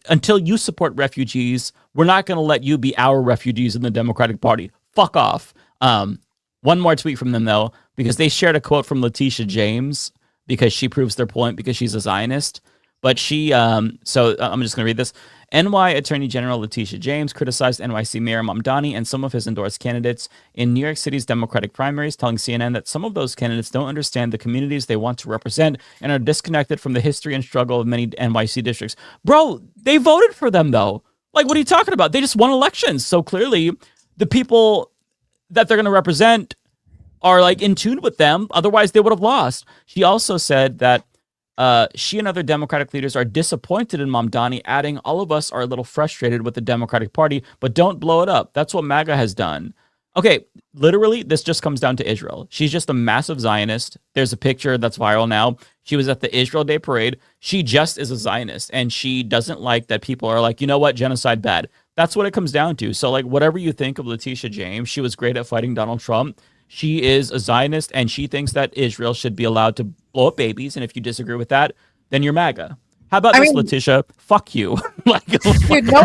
Until you support refugees, we're not going to let you be our refugees in the Democratic Party. Fuck off. One more tweet from them, though, because they shared a quote from Letitia James because she proves their point because she's a Zionist. But she, so I'm just going to read this. NY Attorney General Letitia James criticized NYC Mayor Mamdani and some of his endorsed candidates in New York City's Democratic primaries, telling CNN that some of those candidates don't understand the communities they want to represent and are disconnected from the history and struggle of many NYC districts. Bro, they voted for them, though. Like, what are you talking about? They just won elections. So clearly, the people that they're going to represent are, like, in tune with them. Otherwise, they would have lost. She also said that she and other Democratic leaders are disappointed in Mamdani, adding, all of us are a little frustrated with the Democratic Party, but don't blow it up. That's what MAGA has done. Okay, literally, this just comes down to Israel. She's just a massive Zionist. There's a picture that's viral now. She was at the Israel Day Parade. She just is a Zionist, and she doesn't like that people are like, you know what, genocide bad. That's what it comes down to. So, like, whatever you think of Letitia James, she was great at fighting Donald Trump. She is a Zionist, and she thinks that Israel should be allowed to blow up babies. And if you disagree with that, then you're MAGA. How about this, Letitia? Fuck you. Like, dude, no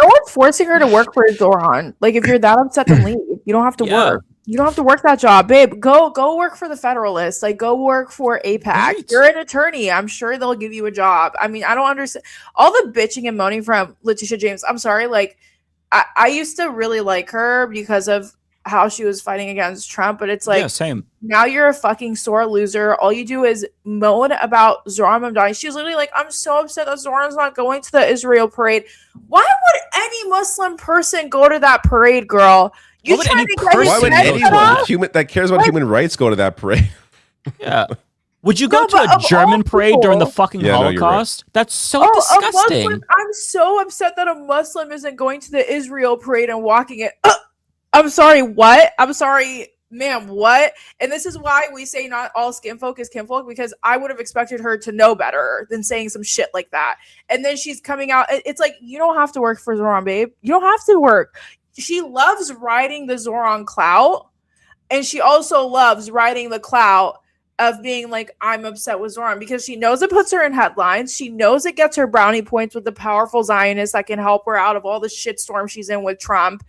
one's forcing her to work for Zoran. Like, if you're that upset, then leave. You don't have to work. You don't have to work that job, babe. Go work for the Federalist. Like, go work for AIPAC. Right. You're an attorney. I'm sure they'll give you a job. I mean, I don't understand all the bitching and moaning from Letitia James. I'm sorry. Like, I used to really like her because of how she was fighting against Trump, but it's like, yeah, same. Now you're a fucking sore loser. All you do is moan about Zoran Mamdani. She's literally like, I'm so upset that Zoran's not going to the Israel parade. Why would any Muslim person go to that parade, girl? Why would anyone that cares about human rights go to that parade? Yeah. Would you go to a German parade during the fucking Holocaust? Right. That's so disgusting. I'm so upset that a Muslim isn't going to the Israel parade and walking it. I'm sorry, what? I'm sorry, ma'am, what? And this is why we say not all skinfolk is kinfolk, because I would have expected her to know better than saying some shit like that. And then she's coming out. It's like, you don't have to work for Zoran, babe. You don't have to work. She loves riding the Zoran clout. And she also loves riding the clout of being like, I'm upset with Zoran, because she knows it puts her in headlines. She knows it gets her brownie points with the powerful Zionists that can help her out of all the shitstorm she's in with Trump.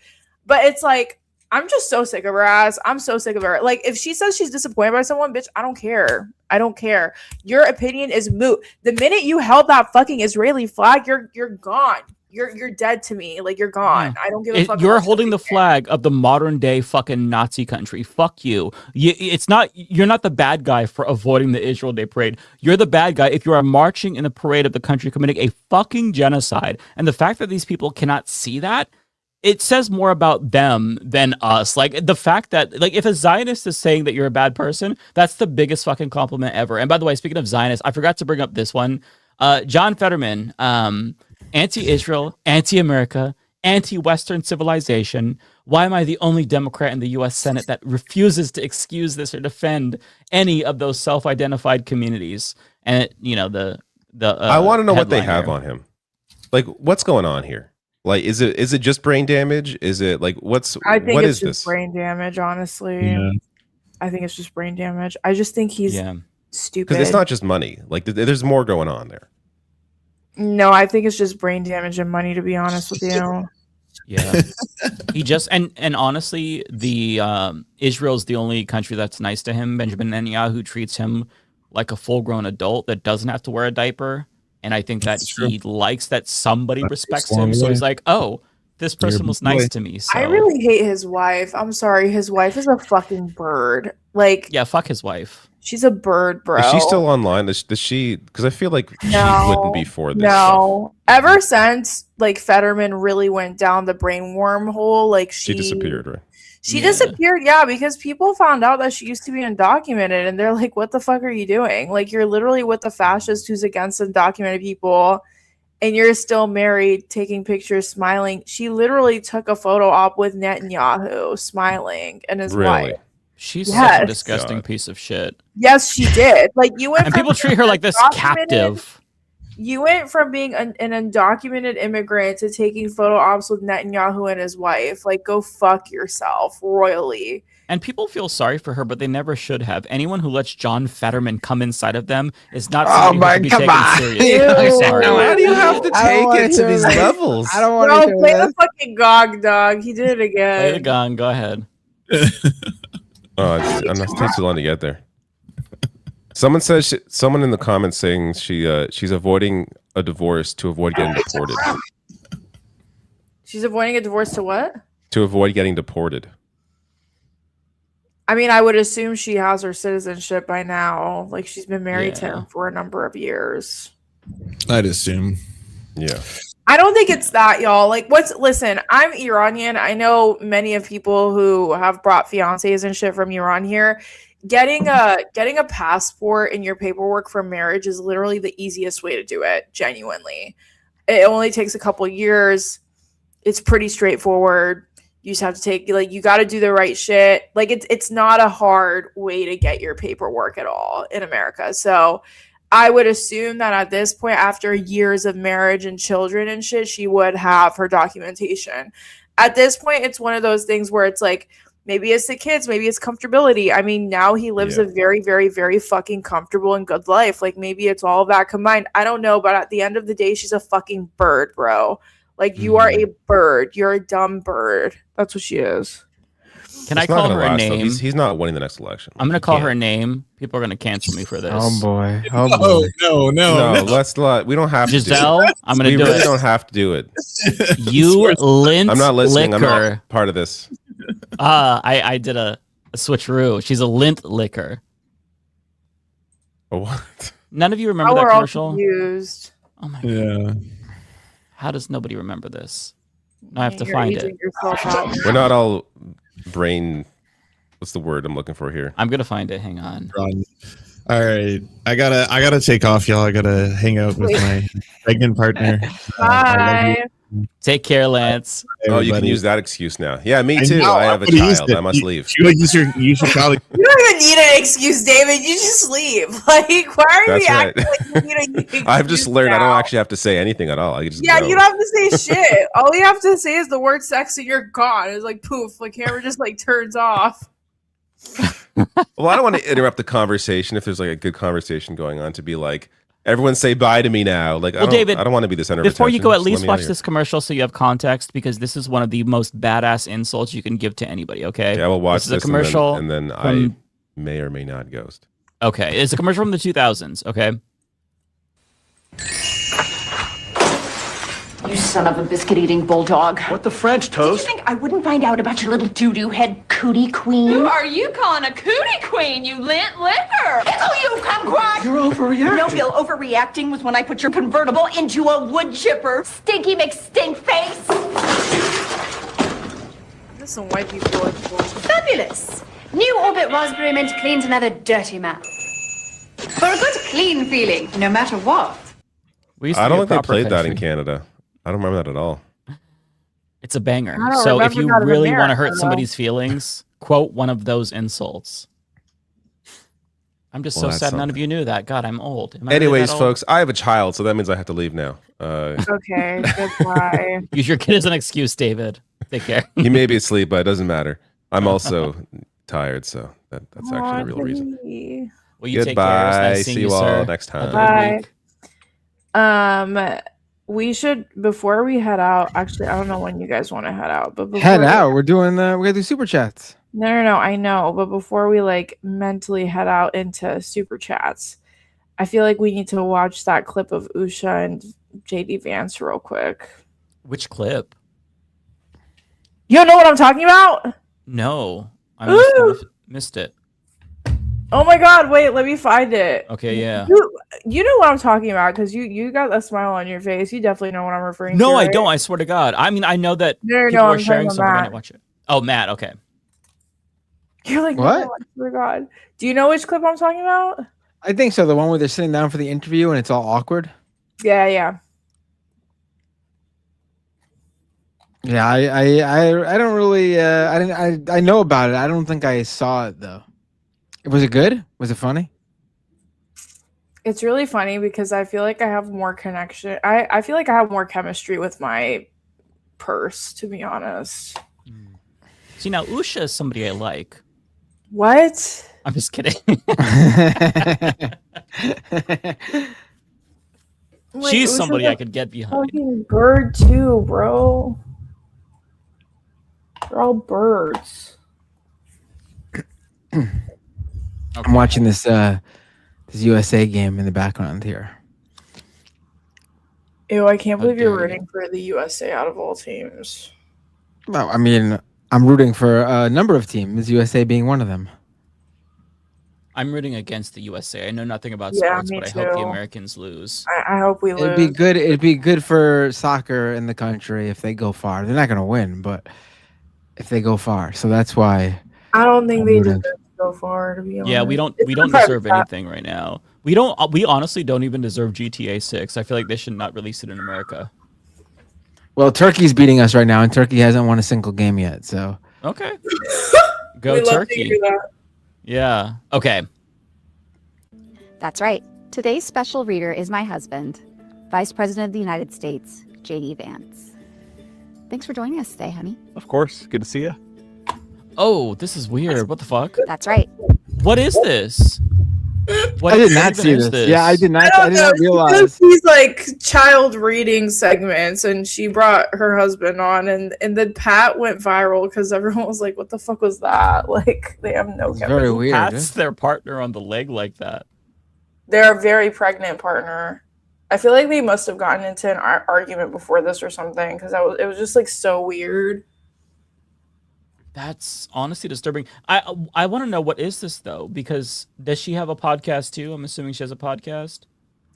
But it's like, I'm just so sick of her ass. I'm so sick of her. Like, if she says she's disappointed by someone, bitch, I don't care. I don't care. Your opinion is moot. The minute you held that fucking Israeli flag, you're gone. You're dead to me. Like, you're gone. I don't give a fuck. You're holding the flag of the modern day fucking Nazi country. Fuck you. You're not the bad guy for avoiding the Israel Day Parade. You're the bad guy if you are marching in the parade of the country committing a fucking genocide. And the fact that these people cannot see that, it says more about them than us. Like, the fact that, like, if a Zionist is saying that you're a bad person, that's the biggest fucking compliment ever. And by the way, speaking of Zionists, I forgot to bring up this one. John Fetterman, anti-Israel, anti-America, anti-Western civilization. Why am I the only Democrat in the U.S. Senate that refuses to excuse this or defend any of those self-identified communities? And, I want to know what they have on him. Like, what's going on here? Like, is it just brain damage? Is it like I think it's just brain damage, honestly. Yeah. I think it's just brain damage. I just think he's stupid. Because it's not just money. Like, there's more going on there. No, I think it's just brain damage and money, to be honest with you. Yeah. He just and honestly, the Israel's the only country that's nice to him. Benjamin Netanyahu treats him like a full-grown adult that doesn't have to wear a diaper. And I think that he likes that somebody respects him. So he's like, oh, this person was nice to me. So I really hate his wife. I'm sorry. His wife is a fucking bird. Like, yeah, fuck his wife. She's a bird, bro. Is she still online? Does she? Because I feel like she wouldn't be for this. No. Ever since like Fetterman really went down the brain wormhole, like She disappeared, right? She disappeared, yeah, because people found out that she used to be undocumented, and they're like, "What the fuck are you doing? Like, you're literally with the fascist who's against undocumented people, and you're still married, taking pictures, smiling." She literally took a photo op with Netanyahu, smiling, and his wife. She's such a disgusting piece of shit. Yes, she did. Like, you went And from people treat her like this captive. You went from being an undocumented immigrant to taking photo ops with Netanyahu and his wife. Like, go fuck yourself royally. And people feel sorry for her, but they never should have. Anyone who lets John Fetterman come inside of them is not somebody who should be taken seriously. I'm sorry. Why do you have to take it to these levels? I don't want to play the fucking gong, dog. He did it again. Play the gong. Go ahead. It takes too long to get there. Someone says someone in the comments saying she's avoiding a divorce to avoid getting deported. She's avoiding a divorce to what? To avoid getting deported. I mean, I would assume she has her citizenship by now. Like, she's been married to him for a number of years. I'd assume. Yeah. I don't think it's that, y'all. Like, listen, I'm Iranian. I know many of people who have brought fiancés and shit from Iran here. Getting a passport in your paperwork for marriage is literally the easiest way to do it, genuinely. It only takes a couple years. It's pretty straightforward. You just have to take, like, you got to do the right shit. Like, it's not a hard way to get your paperwork at all in America. So I would assume that at this point, after years of marriage and children and shit, she would have her documentation. At this point, it's one of those things where it's like, maybe it's the kids, maybe it's comfortability. I mean, now he lives a very, very, very fucking comfortable and good life. Like, maybe it's all of that combined. I don't know, but at the end of the day, she's a fucking bird, bro. Like, you are a bird. You're a dumb bird. That's what she is. Can I call her a name? He's not winning the next election. I'm going to call her a name. People are going to cancel me for this. Oh boy. No, let's not. We don't have Giselle, to do it. I'm going to do We really it. don't have to do it. You lint I'm not listening. liquor. I'm not part of this. I did a switcheroo. She's a lint liquor. A what? None of you remember that we're all commercial? confused. Oh my Yeah. How does nobody remember this? Now I have to You're find aging it. yourself out. We're not all brain. What's the word I'm looking for here? I'm gonna find it. Hang on. All right, I gotta take off, y'all. I gotta hang out with my pregnant partner. Bye. Take care, Lance. Oh, you can use that excuse now. Yeah, me too. know, I have a I'm gonna use child. it. I must leave. You should probably. You don't even need an excuse, David. You just leave. Like, why are That's you right. acting like you need an excuse? I've just learned I now? don't actually have to say anything at all. I just Yeah, go. you don't have to say shit. All you have to say is the word sex and you're gone. It's like poof. The camera just like turns off. Well, I don't want to interrupt the conversation if there's like a good conversation going on to be like, everyone say bye to me now. Like, David, I don't want to be the center of before you attention. go, at Just let least me watch out of this commercial so you have context, because this is one of the most badass insults you can give to anybody. Okay, here. Yeah, I will watch this is a this commercial, and then from- I may or may not ghost. Okay, it's a commercial from the 2000s. Okay. You son of a biscuit-eating bulldog. What the French toast? Did you think I wouldn't find out about your little doo-doo head cootie queen? Who are you calling a cootie queen, you lint liquor? It's you, kumquat! You're overreacting. No, Bill, overreacting was when I put your convertible into a wood chipper. Stinky McStink face! There's some white people. Fabulous. New Orbit Raspberry Mint cleans another dirty mouth. For a good clean feeling, no matter what. I don't think they played that in Canada. I don't remember that at all. It's a banger. I don't So if remember you that in really want to America, hurt though. somebody's feelings, quote one of those insults. I'm just Well, so that's sad none something. of you knew that. God, I'm old. Am I really Anyways, that old? folks, I have a child, so that means I have to leave now. Okay, goodbye. Use your kid as an excuse, David. Take care. He may be asleep, but it doesn't matter. I'm also tired, so that's actually Aw, the real reason. Kitty. Well, you Goodbye. take care. It was nice seeing See you, you all sir. next Have a time. good Bye. week. we should, before we head out. Actually, I don't know when you guys want to head out, but before Head out. We're gonna do super chats. No, I know, but before we like mentally head out into super chats, I feel like we need to watch that clip of Usha and JD Vance real quick. Which clip? You don't know what I'm talking about? No, I missed it. Oh my god, wait, let me find it. Okay, yeah. You know what I'm talking about because you got a smile on your face. You definitely know what I'm referring to. No, I right? don't. I swear to God. I mean, I know that No, people are I'm sharing talking something. about I Matt. didn't watch it. Oh, Matt. Okay. You're like, What? No, I swear to God. Do you know which clip I'm talking about? I think so. The one where they're sitting down for the interview and it's all awkward. Yeah. Yeah, I don't really I know about it. I don't think I saw it though. Was it good? Was it funny? It's really funny because I feel like I have more connection. I feel like I have more chemistry with my purse, to be honest. See, now Usha is somebody I like. What? I'm just kidding. Like, She's Usha's somebody a I could get behind. fucking bird too, bro. They're all birds. I'm watching this USA game in the background here. Ew, I can't believe you're dare you. rooting for the USA out of all teams. Well, I mean, I'm rooting for a number of teams, USA being one of them. I'm rooting against the USA. I know nothing about Yeah, sports, me but I hope the too. Americans lose. I hope we lose. It'd be good for soccer in the country if they go far. They're not going to win, but if they go far. So that's why I don't think I'm they rooting. deserve to go far, to be honest. Yeah, we don't deserve anything right now. We honestly don't even deserve GTA 6. I feel like they should not release it in America. Well, Turkey's beating us right now, and Turkey hasn't won a single game yet. So Okay. Go We love to Turkey. hear that. Yeah. Okay. That's right. Today's special reader is my husband, Vice President of the United States, JD Vance. Thanks for joining us today, honey. Of course. Good to see you. Oh, this is weird. What the fuck? That's right. What is this? What I did even not see is this. Yeah, I did not. I I don't did know. not She does realize. these like child reading segments, and she brought her husband on, and then Pat went viral because everyone was like, "What the fuck was that?" Like they have no chemistry. Very weird. Pat's their partner on the leg like that. They're a very pregnant partner. I feel like they must have gotten into an argument before this or something because it was just like so weird. That's honestly disturbing. I want to know, what is this though? Because does she have a podcast too? I'm assuming she has a podcast.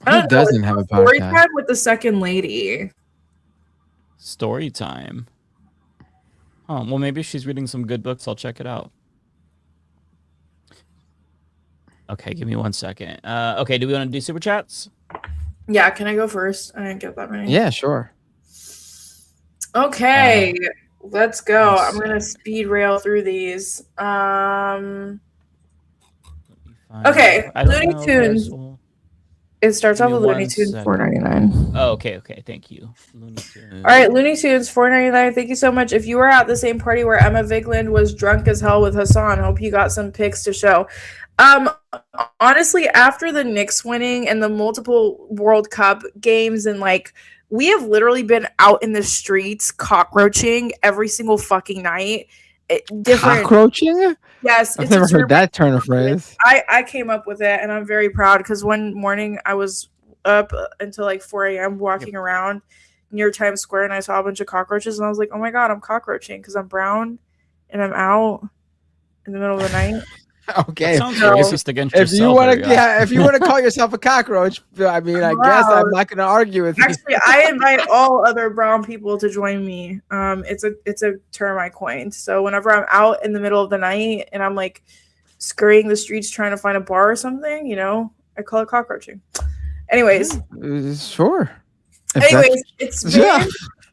Who doesn't have a Story podcast? time with the second lady. Story time. Oh, well, maybe if she's reading some good books, I'll check it out. Okay, give me 1 second. Okay, do we want to do super chats? Yeah, can I go first? I didn't get that many. Yeah, sure. Okay, let's go. I'm gonna speed rail through these. Okay, I don't Looney know, Tunes. Russell. It starts Give off me with Looney 1 Tunes second. $4.99. Oh, okay, thank you. Looney Tunes. All right, Looney Tunes $4.99. Thank you so much. If you were at the same party where Emma Vigland was drunk as hell with Hassan, hope you got some pics to show. Honestly, after the Knicks winning and the multiple World Cup games, and like we have literally been out in the streets cockroaching every single fucking night. Different Cockroaching? Yes, I've it's a never term heard that turn of phrase. I came up with it, and I'm very proud because one morning I was up until like 4 a.m. walking around near Times Square, and I saw a bunch of cockroaches, and I was like, oh my god, I'm cockroaching because I'm brown and I'm out in the middle of the night. Okay. That sounds racist against yourself. If you want to call yourself a cockroach, I mean, I guess I'm not going to argue with you. Actually, I invite all other brown people to join me. It's a term I coined. So whenever I'm out in the middle of the night and I'm like scurrying the streets trying to find a bar or something, you know, I call it cockroaching. Anyways, Sure. it's been,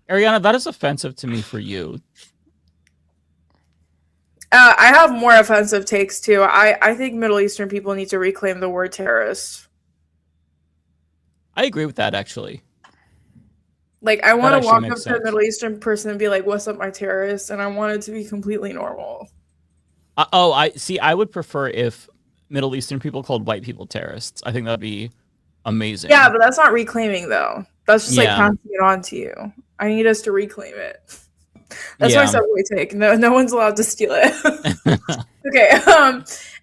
Ariana, that is offensive to me for you. I have more offensive takes too. I think Middle Eastern people need to reclaim the word terrorist. I agree with that, actually. Like, I want That to actually walk makes up to a sense. Middle Eastern person and be like, "What's up, my terrorist?" And I want it to be completely normal. I would prefer if Middle Eastern people called white people terrorists. I think that'd be amazing. Yeah, but that's not reclaiming though. That's just like Yeah. passing it on to you. I need us to reclaim it. That's my Yeah. subway take. No one's allowed to steal it. Okay.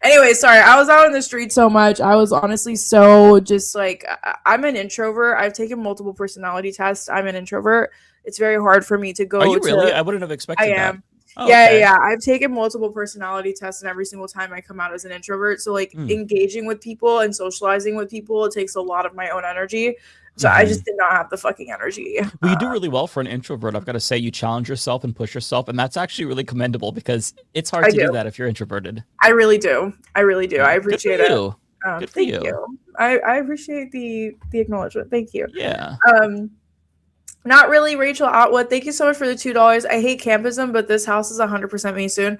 Anyway, sorry. I was out in the street so much. I was honestly so just like I'm an introvert. I've taken multiple personality tests. I'm an introvert. It's very hard for me to go. Are you really? I wouldn't have expected that. I am. Oh, Yeah, okay. yeah. I've taken multiple personality tests, and every single time I come out as an introvert. So like engaging with people and socializing with people, it takes a lot of my own energy. So I just did not have the fucking energy. Well, you do really well for an introvert. I've got to say, you challenge yourself and push yourself, and that's actually really commendable because it's hard I to do do. that if you're introverted. I really do. I really do. I Good for appreciate it. you. Good for Thank you. you. I appreciate the acknowledgement. Thank you. Yeah. Not really, Rachel Atwood. Thank you so much for the $2. I hate campism, but this house is 100% me soon.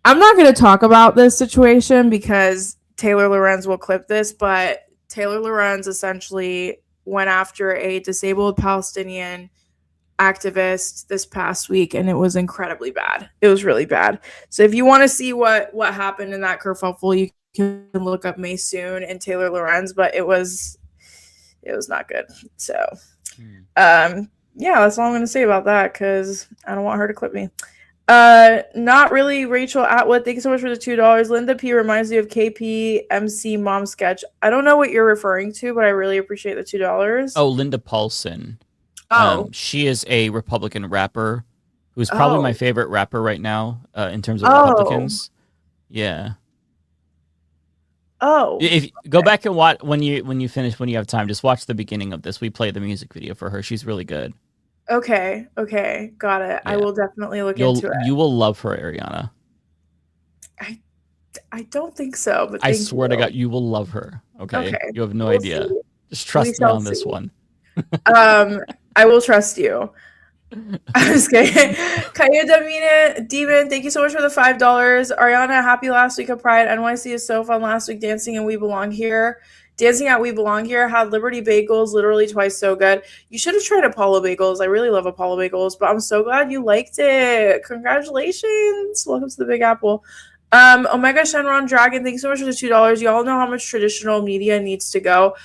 I'm not going to talk about this situation because Taylor Lorenz will clip this, but Taylor Lorenz essentially went after a disabled Palestinian activist this past week, and it was incredibly bad. It was really bad. So if you want to see what happened in that kerfuffle, you can look up May Soon and Taylor Lorenz, but it was not good. So yeah, that's all I'm going to say about that because I don't want her to clip me. Not really, Rachel Atwood. Thank you so much for the $2. Linda P reminds me of KP MC Mom sketch. I don't know what you're referring to, but I really appreciate the $2. Oh, Linda Paulson. Oh. She is a Republican rapper who's probably my favorite rapper right now in terms of Oh. Republicans. Yeah. Oh. If go back and watch when you finish, when you have time, just watch the beginning of this. We play the music video for her. She's really good. Okay, got it. I will definitely look into it. You will love her, Ariana. I don't think so, but I thank swear to you. God, you will love her. Okay. Okay, You have no we'll idea. see. Just trust We me shall on this see. one. I will trust you. I'm just kidding. Kaya Demon, thank you so much for the $5. Ariana, happy last week of Pride. NYC is so fun last week dancing and We Belong Here. Dancing at We Belong Here had Liberty Bagels literally twice so good. You should have tried Apollo Bagels. I really love Apollo Bagels, but I'm so glad you liked it. Congratulations. Welcome to the Big Apple. Omega Shenron Dragon, thanks so much for the $2. Y'all know how much traditional media needs to go.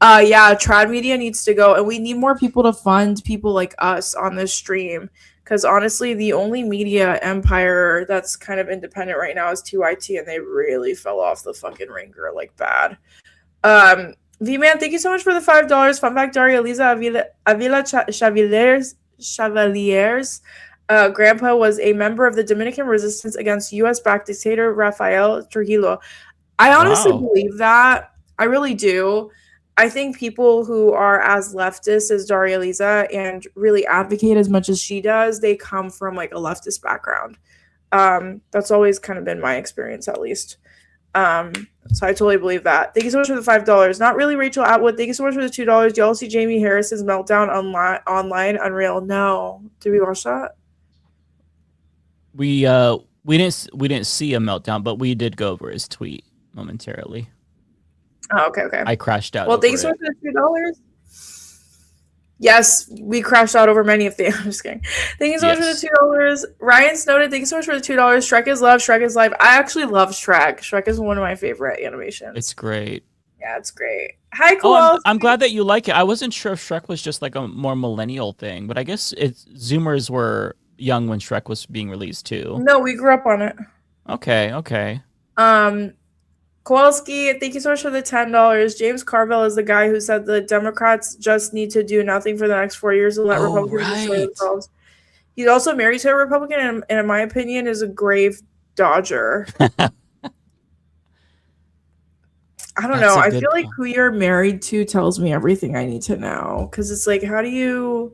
Yeah, trad media needs to go, and we need more people to fund people like us on this stream. Because honestly, the only media empire that's kind of independent right now is 2IT, and they really fell off the fucking ringer like bad. V-Man, thank you so much for the $5. Fun fact, Daria Elisa Avila Chevaliers' grandpa was a member of the Dominican resistance against U.S.-backed dictator Rafael Trujillo. I honestly believe that. I really do. I think people who are as leftist as Daria Lisa and really advocate as much as she does, they come from like a leftist background. That's always kind of been my experience, at least. So I totally believe that. Thank you so much for the $5. Not really, Rachel Atwood. Thank you so much for the $2. Do y'all see Jamie Harris's meltdown online? Unreal. No. Did we watch that? We didn't see a meltdown, but we did go over his tweet momentarily. Oh, okay. I crashed out. Well, over thank you so it. much for the $2. Yes, we crashed out over many of things. I'm just kidding. Thank you so much for the $2. Ryan Snowden, thank you so much for the $2. Shrek is love. Shrek is life. I actually love Shrek. Shrek is one of my favorite animations. It's great. Yeah, it's great. Hi, Oh, Kowalski. I'm glad that you like it. I wasn't sure if Shrek was just like a more millennial thing, but I guess Zoomers were young when Shrek was being released too. No, we grew up on it. Okay. Kowalski, thank you so much for the $10. James Carville is the guy who said the Democrats just need to do nothing for the next 4 years and let Republicans destroy themselves. He's also married to a Republican and in my opinion is a grave dodger. I don't know. I feel like who you're married to tells me everything I need to know. Because it's like, how do you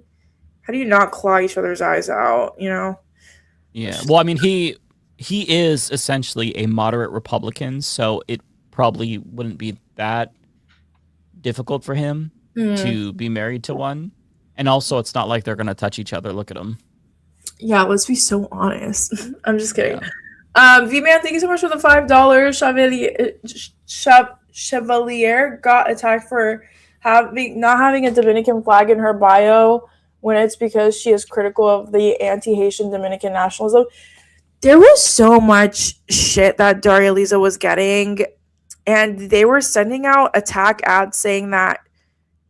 not claw each other's eyes out, you know? Yeah. Well, I mean, he is essentially a moderate Republican, so it probably wouldn't be that difficult for him to be married to one. And also, it's not like they're going to touch each other. Look at them. Yeah, let's be so honest. I'm just kidding. V-Man, thank you so much for the $5. Chevalier got attacked for not having a Dominican flag in her bio when it's because she is critical of the anti-Haitian Dominican nationalism. There was so much shit that Daria Lisa was getting and they were sending out attack ads saying that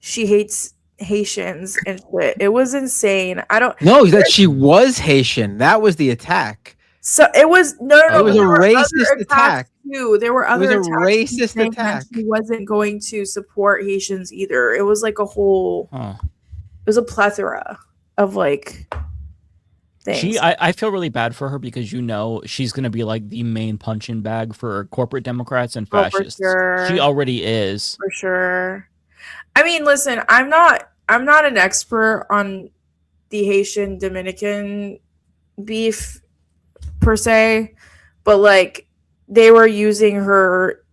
she hates Haitians and shit. It was insane. I don't No, that she was Haitian. That was the attack. So it was no. It was a there were other racist attack. attacks too. There were other It was a attacks racist saying that attack. She wasn't going to support Haitians either. It was like a whole. Huh. It was a plethora of like things. I feel really bad for her because she's gonna be like the main punching bag for corporate Democrats and Oh, for fascists. sure. She already is. For sure. I mean, listen, I'm not an expert on the Haitian Dominican beef per se, but like they were using her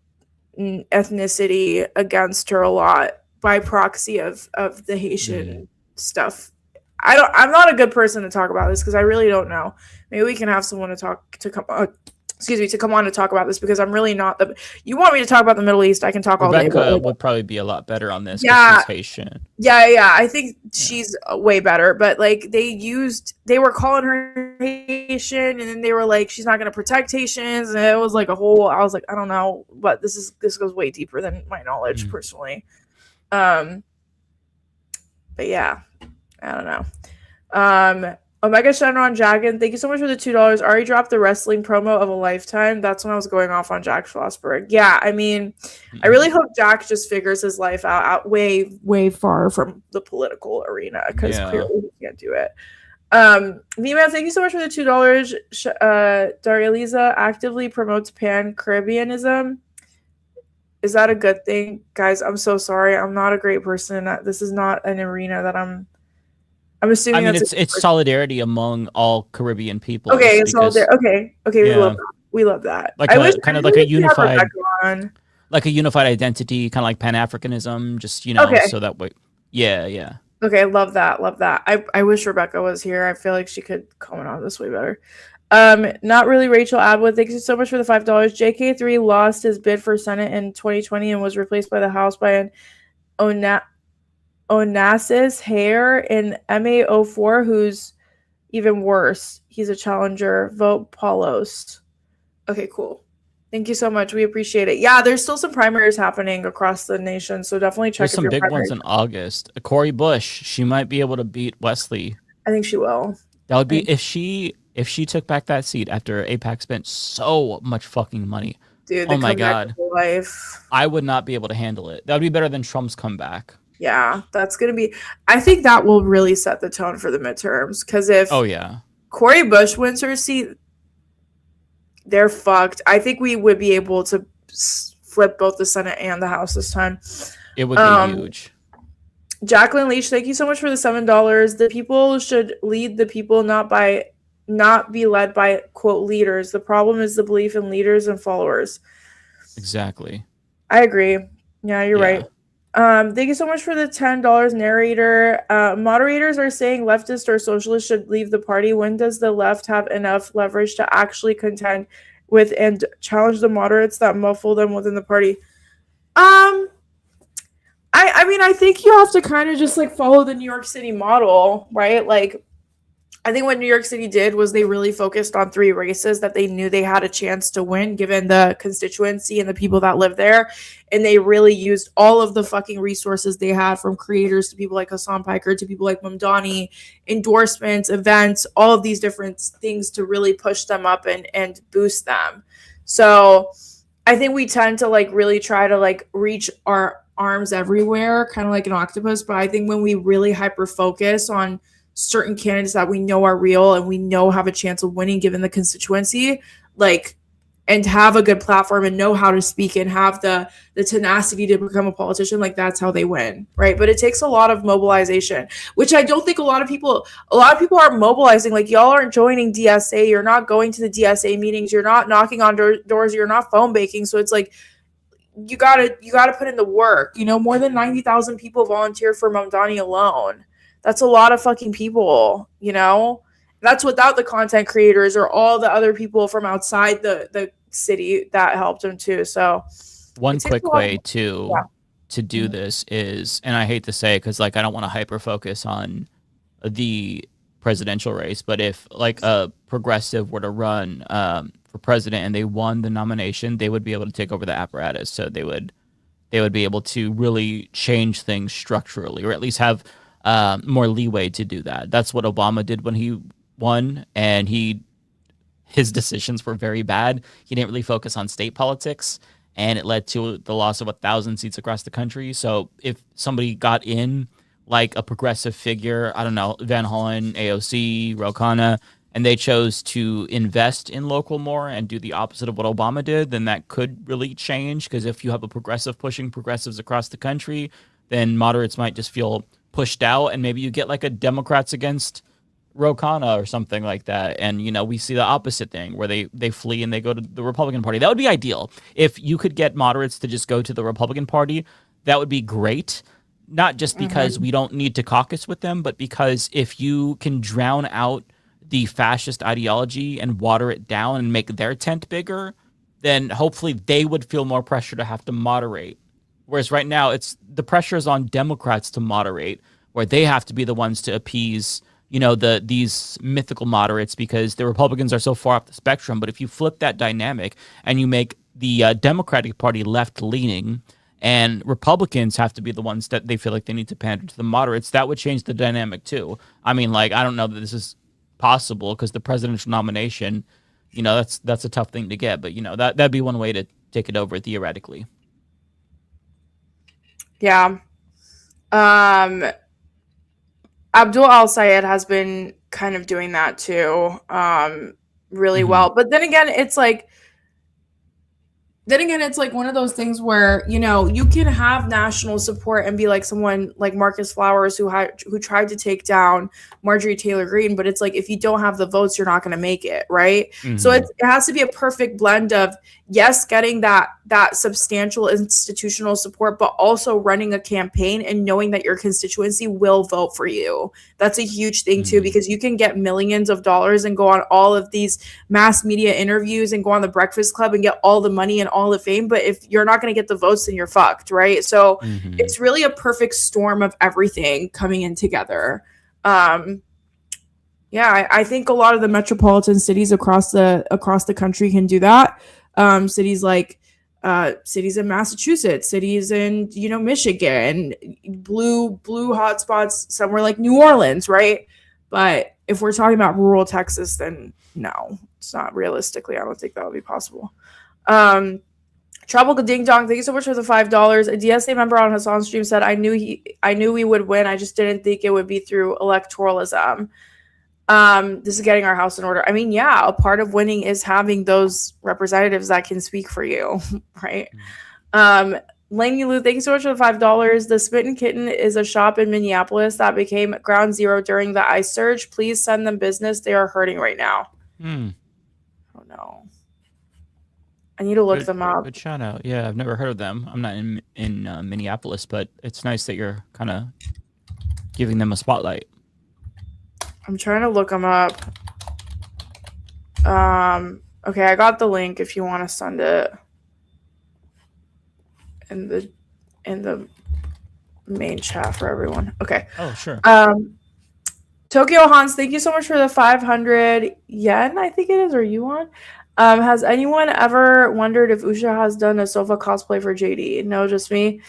ethnicity against her a lot by proxy of the Haitian stuff. I'm not a good person to talk about this because I really don't know. Maybe we can have someone to come on to talk about this because I'm really not you want me to talk about the Middle East, I can talk all day. Rebecca would probably be a lot better on this. Yeah. She's Haitian. Yeah. I think she's way better. But like they were calling her Haitian, and then they were like, she's not going to protect Haitians, and it was like a whole. I was like, I don't know, but this goes way deeper than my knowledge personally. But yeah, I don't know. Omega Shenron Jagan, thank you so much for the $2. Ari dropped the wrestling promo of a lifetime. That's when I was going off on Jack Schlossberg. Yeah, I mean, I really hope Jack just figures his life out way, way far from the political arena because clearly he can't do it. V-Man, thank you so much for the $2. Daria Lisa actively promotes Pan-Caribbeanism. Is that a good thing? Guys, I'm so sorry. I'm not a great person. This is not an arena that I'm assuming. I mean, it's solidarity among all Caribbean people. Okay, because, okay. Yeah. We love that. Like kind of like a unified, like a unified identity, kind of like Pan-Africanism. Just Okay. so that way. Yeah. Okay, love that. I wish Rebecca was here. I feel like she could comment on this way better. Not really Rachel Atwood. Thank you so much for the $5. JK3 lost his bid for Senate in 2020 and was replaced by the House by an Onassis Hare in MA04, who's even worse. He's a challenger. Vote Paulos. Okay, cool. Thank you so much. We appreciate it. Yeah, there's still some primaries happening across the nation, so definitely check. There's some big ones in August. Cory Bush, she might be able to beat Wesley. I think she will. That would be if she took back that seat after AIPAC spent so much fucking money. Dude, oh my god, life. I would not be able to handle it. That would be better than Trump's comeback. Yeah, that's gonna be. I think that will really set the tone for the midterms. Because if Cory Bush wins her seat, they're fucked. I think we would be able to flip both the Senate and the House this time. It would be huge. Jacqueline Leach, thank you so much for the $7. The people should lead the people, not be led by quote leaders. The problem is the belief in leaders and followers. Exactly. I agree. Yeah, you're right. Thank you so much for the $10 narrator. Moderators are saying leftists or socialists should leave the party. When does the left have enough leverage to actually contend with and challenge the moderates that muffle them within the party? I mean, I think you have to kind of just like follow the New York City model, right? Like, I think what New York City did was they really focused on 3 races that they knew they had a chance to win given the constituency and the people that live there. And they really used all of the fucking resources they had, from creators to people like Hassan Piker to people like Mamdani, endorsements, events, all of these different things to really push them up and boost them. So I think we tend to like really try to like reach our arms everywhere, kind of like an octopus. But I think when we really hyper focus on certain candidates that we know are real and we know have a chance of winning given the constituency, like, and have a good platform and know how to speak and have the tenacity to become a politician, like that's how they win, right? But it takes a lot of mobilization, which I don't think a lot of people are mobilizing. Like, y'all aren't joining DSA, you're not going to the DSA meetings, you're not knocking on doors, you're not phone baking. So it's like you gotta put in the work. More than 90,000 people volunteer for Mamdani alone. That's a lot of fucking people, That's without the content creators or all the other people from outside the city that helped him too. So one quick way to do this is, and I hate to say it because like I don't want to hyper focus on the presidential race, but if like a progressive were to run for president and they won the nomination, they would be able to take over the apparatus. So they would be able to really change things structurally, or at least have more leeway to do that. That's what Obama did when he won, and his decisions were very bad. He didn't really focus on state politics, and it led to the loss of 1,000 seats across the country. So if somebody got in, like a progressive figure, I don't know, Van Hollen, AOC, Ro Khanna, and they chose to invest in local more and do the opposite of what Obama did, then that could really change. Because if you have a progressive pushing progressives across the country, then moderates might just feel pushed out, and maybe you get like a Democrats against Ro Khanna or something like that. And, you know, we see the opposite thing where they flee and they go to the Republican Party. That would be ideal. If you could get moderates to just go to the Republican Party, that would be great. Not just because we don't need to caucus with them, but because if you can drown out the fascist ideology and water it down and make their tent bigger, then hopefully they would feel more pressure to have to moderate. Whereas right now, it's the pressure is on Democrats to moderate, where they have to be the ones to appease, you know, these mythical moderates, because the Republicans are so far off the spectrum. But if you flip that dynamic and you make the Democratic Party left-leaning, and Republicans have to be the ones that they feel like they need to pander to the moderates, that would change the dynamic too. I mean, like, I don't know that this is possible because the presidential nomination, you know, that's a tough thing to get. But, you know, that'd be one way to take it over theoretically. Yeah. Abdul Al-Sayed has been kind of doing that too, really well. But then again, it's like one of those things where, you know, you can have national support and be like someone like Marcus Flowers who tried to take down Marjorie Taylor Greene, but it's like if you don't have the votes, you're not going to make it, right? So it has to be a perfect blend of, yes, getting that substantial institutional support, but also running a campaign and knowing that your constituency will vote for you. That's a huge thing too, because you can get millions of dollars and go on all of these mass media interviews and go on the Breakfast Club and get all the money and all the fame, but if you're not going to get the votes, then you're fucked, right? So it's really a perfect storm of everything coming in together. Yeah, I think a lot of the metropolitan cities across the country can do that. Cities like cities in Massachusetts, cities in, you know, Michigan, blue hotspots somewhere like New Orleans, right? But if we're talking about rural Texas, then no, it's not realistically. I don't think that would be possible. Tropical Ding Dong, thank you so much for the $5. A DSA member on Hassan's stream said, I knew we would win. I just didn't think it would be through electoralism. This is getting our house in order. I mean, yeah, a part of winning is having those representatives that can speak for you, right? Laney Lou, thank you so much for the $5. The Spittin' Kitten is a shop in Minneapolis that became ground zero during the ICE surge. Please send them business. They are hurting right now. Oh no. I need to look them up. Good shout out. Yeah, I've never heard of them. I'm not in Minneapolis, but it's nice that you're kind of giving them a spotlight. I'm trying to look them up. Okay, I got the link if you want to send it in the main chat for everyone. Okay. Oh, sure. Tokyo Hans, thank you so much for the 500 yen, I think it is, or yuan. Has anyone ever wondered if Usha has done a sofa cosplay for JD? No, just me.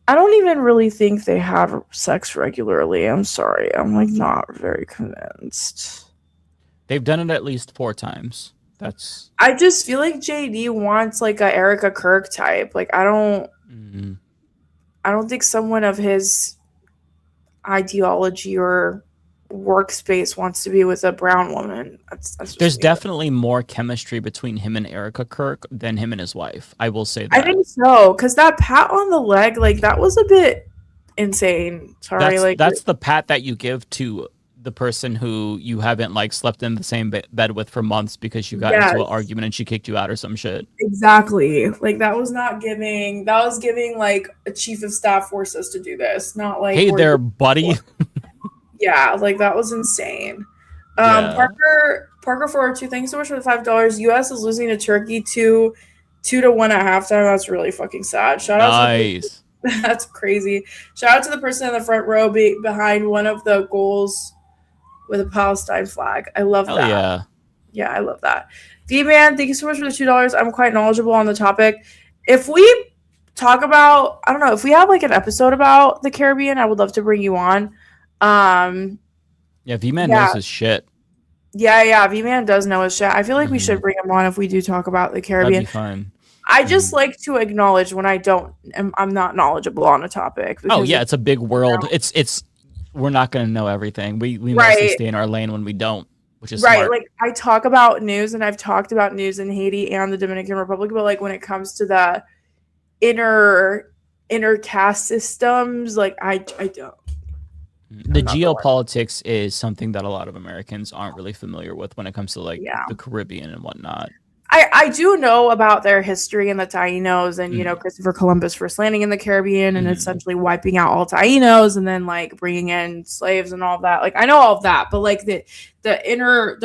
I don't even really think they have sex regularly. I'm sorry. I'm like not very convinced. They've done it at least 4 times. I just feel like JD wants like a Erica Kirk type. Like I don't think someone of his ideology or workspace wants to be with a brown woman. There's definitely more chemistry between him and Erica Kirk than him and his wife. I will say that. I think so, because that pat on the leg, like that was a bit insane. Sorry, that's the pat that you give to the person who you haven't like slept in the same bed with for months because you got into an argument and she kicked you out or some shit. Exactly. Like that was giving like a chief of staff forced us to do this, not like hey there, buddy. Yeah, like that was insane. Parker 402, thanks so much for the $5. US is losing to Turkey 2-1 at halftime. That's really fucking sad. Shout out nice. That's crazy. Shout out to the person in the front row behind one of the goals with a Palestine flag. I love that. Yeah, I love that. D-Man, thank you so much for the $2. I'm quite knowledgeable on the topic. If we talk about, I don't know, if we have like an episode about the Caribbean, I would love to bring you on. Yeah, V-Man knows his shit. Yeah, V-Man does know his shit. I feel like we should bring him on if we do talk about the Caribbean. That'd be fun. I just like to acknowledge when I'm not knowledgeable on a topic. Oh yeah, it's a big world. It's we're not going to know everything. We mostly Right. stay in our lane when we don't, which is right. smart. Like I talk about news, and I've talked about news in Haiti and the Dominican Republic, but like when it comes to the inner caste systems, like I don't. The geopolitics is something that a lot of Americans aren't really familiar with when it comes to like the Caribbean and whatnot. I do know about their history and the Taínos and, you know, Christopher Columbus first landing in the Caribbean and essentially wiping out all Taínos and then like bringing in slaves and all of that. Like I know all of that, but like the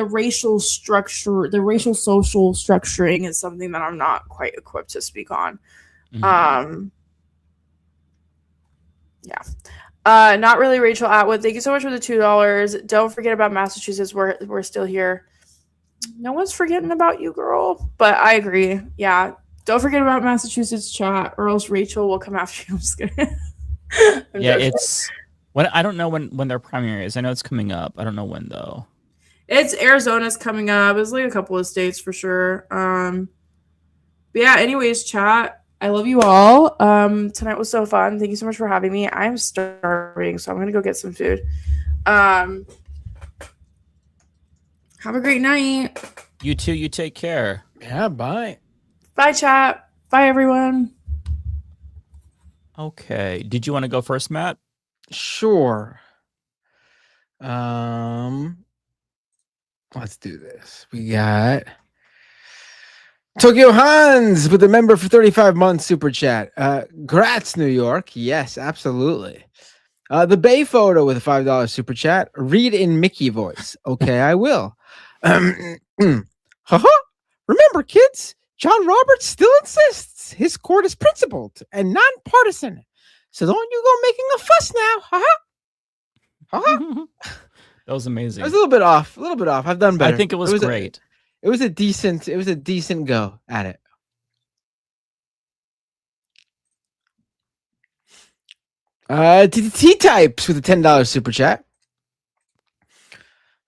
racial structure, the racial social structuring is something that I'm not quite equipped to speak on. Not really Rachel Atwood. Thank you so much for the $2. Don't forget about Massachusetts. We're still here. No one's forgetting about you, girl. But I agree. Yeah. Don't forget about Massachusetts, chat, or else Rachel will come after you. I'm just kidding. It's when I don't know when their primary is. I know it's coming up. I don't know when though. It's Arizona's coming up. It's like a couple of states for sure. But yeah, anyways, chat. I love you all. Tonight was so fun. Thank you so much for having me. I'm starving, so I'm gonna go get some food. Have a great night. You too. You take care. Yeah, bye. Bye, chat. Bye, everyone. Okay. Did you want to go first, Matt? Sure. Let's do this. We got Tokyo Hans with a member for 35 months super chat. Grats, New York. Yes, absolutely. The Bay Photo with a $5 super chat. Read in Mickey voice. Okay, I will. Remember, kids, John Roberts still insists his court is principled and nonpartisan. So don't you go making a fuss now. That was amazing. I was a little bit off. I've done better. I think it was great. It was a decent go at it. T-Types with a $10 super chat.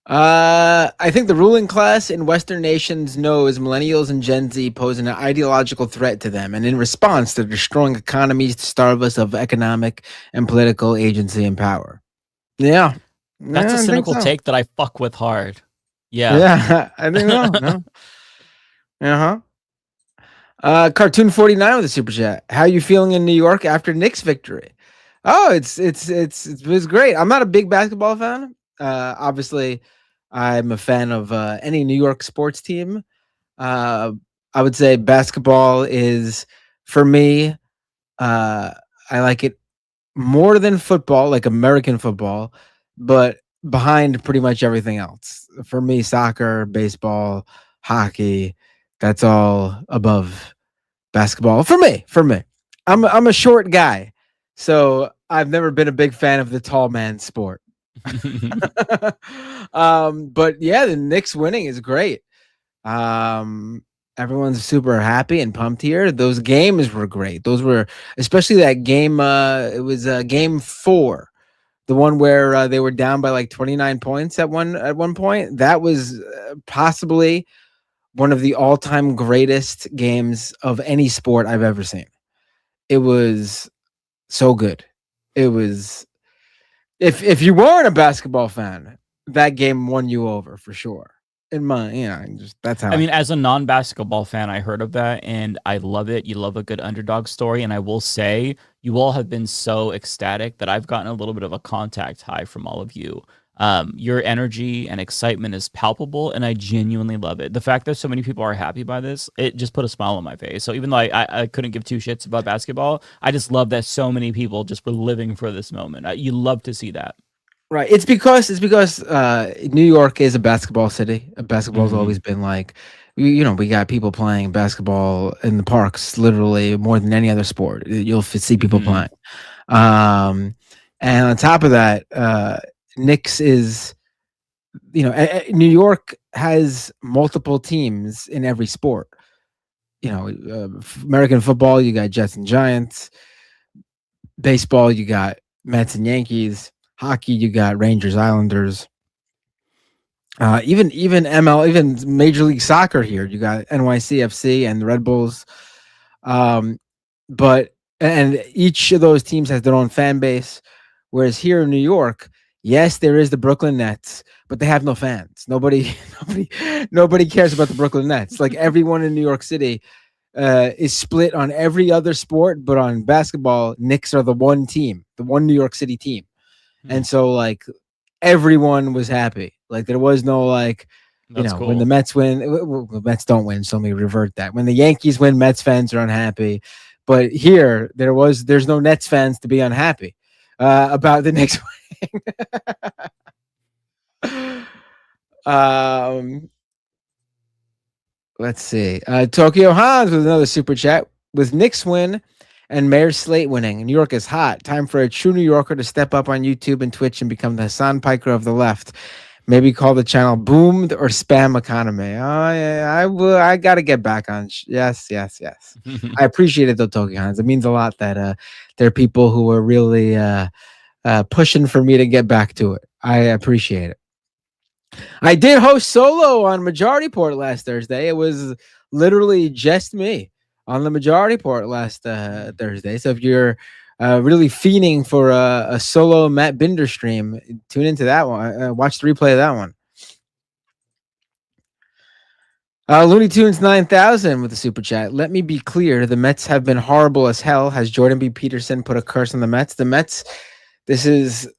I think the ruling class in Western nations knows millennials and Gen Z pose an ideological threat to them, and in response, they're destroying economies to starve us of economic and political agency and power. Yeah. That's a cynical take that I fuck with hard. Yeah. Yeah, I think no. Cartoon 49 with a super chat. How you feeling in New York after Knicks victory? Oh, it was great. I'm not a big basketball fan. Obviously, I'm a fan of any New York sports team. I would say basketball is, for me, I like it more than football, like American football, but behind pretty much everything else. For me, soccer, baseball, hockey, that's all above basketball. For me. I'm a short guy, so I've never been a big fan of the tall man sport. But yeah, the Knicks winning is great. Everyone's super happy and pumped here. Those games were great. Those were, especially that game. It was game 4, the one where they were down by like 29 points at one point. That was possibly one of the all-time greatest games of any sport I've ever seen. It was so good. It was. If you weren't a basketball fan, that game won you over for sure. In my, that's how. I mean, as a non-basketball fan, I heard of that and I love it. You love a good underdog story, and I will say, you all have been so ecstatic that I've gotten a little bit of a contact high from all of you. Your energy and excitement is palpable, and I genuinely love it. The fact that so many people are happy by this, it just put a smile on my face. So even though I couldn't give two shits about basketball, I just love that so many people just were living for this moment. You love to see that. Right. It's because New York is a basketball city. Basketball's always been like, we got people playing basketball in the parks literally more than any other sport. You'll see people playing. And on top of that, Knicks is New York has multiple teams in every sport. American football, you got Jets and Giants. Baseball, you got Mets and Yankees. Hockey, you got Rangers, Islanders. Even ML, even Major League Soccer here, you got NYCFC and the Red Bulls. But each of those teams has their own fan base. Whereas here in New York, yes, there is the Brooklyn Nets, but they have no fans. Nobody cares about the Brooklyn Nets. Like everyone in New York City is split on every other sport, but on basketball, Knicks are the one team, the one New York City team. And so like everyone was happy. Like there was no like, Cool. When the Mets win, the Mets don't win. So let me revert that. When the Yankees win, Mets fans are unhappy. But here there's no Nets fans to be unhappy about the Knicks winning. Let's see. Tokyo Hans with another super chat. With Knicks win and Mayor Slate winning, New York is hot. Time for a true New Yorker to step up on YouTube and Twitch and become the Hassan Piker of the left. Maybe call the channel Boomed or Spam Economy. Oh, yeah, I will. I got to get back on. Yes. I appreciate it, though, Tokyo Hans. It means a lot that there are people who are really pushing for me to get back to it. I appreciate it. I did host solo on Majority Report last Thursday. It was literally just me on the Majority Report last Thursday. So if you're really fiending for a solo Matt Binder stream, tune into that one. Watch the replay of that one. Looney Tunes 9000 with the super chat. Let me be clear. The Mets have been horrible as hell. Has Jordan B. Peterson put a curse on the Mets? The Mets, this is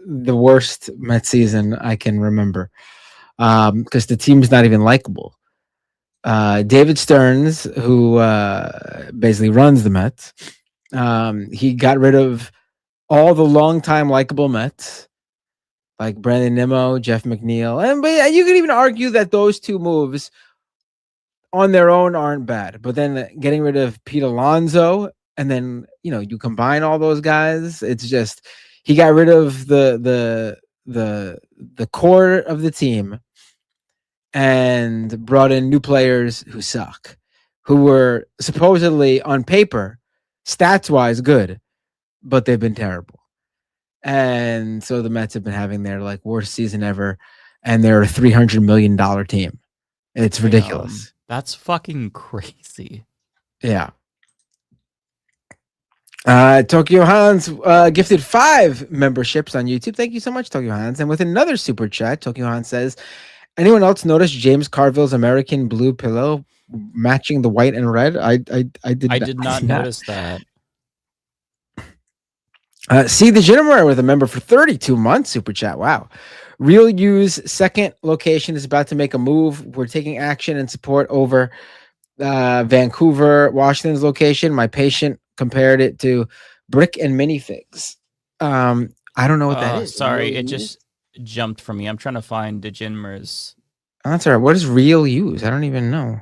the worst Mets season I can remember because the team's not even likable. David Stearns, who basically runs the Mets, he got rid of all the longtime likable Mets like Brandon Nimmo, Jeff McNeil. But you could even argue that those two moves on their own aren't bad. But then getting rid of Pete Alonso and then, you combine all those guys, it's just he got rid of the core of the team and brought in new players who suck, who were supposedly on paper, stats-wise good, but they've been terrible. And so the Mets have been having their worst season ever, and they're a $300 million team. It's ridiculous. That's fucking crazy. Yeah. Tokyo Hans gifted 5 memberships on YouTube. Thank you so much, Tokyo Hans. And with another super chat, Tokyo Hans says, anyone else notice James Carville's American blue pillow matching the white and red? I did not notice that. See the Jennifer with a member for 32 months. Super chat. Wow. Real Use second location is about to make a move. We're taking action and support over Vancouver, Washington's location. My patient compared it to brick and minifigs. I don't know what that is. Sorry, it just jumped for me. I'm trying to find DeGenmer's. That's all right. What is Real Use? I don't even know.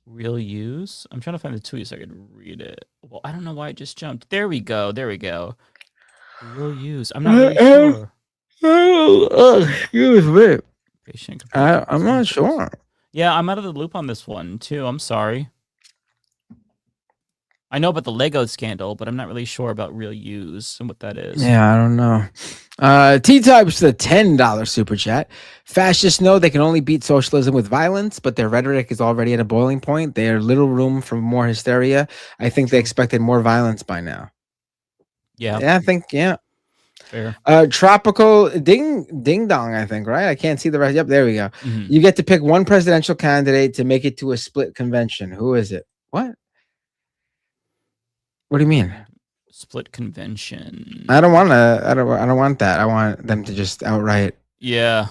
Real Use? I'm trying to find the tweet so I could read it. Well, I don't know why it just jumped. There we go. Real Use. I'm not really sure. Excuse me. Patient I'm not sure. Yeah, I'm out of the loop on this one too. I'm sorry. I know about the Lego scandal, but I'm not really sure about Real Use and what that is. Yeah, I don't know. T-Types, the $10 super chat. Fascists know they can only beat socialism with violence, but their rhetoric is already at a boiling point. There's little room for more hysteria. I think they expected more violence by now. Yeah. Yeah, I think, yeah. Fair. Tropical ding dong, I think, right? I can't see the rest. Yep, there we go. Mhm. You get to pick one presidential candidate to make it to a split convention. Who is it? What? What do you mean? Split convention. I don't want that. I want them to just outright Yeah.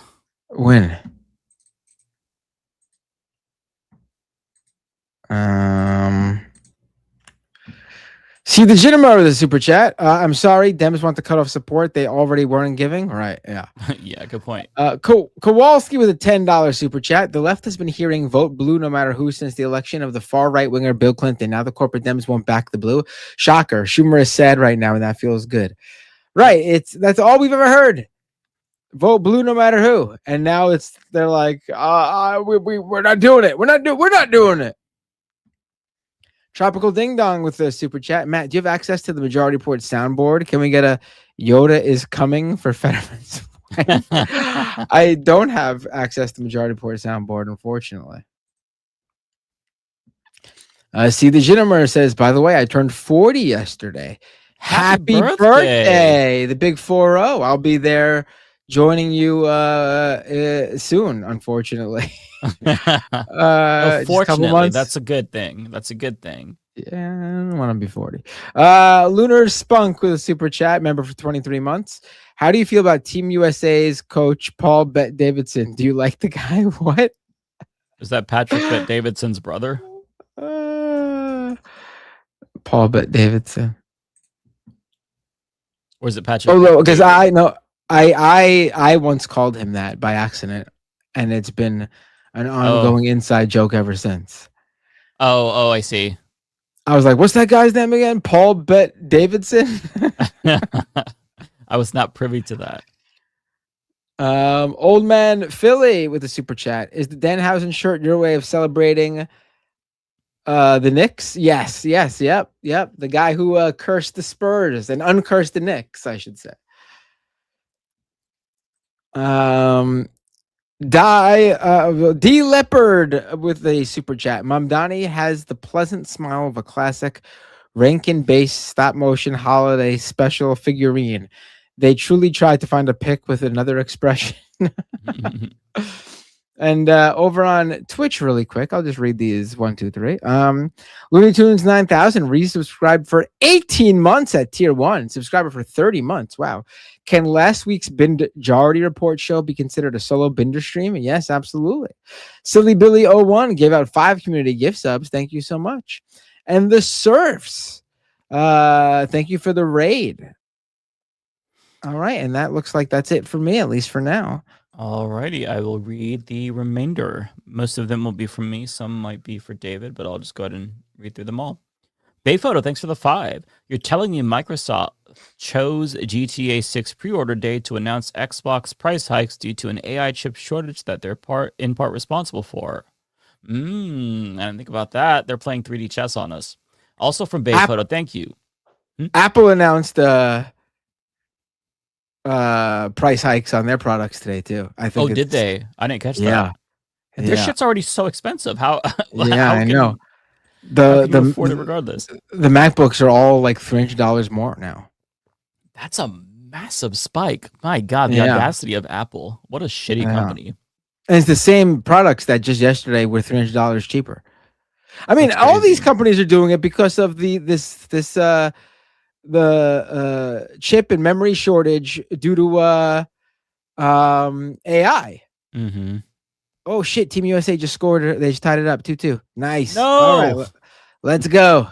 win. See the Jinamo with the super chat. I'm sorry, Dems want to cut off support they already weren't giving. Right? Yeah. Yeah. Good point. Kowalski with a $10 super chat. The left has been hearing vote blue no matter who since the election of the far right winger Bill Clinton. Now the corporate Dems won't back the blue. Shocker. Schumer is sad right now, and that feels good. Right. That's all we've ever heard. Vote blue no matter who. And now they're like, we're not doing it. We're not doing it. Tropical Ding Dong with the super chat. Matt, do you have access to the Majority Report soundboard? Can we get a Yoda is coming for Fetterman's wife? I don't have access to the Majority Report soundboard, unfortunately. See the Ginnemer says, by the way, I turned 40 yesterday. Happy birthday. The big 4-0. I'll be there joining you soon, unfortunately. Fortunately, that's a good thing. That's a good thing. Yeah, I don't want to be 40. Lunar Spunk with a super chat, member for 23 months. How do you feel about Team USA's coach, Paul Bet Davidson? Do you like the guy? What? Is that Patrick Bet Davidson's brother? Paul Bet Davidson. Or is it Patrick? Oh, no, because I know I once called him that by accident, and it's been an ongoing inside joke ever since. Oh, I see. I was like, what's that guy's name again? Paul Bet Davidson? I was not privy to that. Old man Philly with a super chat. Is the Danhausen shirt your way of celebrating the Knicks? Yes, yep. The guy who cursed the Spurs and uncursed the Knicks, I should say. D Leopard with a super chat. Mamdani has the pleasant smile of a classic Rankin-based stop-motion holiday special figurine. They truly tried to find a pic with another expression. And over on Twitch, really quick, I'll just read these 1, 2, 3. Looney Tunes 9000 resubscribed for 18 months at tier 1. Subscriber for 30 months. Wow. Can last week's Majority Report show be considered a solo Binder stream? Yes, absolutely. Silly Billy 01 gave out 5 community gift subs. Thank you so much. And the Serfs, thank you for the raid. All right, and that looks like that's it for me, at least for now. Alrighty, I will read the remainder. Most of them will be from me. Some might be for David, but I'll just go ahead and read through them all. Bayphoto, thanks for the 5. You're telling me Microsoft chose GTA 6 pre-order day to announce Xbox price hikes due to an AI chip shortage that they're in part responsible for. I didn't think about that. They're playing 3D chess on us. Also from Bayphoto, thank you. Apple announced price hikes on their products today too. I think. Oh, did they? I didn't catch that. Yeah. Their shit's already so expensive. How? I know. How can you afford it regardless? The MacBooks are all like $300 more now. That's a massive spike. My God, the audacity of Apple. What a shitty company. And it's the same products that just yesterday were $300 cheaper. I mean, all these companies are doing it because of the chip and memory shortage due to AI. Mm-hmm. Oh shit! Team USA just scored. They just tied it up 2-2. Nice. No. All right, let's go.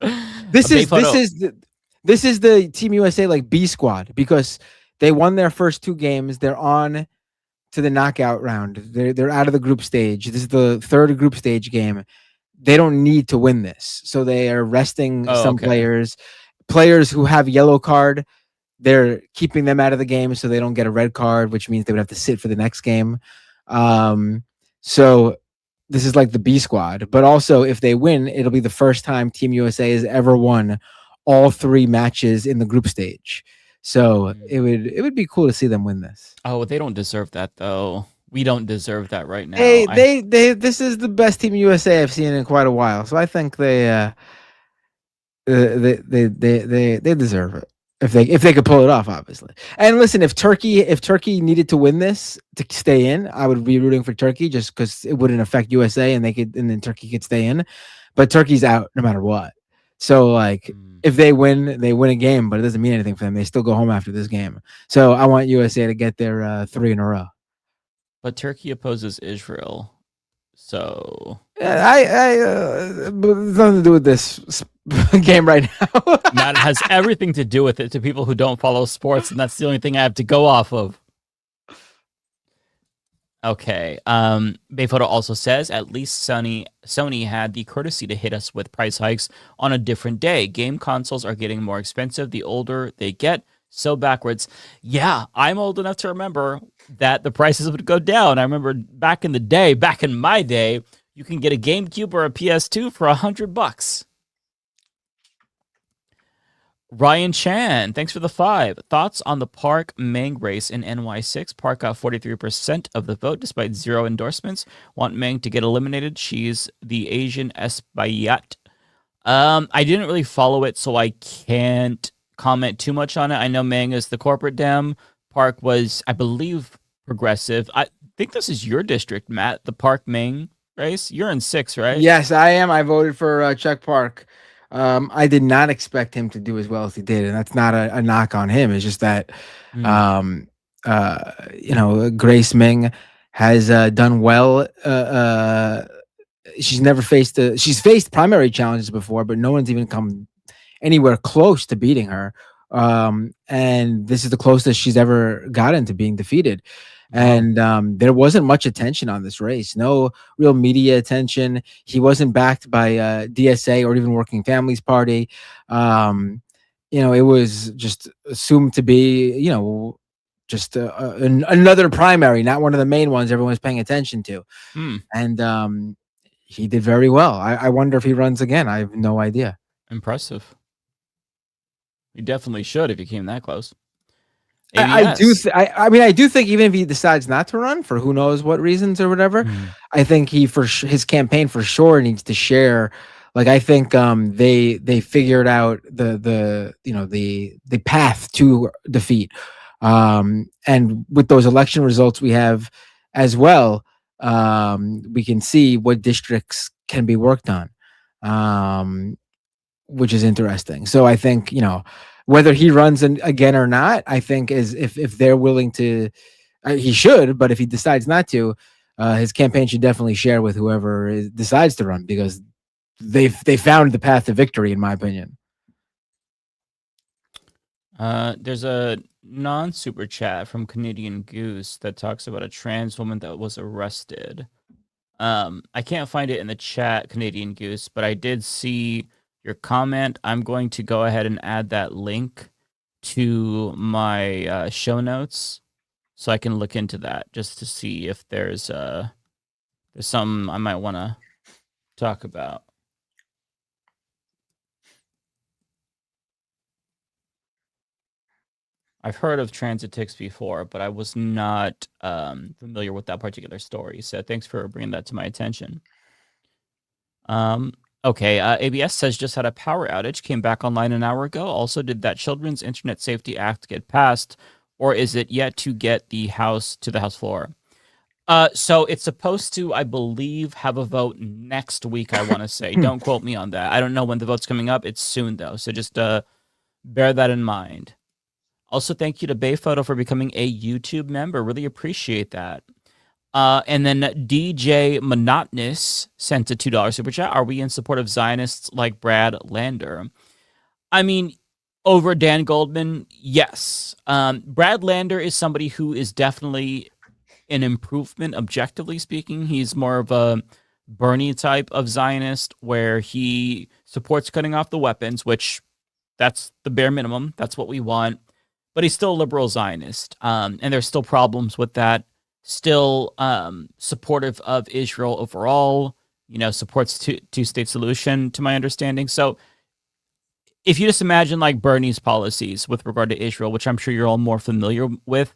This is the Team USA like B squad because they won their first 2 games. They're on to the knockout round. They're out of the group stage. This is the 3rd group stage game. They don't need to win this, so they are resting some players who have yellow card. They're keeping them out of the game so they don't get a red card, which means they would have to sit for the next game. So this is like the B squad, but also if they win, it'll be the first time Team USA has ever won all 3 matches in the group stage. So it would be cool to see them win this. Oh, they don't deserve that though. We don't deserve that right now. This is the best Team USA I've seen in quite a while. So I think they deserve it if they could pull it off, obviously. And listen, if Turkey needed to win this to stay in, I would be rooting for Turkey just because it wouldn't affect USA and then Turkey could stay in. But Turkey's out no matter what. So like if they win a game, but it doesn't mean anything for them. They still go home after this game. So I want USA to get their 3 in a row. But Turkey opposes Israel, so nothing to do with this game right now. That has everything to do with it to people who don't follow sports, and that's the only thing I have to go off of. Okay. Bayphoto also says at least Sony had the courtesy to hit us with price hikes on a different day. Game consoles are getting more expensive the older they get. So backwards. Yeah, I'm old enough to remember that the prices would go down. I remember back in my day, you can get a GameCube or a PS2 for $100. Ryan Chan, thanks for the 5. Thoughts on the Park Meng race in NY6? Park got 43% of the vote despite 0 endorsements. Want Meng to get eliminated. She's the Asian Espaillat. I didn't really follow it, so I can't comment too much on it. I know Meng is the corporate Dem. Park was, I believe, progressive. I think this is your district, Matt, the Park Meng race. You're in 6, right? Yes, I am. I voted for Chuck Park. I did not expect him to do as well as he did, and that's not a knock on him. It's just that, Grace Meng has done well. She's never she's faced primary challenges before, but no one's even come anywhere close to beating her. And this is the closest she's ever gotten to being defeated. And there wasn't much attention on this race, no real media attention. He wasn't backed by DSA or even Working Families Party. It was just assumed to be, just another primary, not one of the main ones everyone's paying attention to. And he did very well. I wonder if he runs again. I have no idea. Impressive. You definitely should if you came that close. I do think even if he decides not to run for who knows what reasons or whatever, I think his campaign for sure needs to share. Like, I think they figured out the path to defeat, and with those election results we have as well, we can see what districts can be worked on, which is interesting. So I think whether he runs again or not, I think is if they're willing to, he should. But if he decides not to, his campaign should definitely share with whoever decides to run, because they found the path to victory, in my opinion. There's a non-super chat from Canadian Goose that talks about a trans woman that was arrested. I can't find it in the chat, Canadian Goose, but I did see your comment. I'm going to go ahead and add that link to my show notes so I can look into that just to see if there's something I might want to talk about. I've heard of transit ticks before, but I was not familiar with that particular story. So thanks for bringing that to my attention. Okay, ABS says just had a power outage, came back online an hour ago. Also, did that Children's Internet Safety Act get passed, or is it yet to get the House floor? So it's supposed to, I believe, have a vote next week, I want to say. Don't quote me on that. I don't know when the vote's coming up. It's soon, though. So just bear that in mind. Also, thank you to Bayphoto for becoming a YouTube member. Really appreciate that. And then DJ Monotonous sent a $2 super chat. Are we in support of Zionists like Brad Lander? I mean, over Dan Goldman, yes. Brad Lander is somebody who is definitely an improvement, objectively speaking. He's more of a Bernie type of Zionist where he supports cutting off the weapons, which that's the bare minimum. That's what we want. But he's still a liberal Zionist. And there's still problems with that. Still supportive of Israel overall, supports two-state solution, to my understanding. So if you just imagine like Bernie's policies with regard to Israel, which I'm sure you're all more familiar with,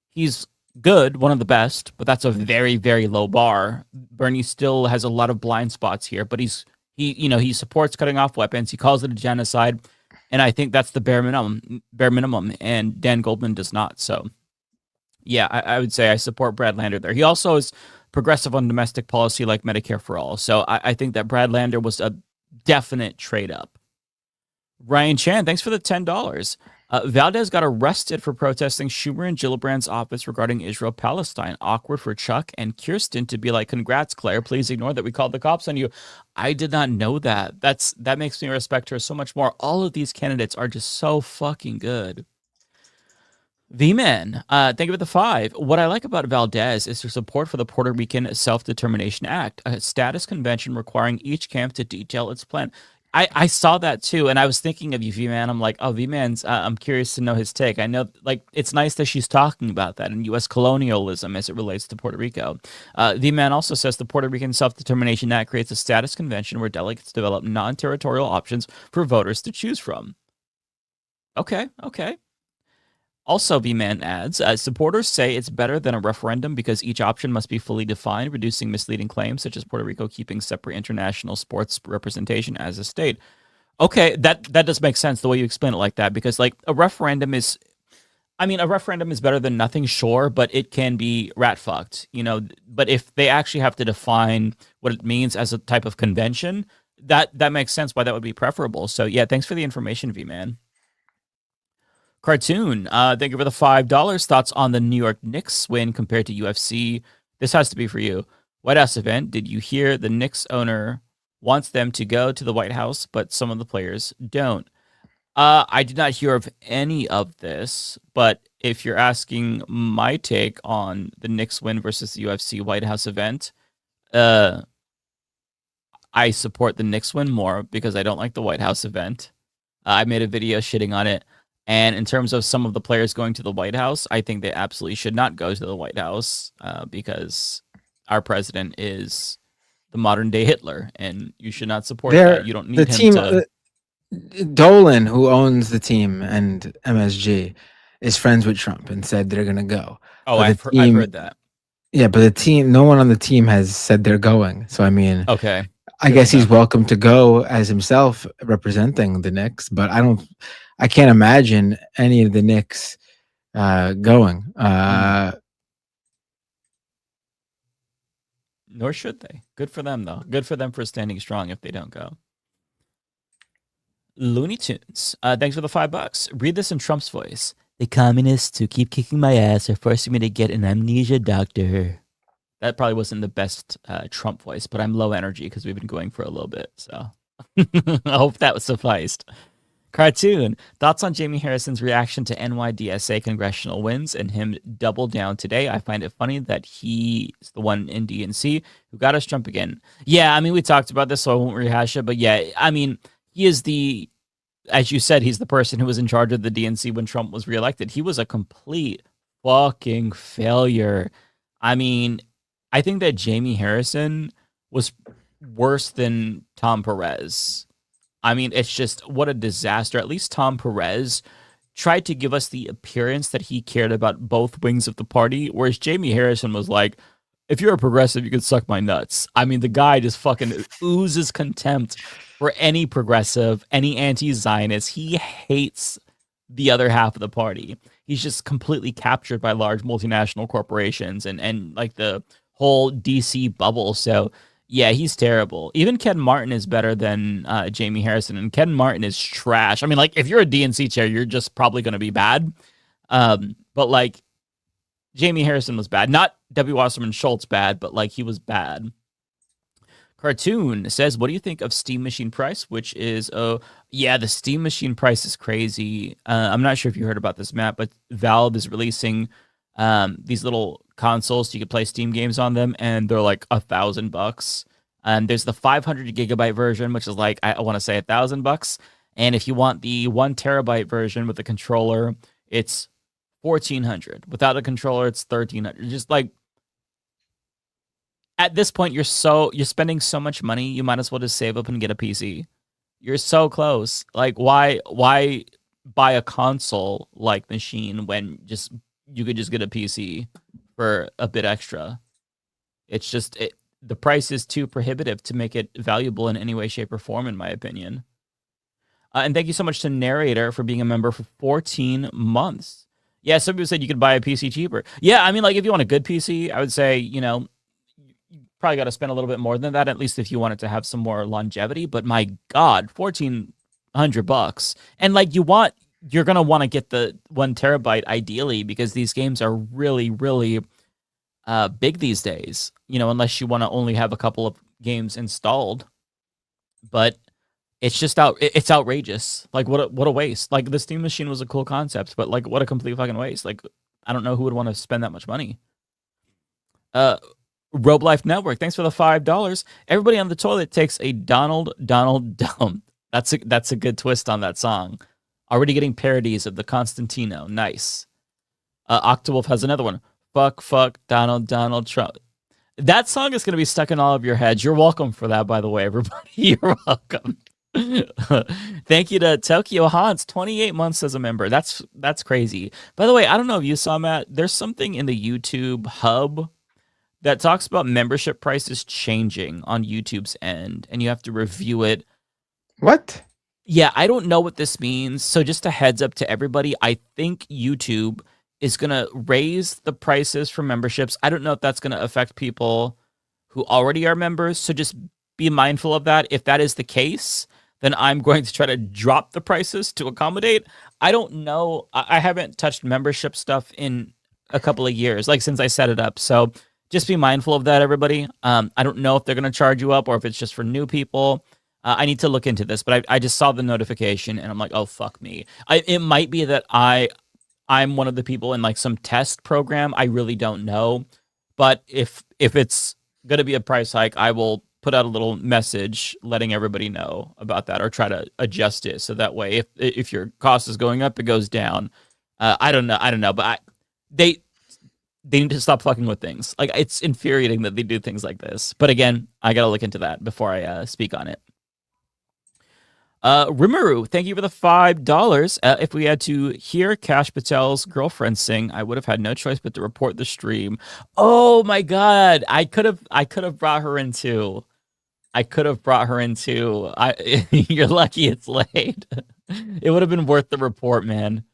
he's good, one of the best, but that's a very, very low bar. Bernie still has a lot of blind spots here, but he supports cutting off weapons. He calls it a genocide, and I think that's the bare minimum, and Dan Goldman does not. So yeah, I would say I support Brad Lander there. He also is progressive on domestic policy like Medicare for all. So I think that Brad Lander was a definite trade up. Ryan Chan, thanks for the $10. Valdez got arrested for protesting Schumer and Gillibrand's office regarding Israel-Palestine. Awkward for Chuck and Kirsten to be like, congrats, Claire. Please ignore that we called the cops on you. I did not know that. That makes me respect her so much more. All of these candidates are just so fucking good. V-Man, thank you for the 5. What I like about Valdez is her support for the Puerto Rican Self-Determination Act, a status convention requiring each camp to detail its plan. I saw that too, and I was thinking of you, V-Man. I'm like, oh, V-Man's, I'm curious to know his take. I know, like, it's nice that she's talking about that in U.S. colonialism as it relates to Puerto Rico. V-Man also says the Puerto Rican Self-Determination Act creates a status convention where delegates develop non-territorial options for voters to choose from. Okay. Also, V-Man adds, supporters say it's better than a referendum because each option must be fully defined, reducing misleading claims such as Puerto Rico keeping separate international sports representation as a state. Okay, that does make sense the way you explain it like that, because like a referendum is better than nothing, sure, but it can be rat fucked, but if they actually have to define what it means as a type of convention, that makes sense why that would be preferable. So yeah, thanks for the information, V-Man. Cartoon, thank you for the $5. Thoughts on the New York Knicks win compared to UFC? This has to be for you. White House event. Did you hear the Knicks owner wants them to go to the White House, but some of the players don't? I did not hear of any of this, but if you're asking my take on the Knicks win versus the UFC White House event, I support the Knicks win more because I don't like the White House event. I made a video shitting on it. And in terms of some of the players going to the White House, I think they absolutely should not go to the White House because our president is the modern day Hitler, and you should not support that. You don't need him to. Dolan, who owns the team and MSG, is friends with Trump and said they're going to go. Oh, I've heard that. Yeah, but the team, no one on the team has said they're going. So, I mean, okay. I guess he's welcome to go as himself representing the Knicks, but I can't imagine any of the Knicks going. Nor should they. Good for them, though. Good for them for standing strong if they don't go. Looney Tunes, thanks for the $5. Read this in Trump's voice. The communists who keep kicking my ass are forcing me to get an amnesia doctor. That probably wasn't the best Trump voice, but I'm low energy because we've been going for a little bit. So I hope that sufficed. Cartoon, thoughts on Jamie Harrison's reaction to NYDSA congressional wins and him double down today? I find it funny that he's the one in DNC who got us Trump again. Yeah, I mean, we talked about this, so I won't rehash it. But yeah, I mean, he is as you said, he's the person who was in charge of the DNC when Trump was reelected. He was a complete fucking failure. I mean, I think that Jamie Harrison was worse than Tom Perez. I mean, it's just what a disaster. At least Tom Perez tried to give us the appearance that he cared about both wings of the party, whereas Jamie Harrison was like, if you're a progressive, you can suck my nuts. I mean, the guy just fucking oozes contempt for any progressive, any anti-Zionist. He hates the other half of the party. He's just completely captured by large multinational corporations and like the whole DC bubble. So yeah, he's terrible. Even Ken Martin is better than Jamie Harrison, and Ken Martin is trash. I mean, like, if you're a DNC chair, you're just probably going to be bad. But like, Jamie Harrison was bad. Not W. Wasserman Schultz bad, but like, he was bad. Cartoon says, what do you think of Steam Machine price? Which is, yeah, the Steam Machine price is crazy. I'm not sure if you heard about this, Matt, but Valve is releasing these little consoles so you can play Steam games on them, and they're like $1,000. And there's the 500 gigabyte version, which is like, I want to say $1,000. And if you want the 1 terabyte version with the controller, it's $1,400. Without the controller, it's $1,300. Just like, at this point, you're spending so much money, you might as well just save up and get a PC. You're so close. Like, why buy a console like machine when you could just get a PC for a bit extra? It's just the price is too prohibitive to make it valuable in any way, shape, or form, in my opinion. And thank you so much to Narrator for being a member for 14 months. Yeah, some people said you could buy a PC cheaper. Yeah, I mean, like, if you want a good PC, I would say, you probably got to spend a little bit more than that, at least if you want it to have some more longevity. But my God, $1,400. And like, you're going to want to get the 1 terabyte ideally, because these games are really, really big these days, unless you want to only have a couple of games installed. But it's just it's outrageous. Like what a waste. Like the Steam Machine was a cool concept, but like what a complete fucking waste. Like I don't know who would want to spend that much money. Robelife Network, thanks for the $5. Everybody on the toilet takes a Donald dump. That's a good twist on that song. Already getting parodies of the Constantino. Nice. Octawolf has another one. Fuck Donald Trump. That song is going to be stuck in all of your heads. You're welcome for that, by the way, everybody. You're welcome. Thank you to Tokyo Hans, 28 months as a member. That's crazy. By the way, I don't know if you saw, Matt, there's something in the YouTube hub that talks about membership prices changing on YouTube's end, and you have to review it. What? Yeah, I don't know what this means. So just a heads up to everybody, I think YouTube is going to raise the prices for memberships. I don't know if that's going to affect people who already are members, so just be mindful of that. If that is the case, then I'm going to try to drop the prices to accommodate. I don't know. I haven't touched membership stuff in a couple of years, like since I set it up. So just be mindful of that, everybody. I don't know if they're going to charge you up or if it's just for new people. I need to look into this, but I just saw the notification and I'm like, oh, fuck me. It might be that I'm one of the people in like some test program. I really don't know. But if it's going to be a price hike, I will put out a little message letting everybody know about that, or try to adjust it so that way if your cost is going up, it goes down. I don't know, but they need to stop fucking with things. Like, it's infuriating that they do things like this. But again, I got to look into that before I speak on it. Rimuru, thank you for the $5. If we had to hear Kash Patel's girlfriend sing, I would have had no choice but to report the stream. Oh my god, I could have brought her in too. You're lucky it's late. It would have been worth the report, man.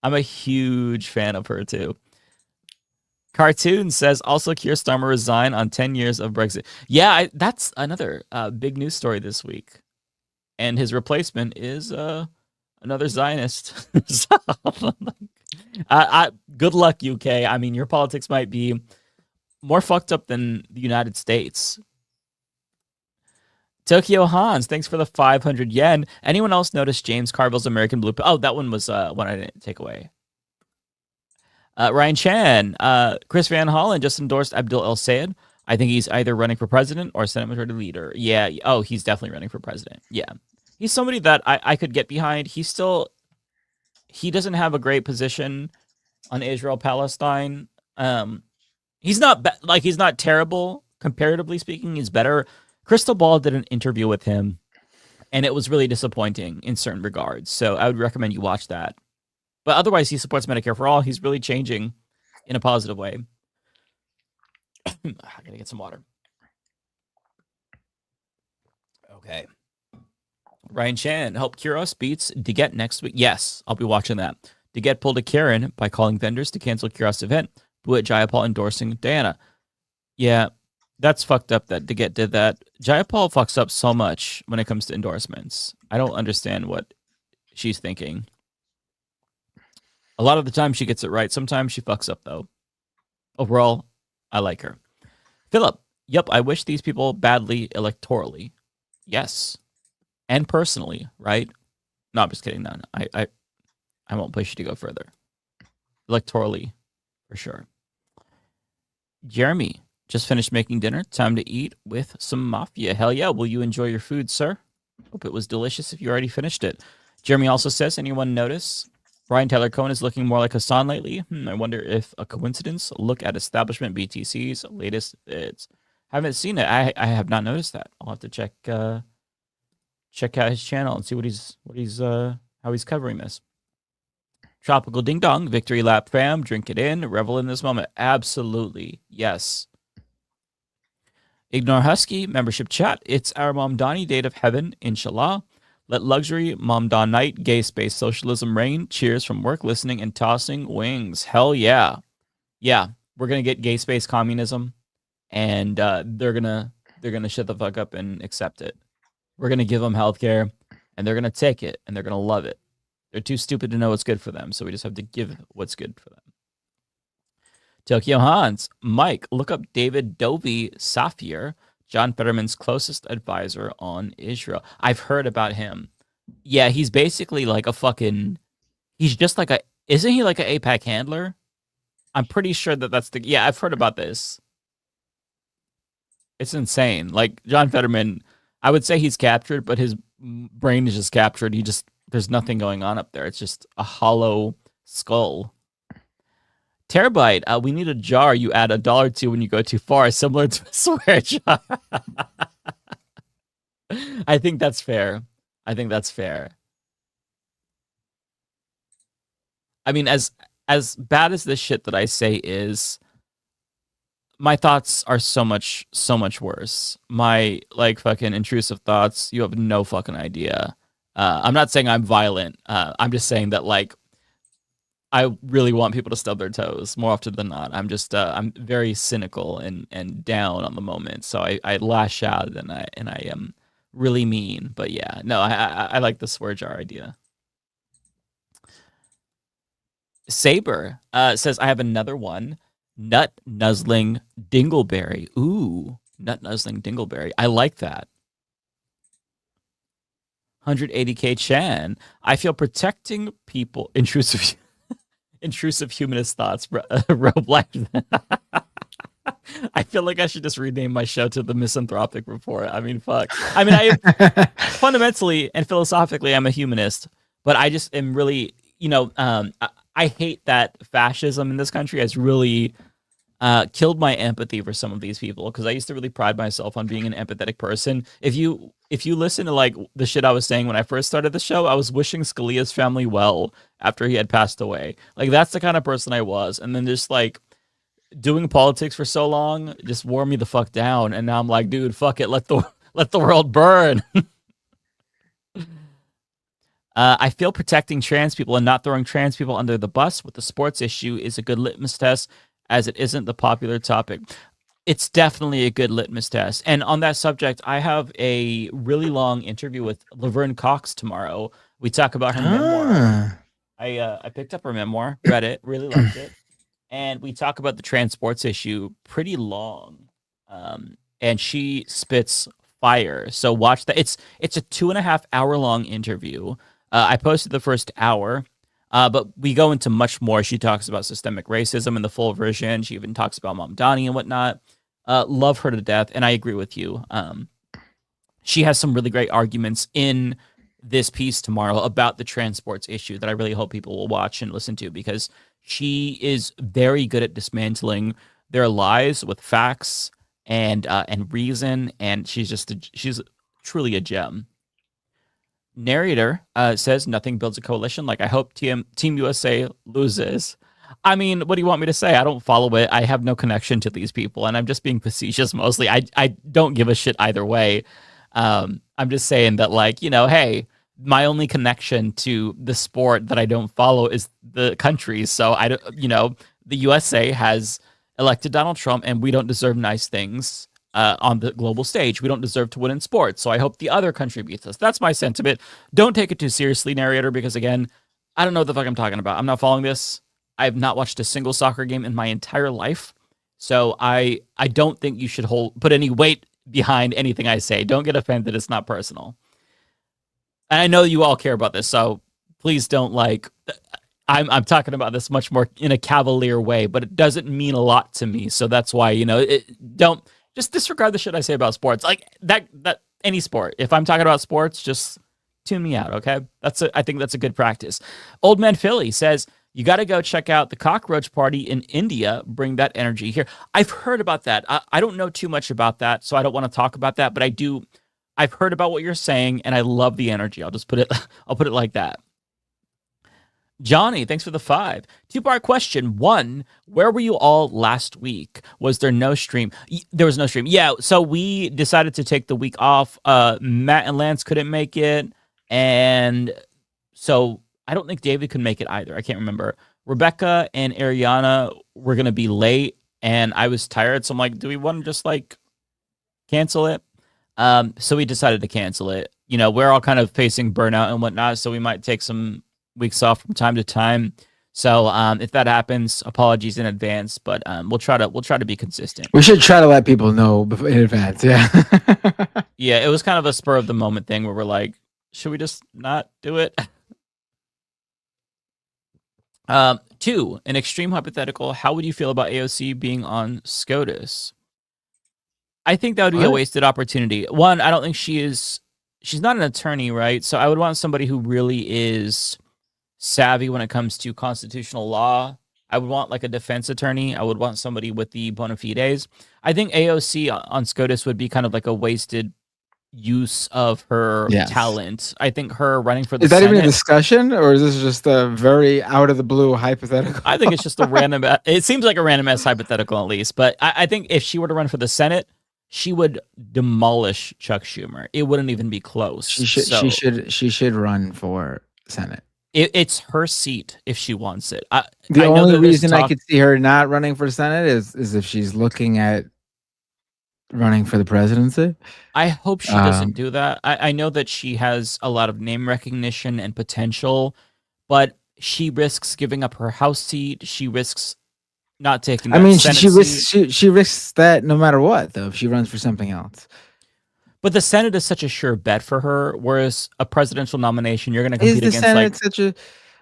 I'm a huge fan of her too. Cartoon says, also Keir Starmer resign on 10 years of Brexit. Yeah, that's another big news story this week. And his replacement is another Zionist. So, good luck, UK. I mean, your politics might be more fucked up than the United States. Tokyo Hans, thanks for the 500 yen. Anyone else notice James Carville's American Blue? Oh, that one was one I didn't take away. Ryan Chan, Chris Van Hollen just endorsed Abdul El Sayed. I think he's either running for president or Senate Majority Leader. Yeah. Oh, he's definitely running for president. Yeah. He's somebody that I could get behind. He doesn't have a great position on Israel-Palestine. He's not terrible, comparatively speaking. He's better. Crystal Ball did an interview with him, and it was really disappointing in certain regards. So I would recommend you watch that. But otherwise, he supports Medicare for all. He's really changing in a positive way. I gotta get some water. Okay. Ryan Chan, help Kuros beats DeGet next week. Yes, I'll be watching that. DeGet pulled a Karen by calling vendors to cancel Kuros' event. Boo at Jayapal endorsing Diana. Yeah, that's fucked up that DeGet did that. Jayapal fucks up so much when it comes to endorsements. I don't understand what she's thinking. A lot of the time she gets it right. Sometimes she fucks up, though. Overall, I like her. Philip, yep, I wish these people badly electorally. Yes. And personally, right? No, I'm just kidding. No, I won't push you to go further. Electorally, for sure. Jeremy, just finished making dinner. Time to eat with some Mafia. Hell yeah. Will you enjoy your food, sir? Hope it was delicious if you already finished it. Jeremy also says, anyone notice Brian Tyler Cohen is looking more like Hassan lately? I wonder if a coincidence. Look at establishment BTC's latest bids. Haven't seen it. I have not noticed that. I'll have to check out his channel and see how he's covering this. Tropical Ding Dong, Victory Lap fam, drink it in, revel in this moment. Absolutely, yes. Ignore Husky, membership chat. It's our Mamdani date of heaven, inshallah. Let luxury, Mamdan night, gay space socialism reign. Cheers from work, listening, and tossing wings. Hell yeah. Yeah, we're going to get gay space communism, and they're gonna shut the fuck up and accept it. We're going to give them healthcare, and they're going to take it, and they're going to love it. They're too stupid to know what's good for them, so we just have to give what's good for them. Tokyo Hans, Mike, look up David Dovey Safir. John Fetterman's closest advisor on Israel. I've heard about him. Yeah, he's basically like a fucking. He's just like a. Isn't he like an AIPAC handler? I'm pretty sure that's the. Yeah, I've heard about this. It's insane. Like John Fetterman, I would say he's captured, but his brain is just captured. There's nothing going on up there. It's just a hollow skull. Terabyte, we need a jar you add $1 to when you go too far, similar to a swear jar. I think that's fair. I mean, as bad as this shit that I say is, my thoughts are so much worse. My like fucking intrusive thoughts, you have no fucking idea. I'm not saying I'm violent. I'm just saying that like I really want people to stub their toes more often than not. I'm just I'm very cynical and down on the moment, so I lash out and I am really mean. But yeah, no, I like the swear jar idea. Saber says I have another one. Nut nuzzling dingleberry. Ooh, nut nuzzling dingleberry. I like that. 180K Chan. I feel protecting people. Intrusive humanist thoughts. Roblack. I feel like I should just rename my show to the Misanthropic Report. I mean, fuck. I mean, I fundamentally and philosophically, I'm a humanist, but I just am really, I hate that fascism in this country has really killed my empathy for some of these people, because I used to really pride myself on being an empathetic person. If you listen to like the shit I was saying when I first started the show, I was wishing Scalia's family well after he had passed away. Like that's the kind of person I was. And then just like doing politics for so long just wore me the fuck down. And now I'm like, dude, fuck it, let the world burn. I feel protecting trans people and not throwing trans people under the bus with the sports issue is a good litmus test, as it isn't the popular topic. It's definitely a good litmus test. And on that subject, I have a really long interview with Laverne Cox tomorrow. We talk about her memoir. I picked up her memoir, read it, really liked it. And we talk about the trans sports issue pretty long. And she spits fire. So watch that. It's a 2.5 hour long interview. I posted the first hour. But we go into much more. She talks about systemic racism in the full version. She even talks about Mamdani and whatnot. Love her to death, and I agree with you. She has some really great arguments in this piece tomorrow about the transports issue that I really hope people will watch and listen to, because she is very good at dismantling their lies with facts and reason, and she's truly a gem. Narrator says nothing builds a coalition. Like, I hope Team USA loses. I mean, what do you want me to say? I don't follow it. I have no connection to these people, and I'm just being facetious mostly. I don't give a shit either way. I'm just saying that, like, hey, my only connection to the sport that I don't follow is the country. So the USA has elected Donald Trump, and we don't deserve nice things on the global stage. We don't deserve to win in sports. So I hope the other country beats us. That's my sentiment. Don't take it too seriously, narrator, because again, I don't know what the fuck I'm talking about. I'm not following this. I have not watched a single soccer game in my entire life. So I don't think you should put any weight behind anything I say. Don't get offended. It's not personal. And I know you all care about this, so please don't I'm talking about this much more in a cavalier way, but it doesn't mean a lot to me. So that's why, don't just disregard the shit I say about sports. Like that any sport. If I'm talking about sports, just tune me out, okay? I think that's a good practice. Old Man Philly says, you got to go check out the cockroach party in India. Bring that energy here. I've heard about that. I don't know too much about that, so I don't want to talk about that, but I've heard about what you're saying, and I love the energy. I'll put it like that. Johnny, thanks for the 5. 2-part question. 1, where were you all last week? Was there no stream? There was no stream. Yeah, so we decided to take the week off. Matt and Lance couldn't make it, and so I don't think David could make it either. I can't remember. Rebecca and Ariana were going to be late, and I was tired, so I'm like, do we want to just cancel it? So we decided to cancel it. We're all kind of facing burnout and whatnot, so we might take some weeks off from time to time. So if that happens, apologies in advance, but we'll try to be consistent. We should try to let people know in advance. Yeah. Yeah, it was kind of a spur of the moment thing where we're like, should we just not do it? 2, an extreme hypothetical. How would you feel about AOC being on SCOTUS? I think that would be a wasted opportunity. One, I don't think she's not an attorney, right? So I would want somebody who really is savvy when it comes to constitutional law. I would want like a defense attorney. I would want somebody with the bona fides. I think AOC on SCOTUS would be kind of like a wasted use of her talent. I think her running for the Senate, even a Senate, discussion, or is this just a very out of the blue hypothetical? I think it's just a random. It seems like a random ass hypothetical at least. But I think if she were to run for the Senate, she would demolish Chuck Schumer. It wouldn't even be close. She should run for Senate. It's her seat if she wants it. The only reason I could see her not running for Senate is if she's looking at running for the presidency. I hope she doesn't do that. I know that she has a lot of name recognition and potential, but she risks giving up her House seat. She risks not taking that Senate seat. she risks that no matter what, though, if she runs for something else. But the Senate is such a sure bet for her, whereas a presidential nomination, you're going to compete against Senate such a.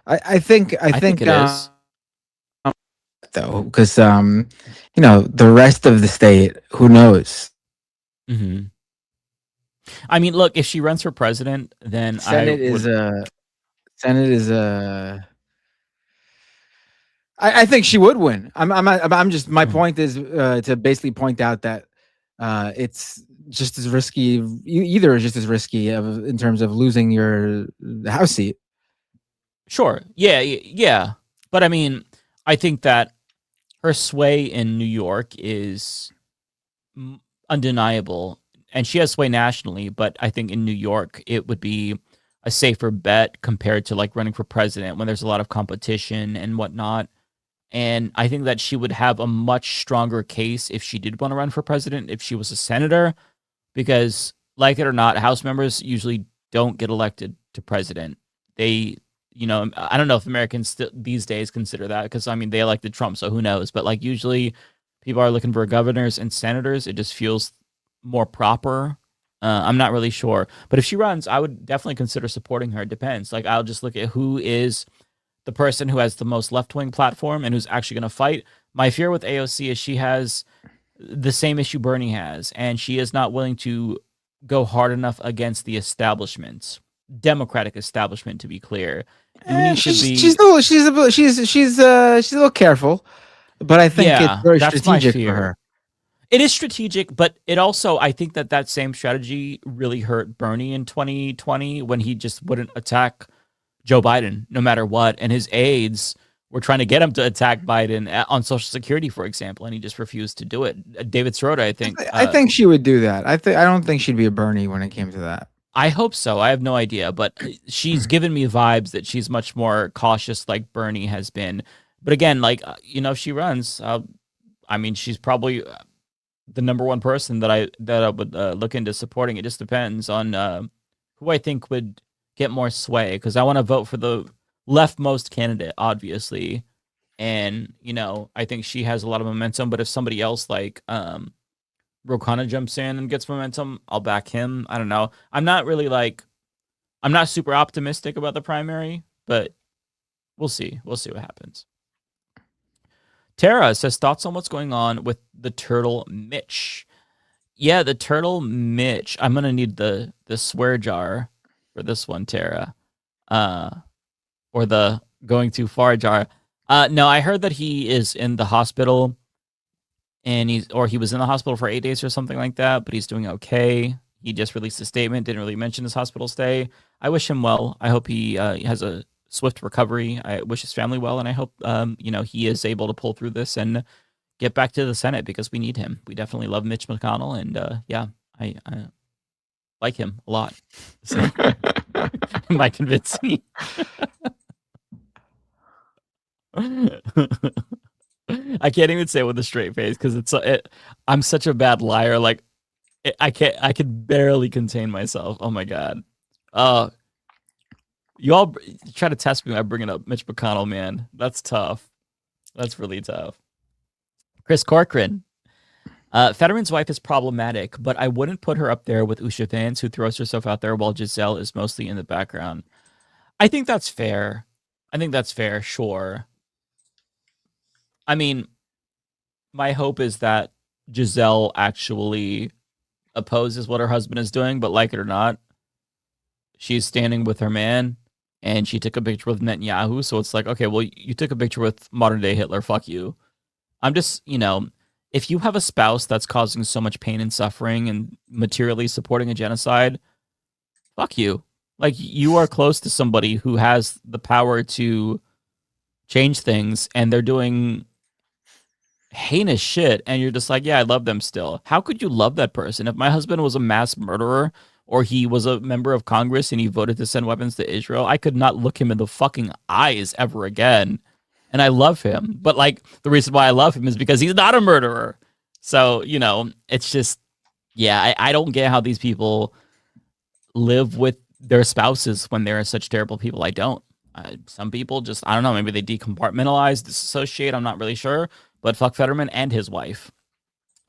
I think it is. Though, because the rest of the state, who knows? Mm-hmm. I mean, look, if she runs for president, then Senate is I think she would win. I'm just my point is to basically point out that it's just as risky. Either is just as risky in terms of losing your House seat. Sure. Yeah. But I mean, I think that her sway in New York is undeniable, and she has sway nationally. But I think in New York, it would be a safer bet compared to like running for president when there's a lot of competition and whatnot. And I think that she would have a much stronger case if she did want to run for president, if she was a senator, because like it or not, House members usually don't get elected to president. They, I don't know if Americans these days consider that, because I mean, they elected Trump, so who knows? But like usually people are looking for governors and senators. It just feels more proper. I'm not really sure. But if she runs, I would definitely consider supporting her. It depends. Like I'll just look at who is the person who has the most left-wing platform and who's actually going to fight. My fear with AOC is she has the same issue Bernie has, and she is not willing to go hard enough against the establishment, Democratic establishment, to be clear. She's a little careful, but I think it's very strategic for her. It is strategic, but it also, I think that same strategy really hurt Bernie in 2020 when he just wouldn't attack Joe Biden no matter what, and his aides were trying to get him to attack Biden on Social Security, for example, and he just refused to do it. David Sirota, I think. I think she would do that. I don't think she'd be a Bernie when it came to that. I hope so. I have no idea, but she's given me vibes that she's much more cautious, like Bernie has been. But again, like if she runs, I mean, she's probably the number one person that I would look into supporting. It just depends on who I think would get more sway, because I want to vote for the leftmost candidate, obviously, and I think she has a lot of momentum. But if somebody else like Rokana jumps in and gets momentum, I'll back him. I don't know. I'm not super optimistic about the primary, but we'll see. We'll see what happens. Tara says, thoughts on what's going on with the turtle Mitch? Yeah, the turtle Mitch. I'm gonna need the swear jar for this one, Tara, or the going too far jar. No, I heard that he is in the hospital, and he was in the hospital for 8 days or something like that, but he's doing okay. He just released a statement, didn't really mention his hospital stay. I wish him well. I hope he has a swift recovery. I wish his family well, and I hope he is able to pull through this and get back to the Senate, because we need him. We definitely love Mitch McConnell, and I like him a lot. So, am I convincing? I can't even say it with a straight face because I'm such a bad liar. Like I can barely contain myself. Oh my god. You all try to test me by bringing up Mitch McConnell, man. That's tough. That's really tough. Chris Corcoran. Fetterman's wife is problematic, but I wouldn't put her up there with Usha Vance, who throws herself out there while Giselle is mostly in the background. I think that's fair. Sure. I mean, my hope is that Giselle actually opposes what her husband is doing, but like it or not, she's standing with her man, and she took a picture with Netanyahu, so it's like, okay, well, you took a picture with modern-day Hitler, fuck you. I'm just, if you have a spouse that's causing so much pain and suffering and materially supporting a genocide, fuck you. Like, you are close to somebody who has the power to change things, and they're doing heinous shit, and you're just like, yeah, I love them still. How could you love that person? If my husband was a mass murderer, or he was a member of Congress and he voted to send weapons to Israel, I could not look him in the fucking eyes ever again. And I love him. But, like, the reason why I love him is because he's not a murderer. So, it's just, yeah, I don't get how these people live with their spouses when they're such terrible people. I don't. Some people just, I don't know, maybe they decompartmentalize, disassociate, I'm not really sure. But fuck Fetterman and his wife.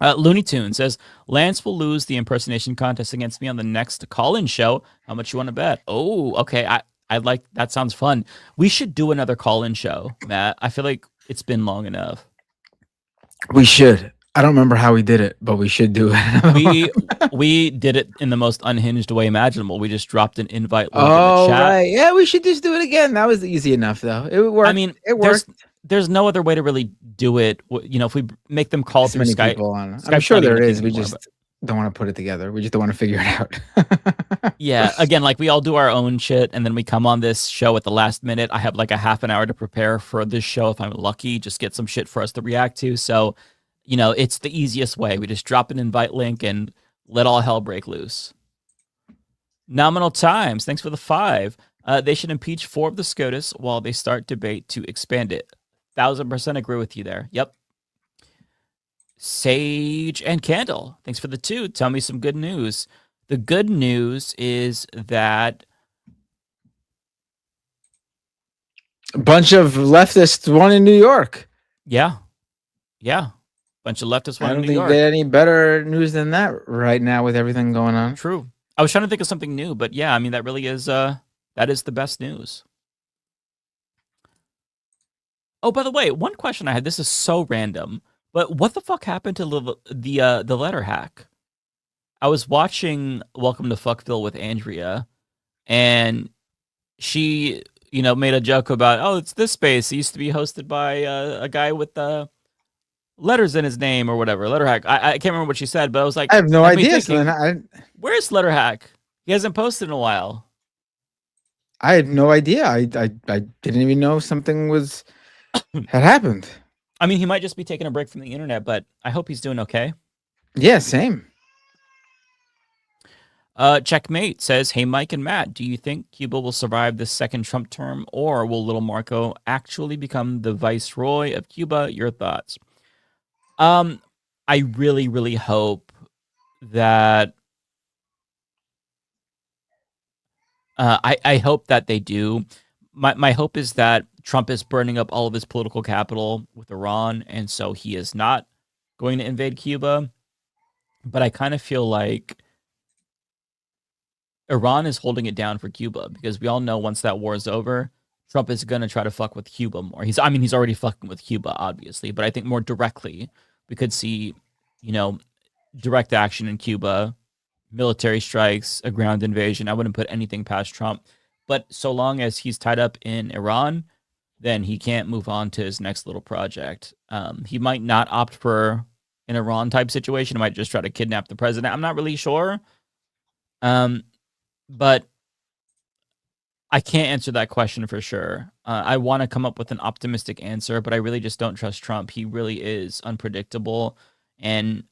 Looney Tunes says, Lance will lose the impersonation contest against me on the next call-in show. How much you want to bet? Oh, okay. I like, that sounds fun. We should do another call-in show, Matt. I feel like it's been long enough. We should. I don't remember how we did it, but we should do it. we did it in the most unhinged way imaginable. We just dropped an invite link in Oh, the chat. right. Yeah, we should just do it again. That was easy enough, though. It worked. I mean, it worked. There's no other way to really do it. If we make them call through Many Skype. people on. Skype's I'm sure not even there a is. thing We anymore, just don't want to put it together. We just don't want to figure it out. Yeah, again, like we all do our own shit, and then we come on this show at the last minute. I have like a half an hour to prepare for this show if I'm lucky, just get some shit for us to react to. So, it's the easiest way. We just drop an invite link and let all hell break loose. Nominal Times, thanks for the 5. They should impeach 4 of the SCOTUS while they start debate to expand it. 1000% agree with you there. Yep. Sage and Candle, thanks for the 2. Tell me some good news. The good news is that A bunch of leftists won in New York. Yeah. Bunch of leftists I won in don't New think York. get any better news than that right now with everything going on. True. I was trying to think of something new, but yeah, I mean, that really is, that is the best news. Oh, by the way, one question I had, this is so random, but what the fuck happened to the letter hack? I was watching Welcome to Fuckville with Andrea, and she, made a joke about, oh, it's this space. It used to be hosted by a guy with letters in his name or whatever. Letter hack. I can't remember what she said, but I was like, I have no had me idea. thinking, where's letter hack? He hasn't posted in a while. I had no idea. I didn't even know something had happened. I mean, he might just be taking a break from the internet, but I hope he's doing okay. Yeah, same. Checkmate says, hey, Mike and Matt, do you think Cuba will survive the second Trump term, or will little Marco actually become the viceroy of Cuba? Your thoughts? I really, really hope that I hope that they do. My hope is that Trump is burning up all of his political capital with Iran, and so he is not going to invade Cuba. But I kind of feel like Iran is holding it down for Cuba, because we all know once that war is over, Trump is going to try to fuck with Cuba more. He's already fucking with Cuba, obviously, but I think more directly we could see, direct action in Cuba, military strikes, a ground invasion. I wouldn't put anything past Trump. But so long as he's tied up in Iran, then he can't move on to his next little project. He might not opt for an Iran type situation. He might just try to kidnap the president. I'm not really sure. But I can't answer that question for sure. I want to come up with an optimistic answer, but I really just don't trust Trump. He really is unpredictable. And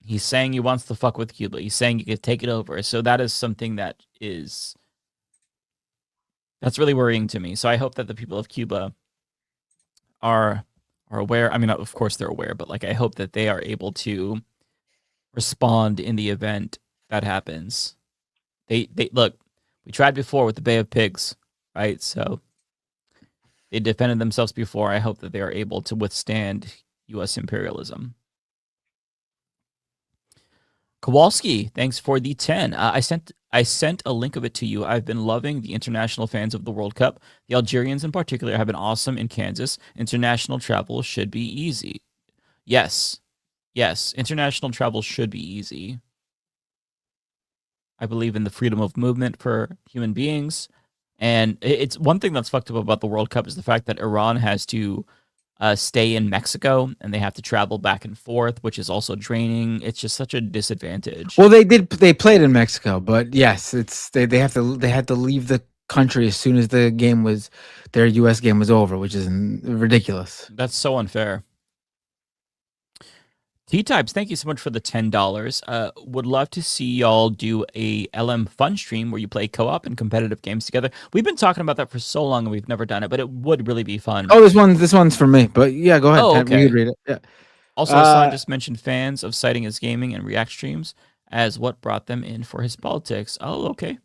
he's saying he wants to fuck with Cuba. He's saying he could take it over. So that is something that's really worrying to me. So I hope that the people of Cuba are aware. I mean, of course they're aware, but I hope that they are able to respond in the event that happens. They look, We tried before with the Bay of Pigs, right? So they defended themselves before. I hope that they are able to withstand U.S. imperialism. Kowalski, thanks for the 10. I sent a link of it to you. I've been loving the international fans of the World Cup. The Algerians in particular have been awesome in Kansas. International travel should be easy. Yes, international travel should be easy. I believe in the freedom of movement for human beings. And it's one thing that's fucked up about the World Cup is the fact that Iran has to stay in Mexico and they have to travel back and forth, which is also draining. It's just such a disadvantage. Well, they played in Mexico, but yes, they had to leave the country as soon as their U.S. game was over, which is ridiculous. That's so unfair. T-Types, thank you so much for the $10. Would love to see y'all do a LM fun stream where you play co-op and competitive games together. We've been talking about that for so long and we've never done it, but it would really be fun. Oh, this one's for me, but yeah, go ahead. Oh, okay. You could read it. Yeah. Also, Hassan just mentioned fans of citing his gaming and React streams as what brought them in for his politics. Oh, okay.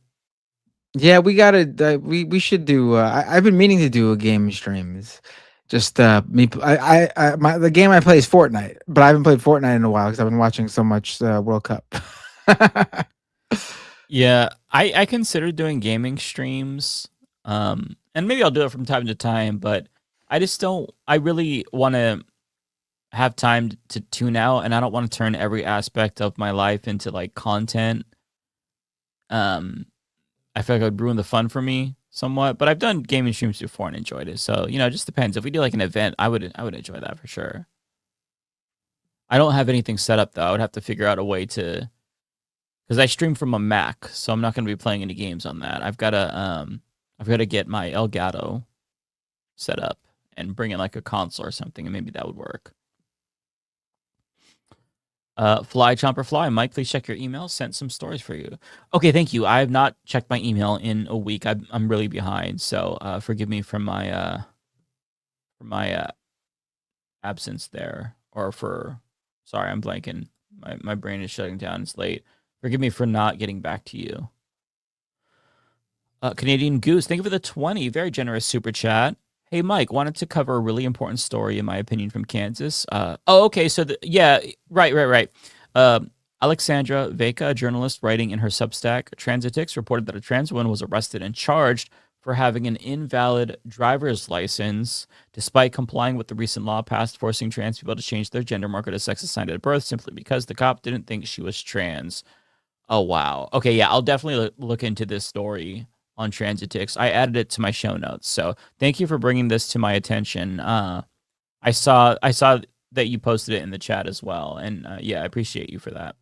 Yeah, we gotta. We should do. I've been meaning to do a game stream. It's just me. The game I play is Fortnite, but I haven't played Fortnite in a while because I've been watching so much World Cup. Yeah, I consider doing gaming streams, and maybe I'll do it from time to time. But I just don't. I really want to have time to tune out, and I don't want to turn every aspect of my life into like content. I feel like it would ruin the fun for me somewhat, but I've done gaming streams before and enjoyed it. So, it just depends. If we do like an event, I would enjoy that for sure. I don't have anything set up though. I would have to figure out a way to, because I stream from a Mac, so I'm not going to be playing any games on that. I've got to get my Elgato set up and bring in like a console or something, and maybe that would work. Fly Chomper Fly, Mike, please check your email. Sent some stories for you. Okay, thank you. I have not checked my email in a week. I'm really behind, so forgive me for my absence there. Sorry, I'm blanking. My brain is shutting down. It's late. Forgive me for not getting back to you. Canadian Goose, thank you for the 20. Very generous super chat. Hey, Mike, wanted to cover a really important story, in my opinion, from Kansas. Okay. So, right. Alexandra Veka, a journalist writing in her Substack, Transitix, reported that a trans woman was arrested and charged for having an invalid driver's license, despite complying with the recent law passed forcing trans people to change their gender marker to sex assigned at birth simply because the cop didn't think she was trans. Oh, wow. Okay, yeah, I'll definitely look into this story on Transitix. I added it to my show notes. So thank you for bringing this to my attention. I saw that you posted it in the chat as well. And yeah, I appreciate you for that.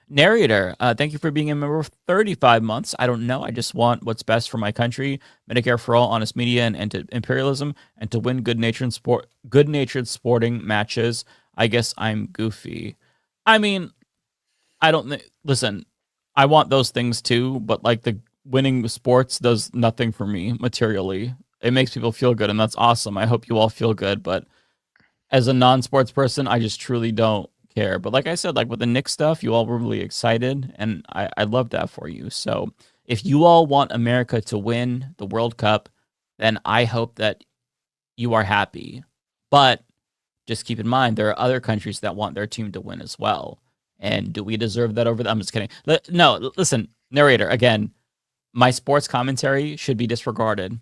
Narrator, thank you for being a member for 35 months. I don't know. I just want what's best for my country, Medicare for all, honest media, and end to imperialism, and to win good-natured sporting matches. I guess I'm goofy. I mean, listen, I want those things too, but like the winning sports does nothing for me materially. It makes people feel good, and that's awesome. I hope you all feel good, but as a non-sports person, I just truly don't care. But like I said, like with the Knicks stuff, you all were really excited, and I love that for you. So if you all want America to win the World Cup, then I hope that you are happy. But just keep in mind, there are other countries that want their team to win as well. And do we deserve that over them? I'm just kidding. No, listen, narrator, again, my sports commentary should be disregarded.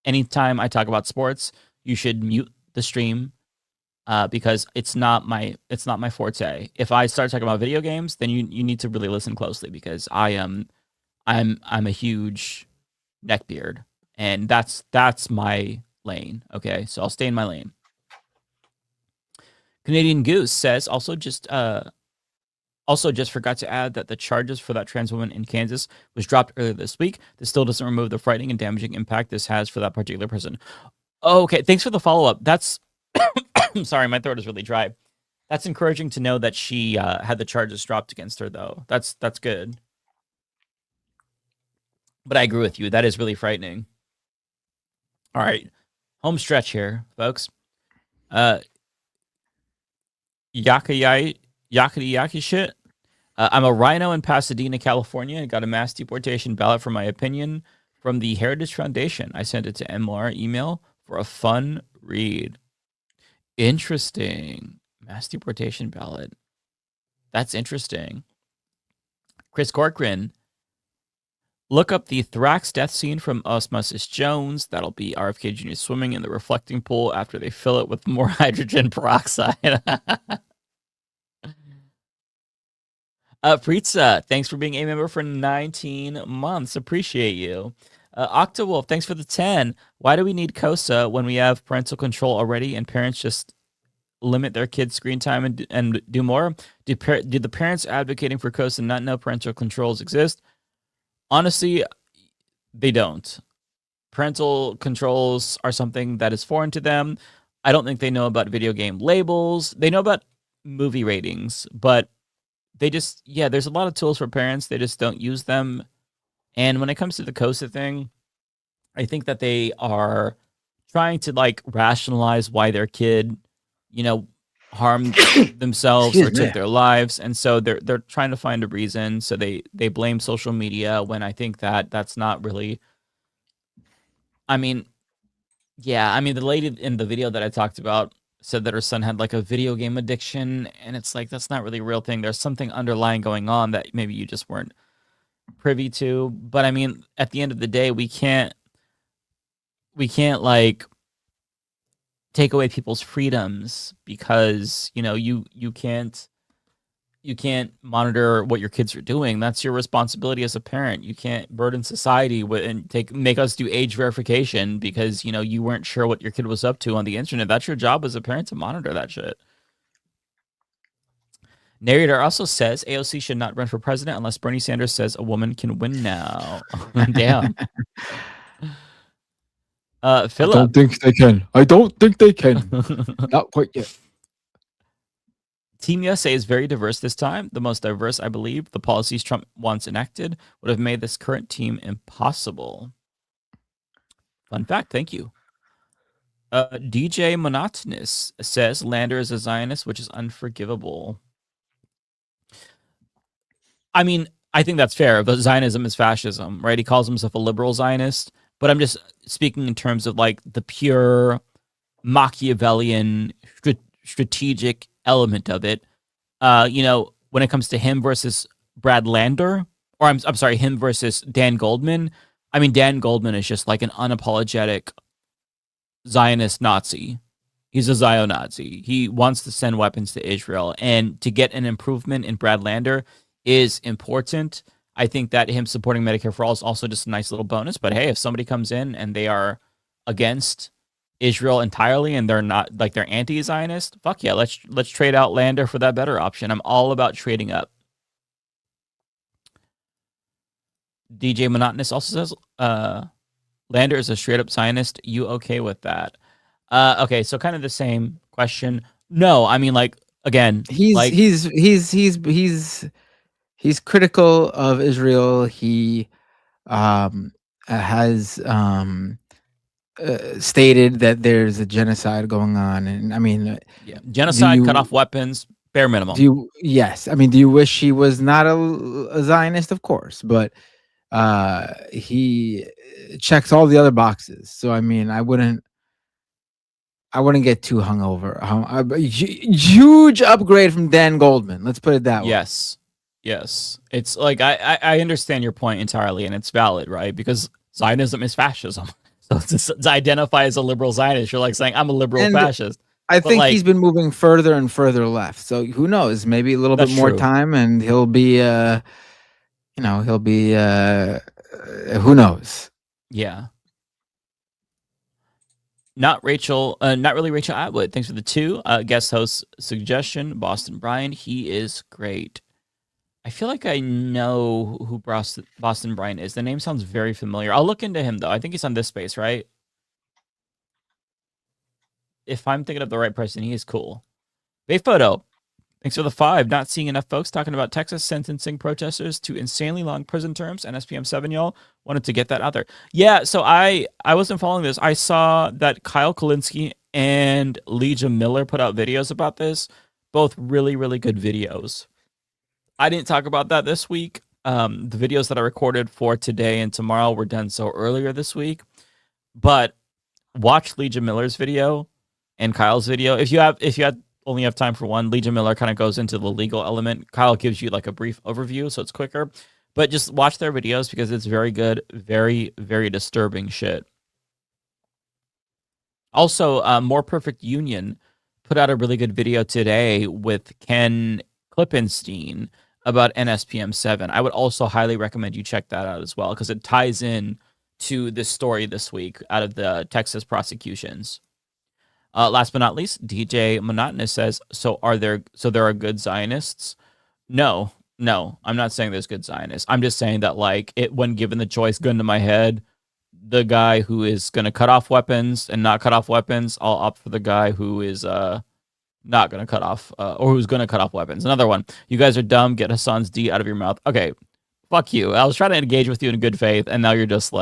Anytime I talk about sports, you should mute the stream because it's not my forte. If I start talking about video games, then you need to really listen closely because I'm a huge neckbeard, and that's my lane. Okay, so I'll stay in my lane. Canadian Goose says also just forgot to add that the charges for that trans woman in Kansas was dropped earlier this week. This still doesn't remove the frightening and damaging impact this has for that particular person. Okay, thanks for the follow-up. That's sorry, my throat is really dry. That's encouraging to know that she had the charges dropped against her, though. That's good. But I agree with you. That is really frightening. All right, home stretch here, folks. Yakety shit. I'm a rhino in Pasadena, California. I got a mass deportation ballot for my opinion from the Heritage Foundation. I sent it to MR email for a fun read. Interesting. Mass deportation ballot. That's interesting. Chris Corcoran. Look up the Thrax death scene from Osmosis Jones. That'll be RFK Jr. swimming in the reflecting pool after they fill it with more hydrogen peroxide. Pritza, thanks for being a member for 19 months. Appreciate you. Octawolf, thanks for the 10. Why do we need COSA when we have parental control already and parents just limit their kids' screen time and do more? Do the parents advocating for COSA not know parental controls exist? Honestly, they don't. Parental controls are something that is foreign to them. I don't think they know about video game labels. They know about movie ratings, but they just, there's a lot of tools for parents. They just don't use them. And when it comes to the COSA thing, I think that they are trying to like rationalize why their kid, harmed themselves or took their lives. And so they're trying to find a reason. So they blame social media when I think that that's not really, the lady in the video that I talked about said that her son had like a video game addiction, and it's like, that's not really a real thing. There's something underlying going on that maybe you just weren't privy to. But at the end of the day, we can't like take away people's freedoms because, you can't monitor what your kids are doing. That's your responsibility as a parent. You can't burden society with and make us do age verification because, you weren't sure what your kid was up to on the internet. That's your job as a parent to monitor that shit. Narrator also says AOC should not run for president unless Bernie Sanders says a woman can win now. Damn. Philip. I don't think they can. Not quite yet. Team USA is very diverse this time. The most diverse, I believe. The policies Trump wants enacted would have made this current team impossible. Fun fact. Thank you. DJ Monotonous says Lander is a Zionist, which is unforgivable. I think that's fair, but Zionism is fascism, right? He calls himself a liberal Zionist, but I'm just speaking in terms of like the pure Machiavellian strategic element of it. When it comes to him versus Brad Lander, or I'm sorry, him versus Dan Goldman. Dan Goldman is just like an unapologetic Zionist Nazi. He's a Zio-Nazi. He wants to send weapons to Israel, and to get an improvement in Brad Lander is important. I think that him supporting Medicare for All is also just a nice little bonus. But hey, if somebody comes in and they are against Israel entirely and they're not like they're anti-Zionist, fuck yeah, let's trade out Lander for that better option. I'm all about trading up. DJ Monotonous also says Lander is a straight up Zionist. You okay with that? Okay, so kind of the same question. No, again, he's critical of Israel. He has stated that there's a genocide going on, and genocide, cut off weapons, bare minimum. Do you wish he was not a Zionist? Of course, but he checks all the other boxes. So I wouldn't get too hungover. Huge upgrade from Dan Goldman. Let's put it that way. Yes. It's like I understand your point entirely, and it's valid, right? Because Zionism is fascism. So to identify as a liberal Zionist, you're like saying I'm a liberal fascist. I think he's been moving further and further left. So who knows? Maybe a little bit more time, and he'll be, who knows? Yeah. Not really Rachel Atwood. Thanks for the 2. Guest host suggestion, Boston Brian. He is great. I feel like I know who Boston Brian is. The name sounds very familiar. I'll look into him, though. I think he's on this space, right? If I'm thinking of the right person, he is cool. Bay Photo. Thanks for the 5. Not seeing enough folks talking about Texas sentencing protesters to insanely long prison terms and SPM 7, y'all. Wanted to get that out there. Yeah, so I wasn't following this. I saw that Kyle Kulinski and Legia Miller put out videos about this. Both really, really good videos. I didn't talk about that this week. The videos that I recorded for today and tomorrow were done so earlier this week. But watch Legion Miller's video and Kyle's video. If you only have time for one, Legion Miller kind of goes into the legal element. Kyle gives you like a brief overview, so it's quicker. But just watch their videos because it's very good, very, very disturbing shit. Also, More Perfect Union put out a really good video today with Ken Klippenstein about NSPM 7. I would also highly recommend you check that out as well because it ties in to this story this week out of the Texas prosecutions. Last but not least, DJ Monotonous says, so there are good Zionists? No, I'm not saying there's good Zionists. I'm just saying that when given the choice, gun to my head, the guy who is going to cut off weapons and not cut off weapons, I'll opt for the guy who is not going to cut off or who's going to cut off weapons. Another one. You guys are dumb. Get Hassan's D out of your mouth. Okay, fuck you. I was trying to engage with you in good faith, and now you're just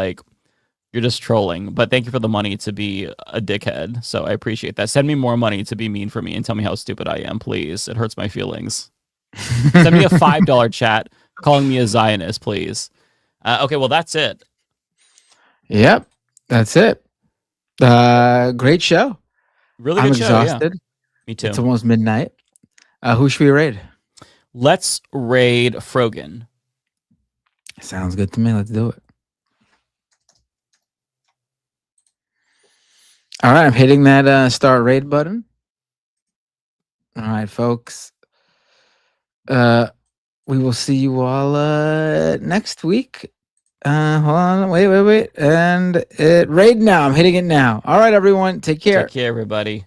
trolling. But thank you for the money to be a dickhead. So I appreciate that. Send me more money to be mean for me and tell me how stupid I am, please. It hurts my feelings. Send me a $5 chat calling me a Zionist, please. Okay, well, that's it. Yep, that's it. Great show. Really I'm good show. exhausted. Yeah. Me too. It's almost midnight. Who should we raid? Let's raid Frogan. Sounds good to me. Let's do it. All right, I'm hitting that start raid button. All right, folks. We will see you all next week. Hold on, wait. And raid now. I'm hitting it now. All right, everyone. Take care. Take care, everybody.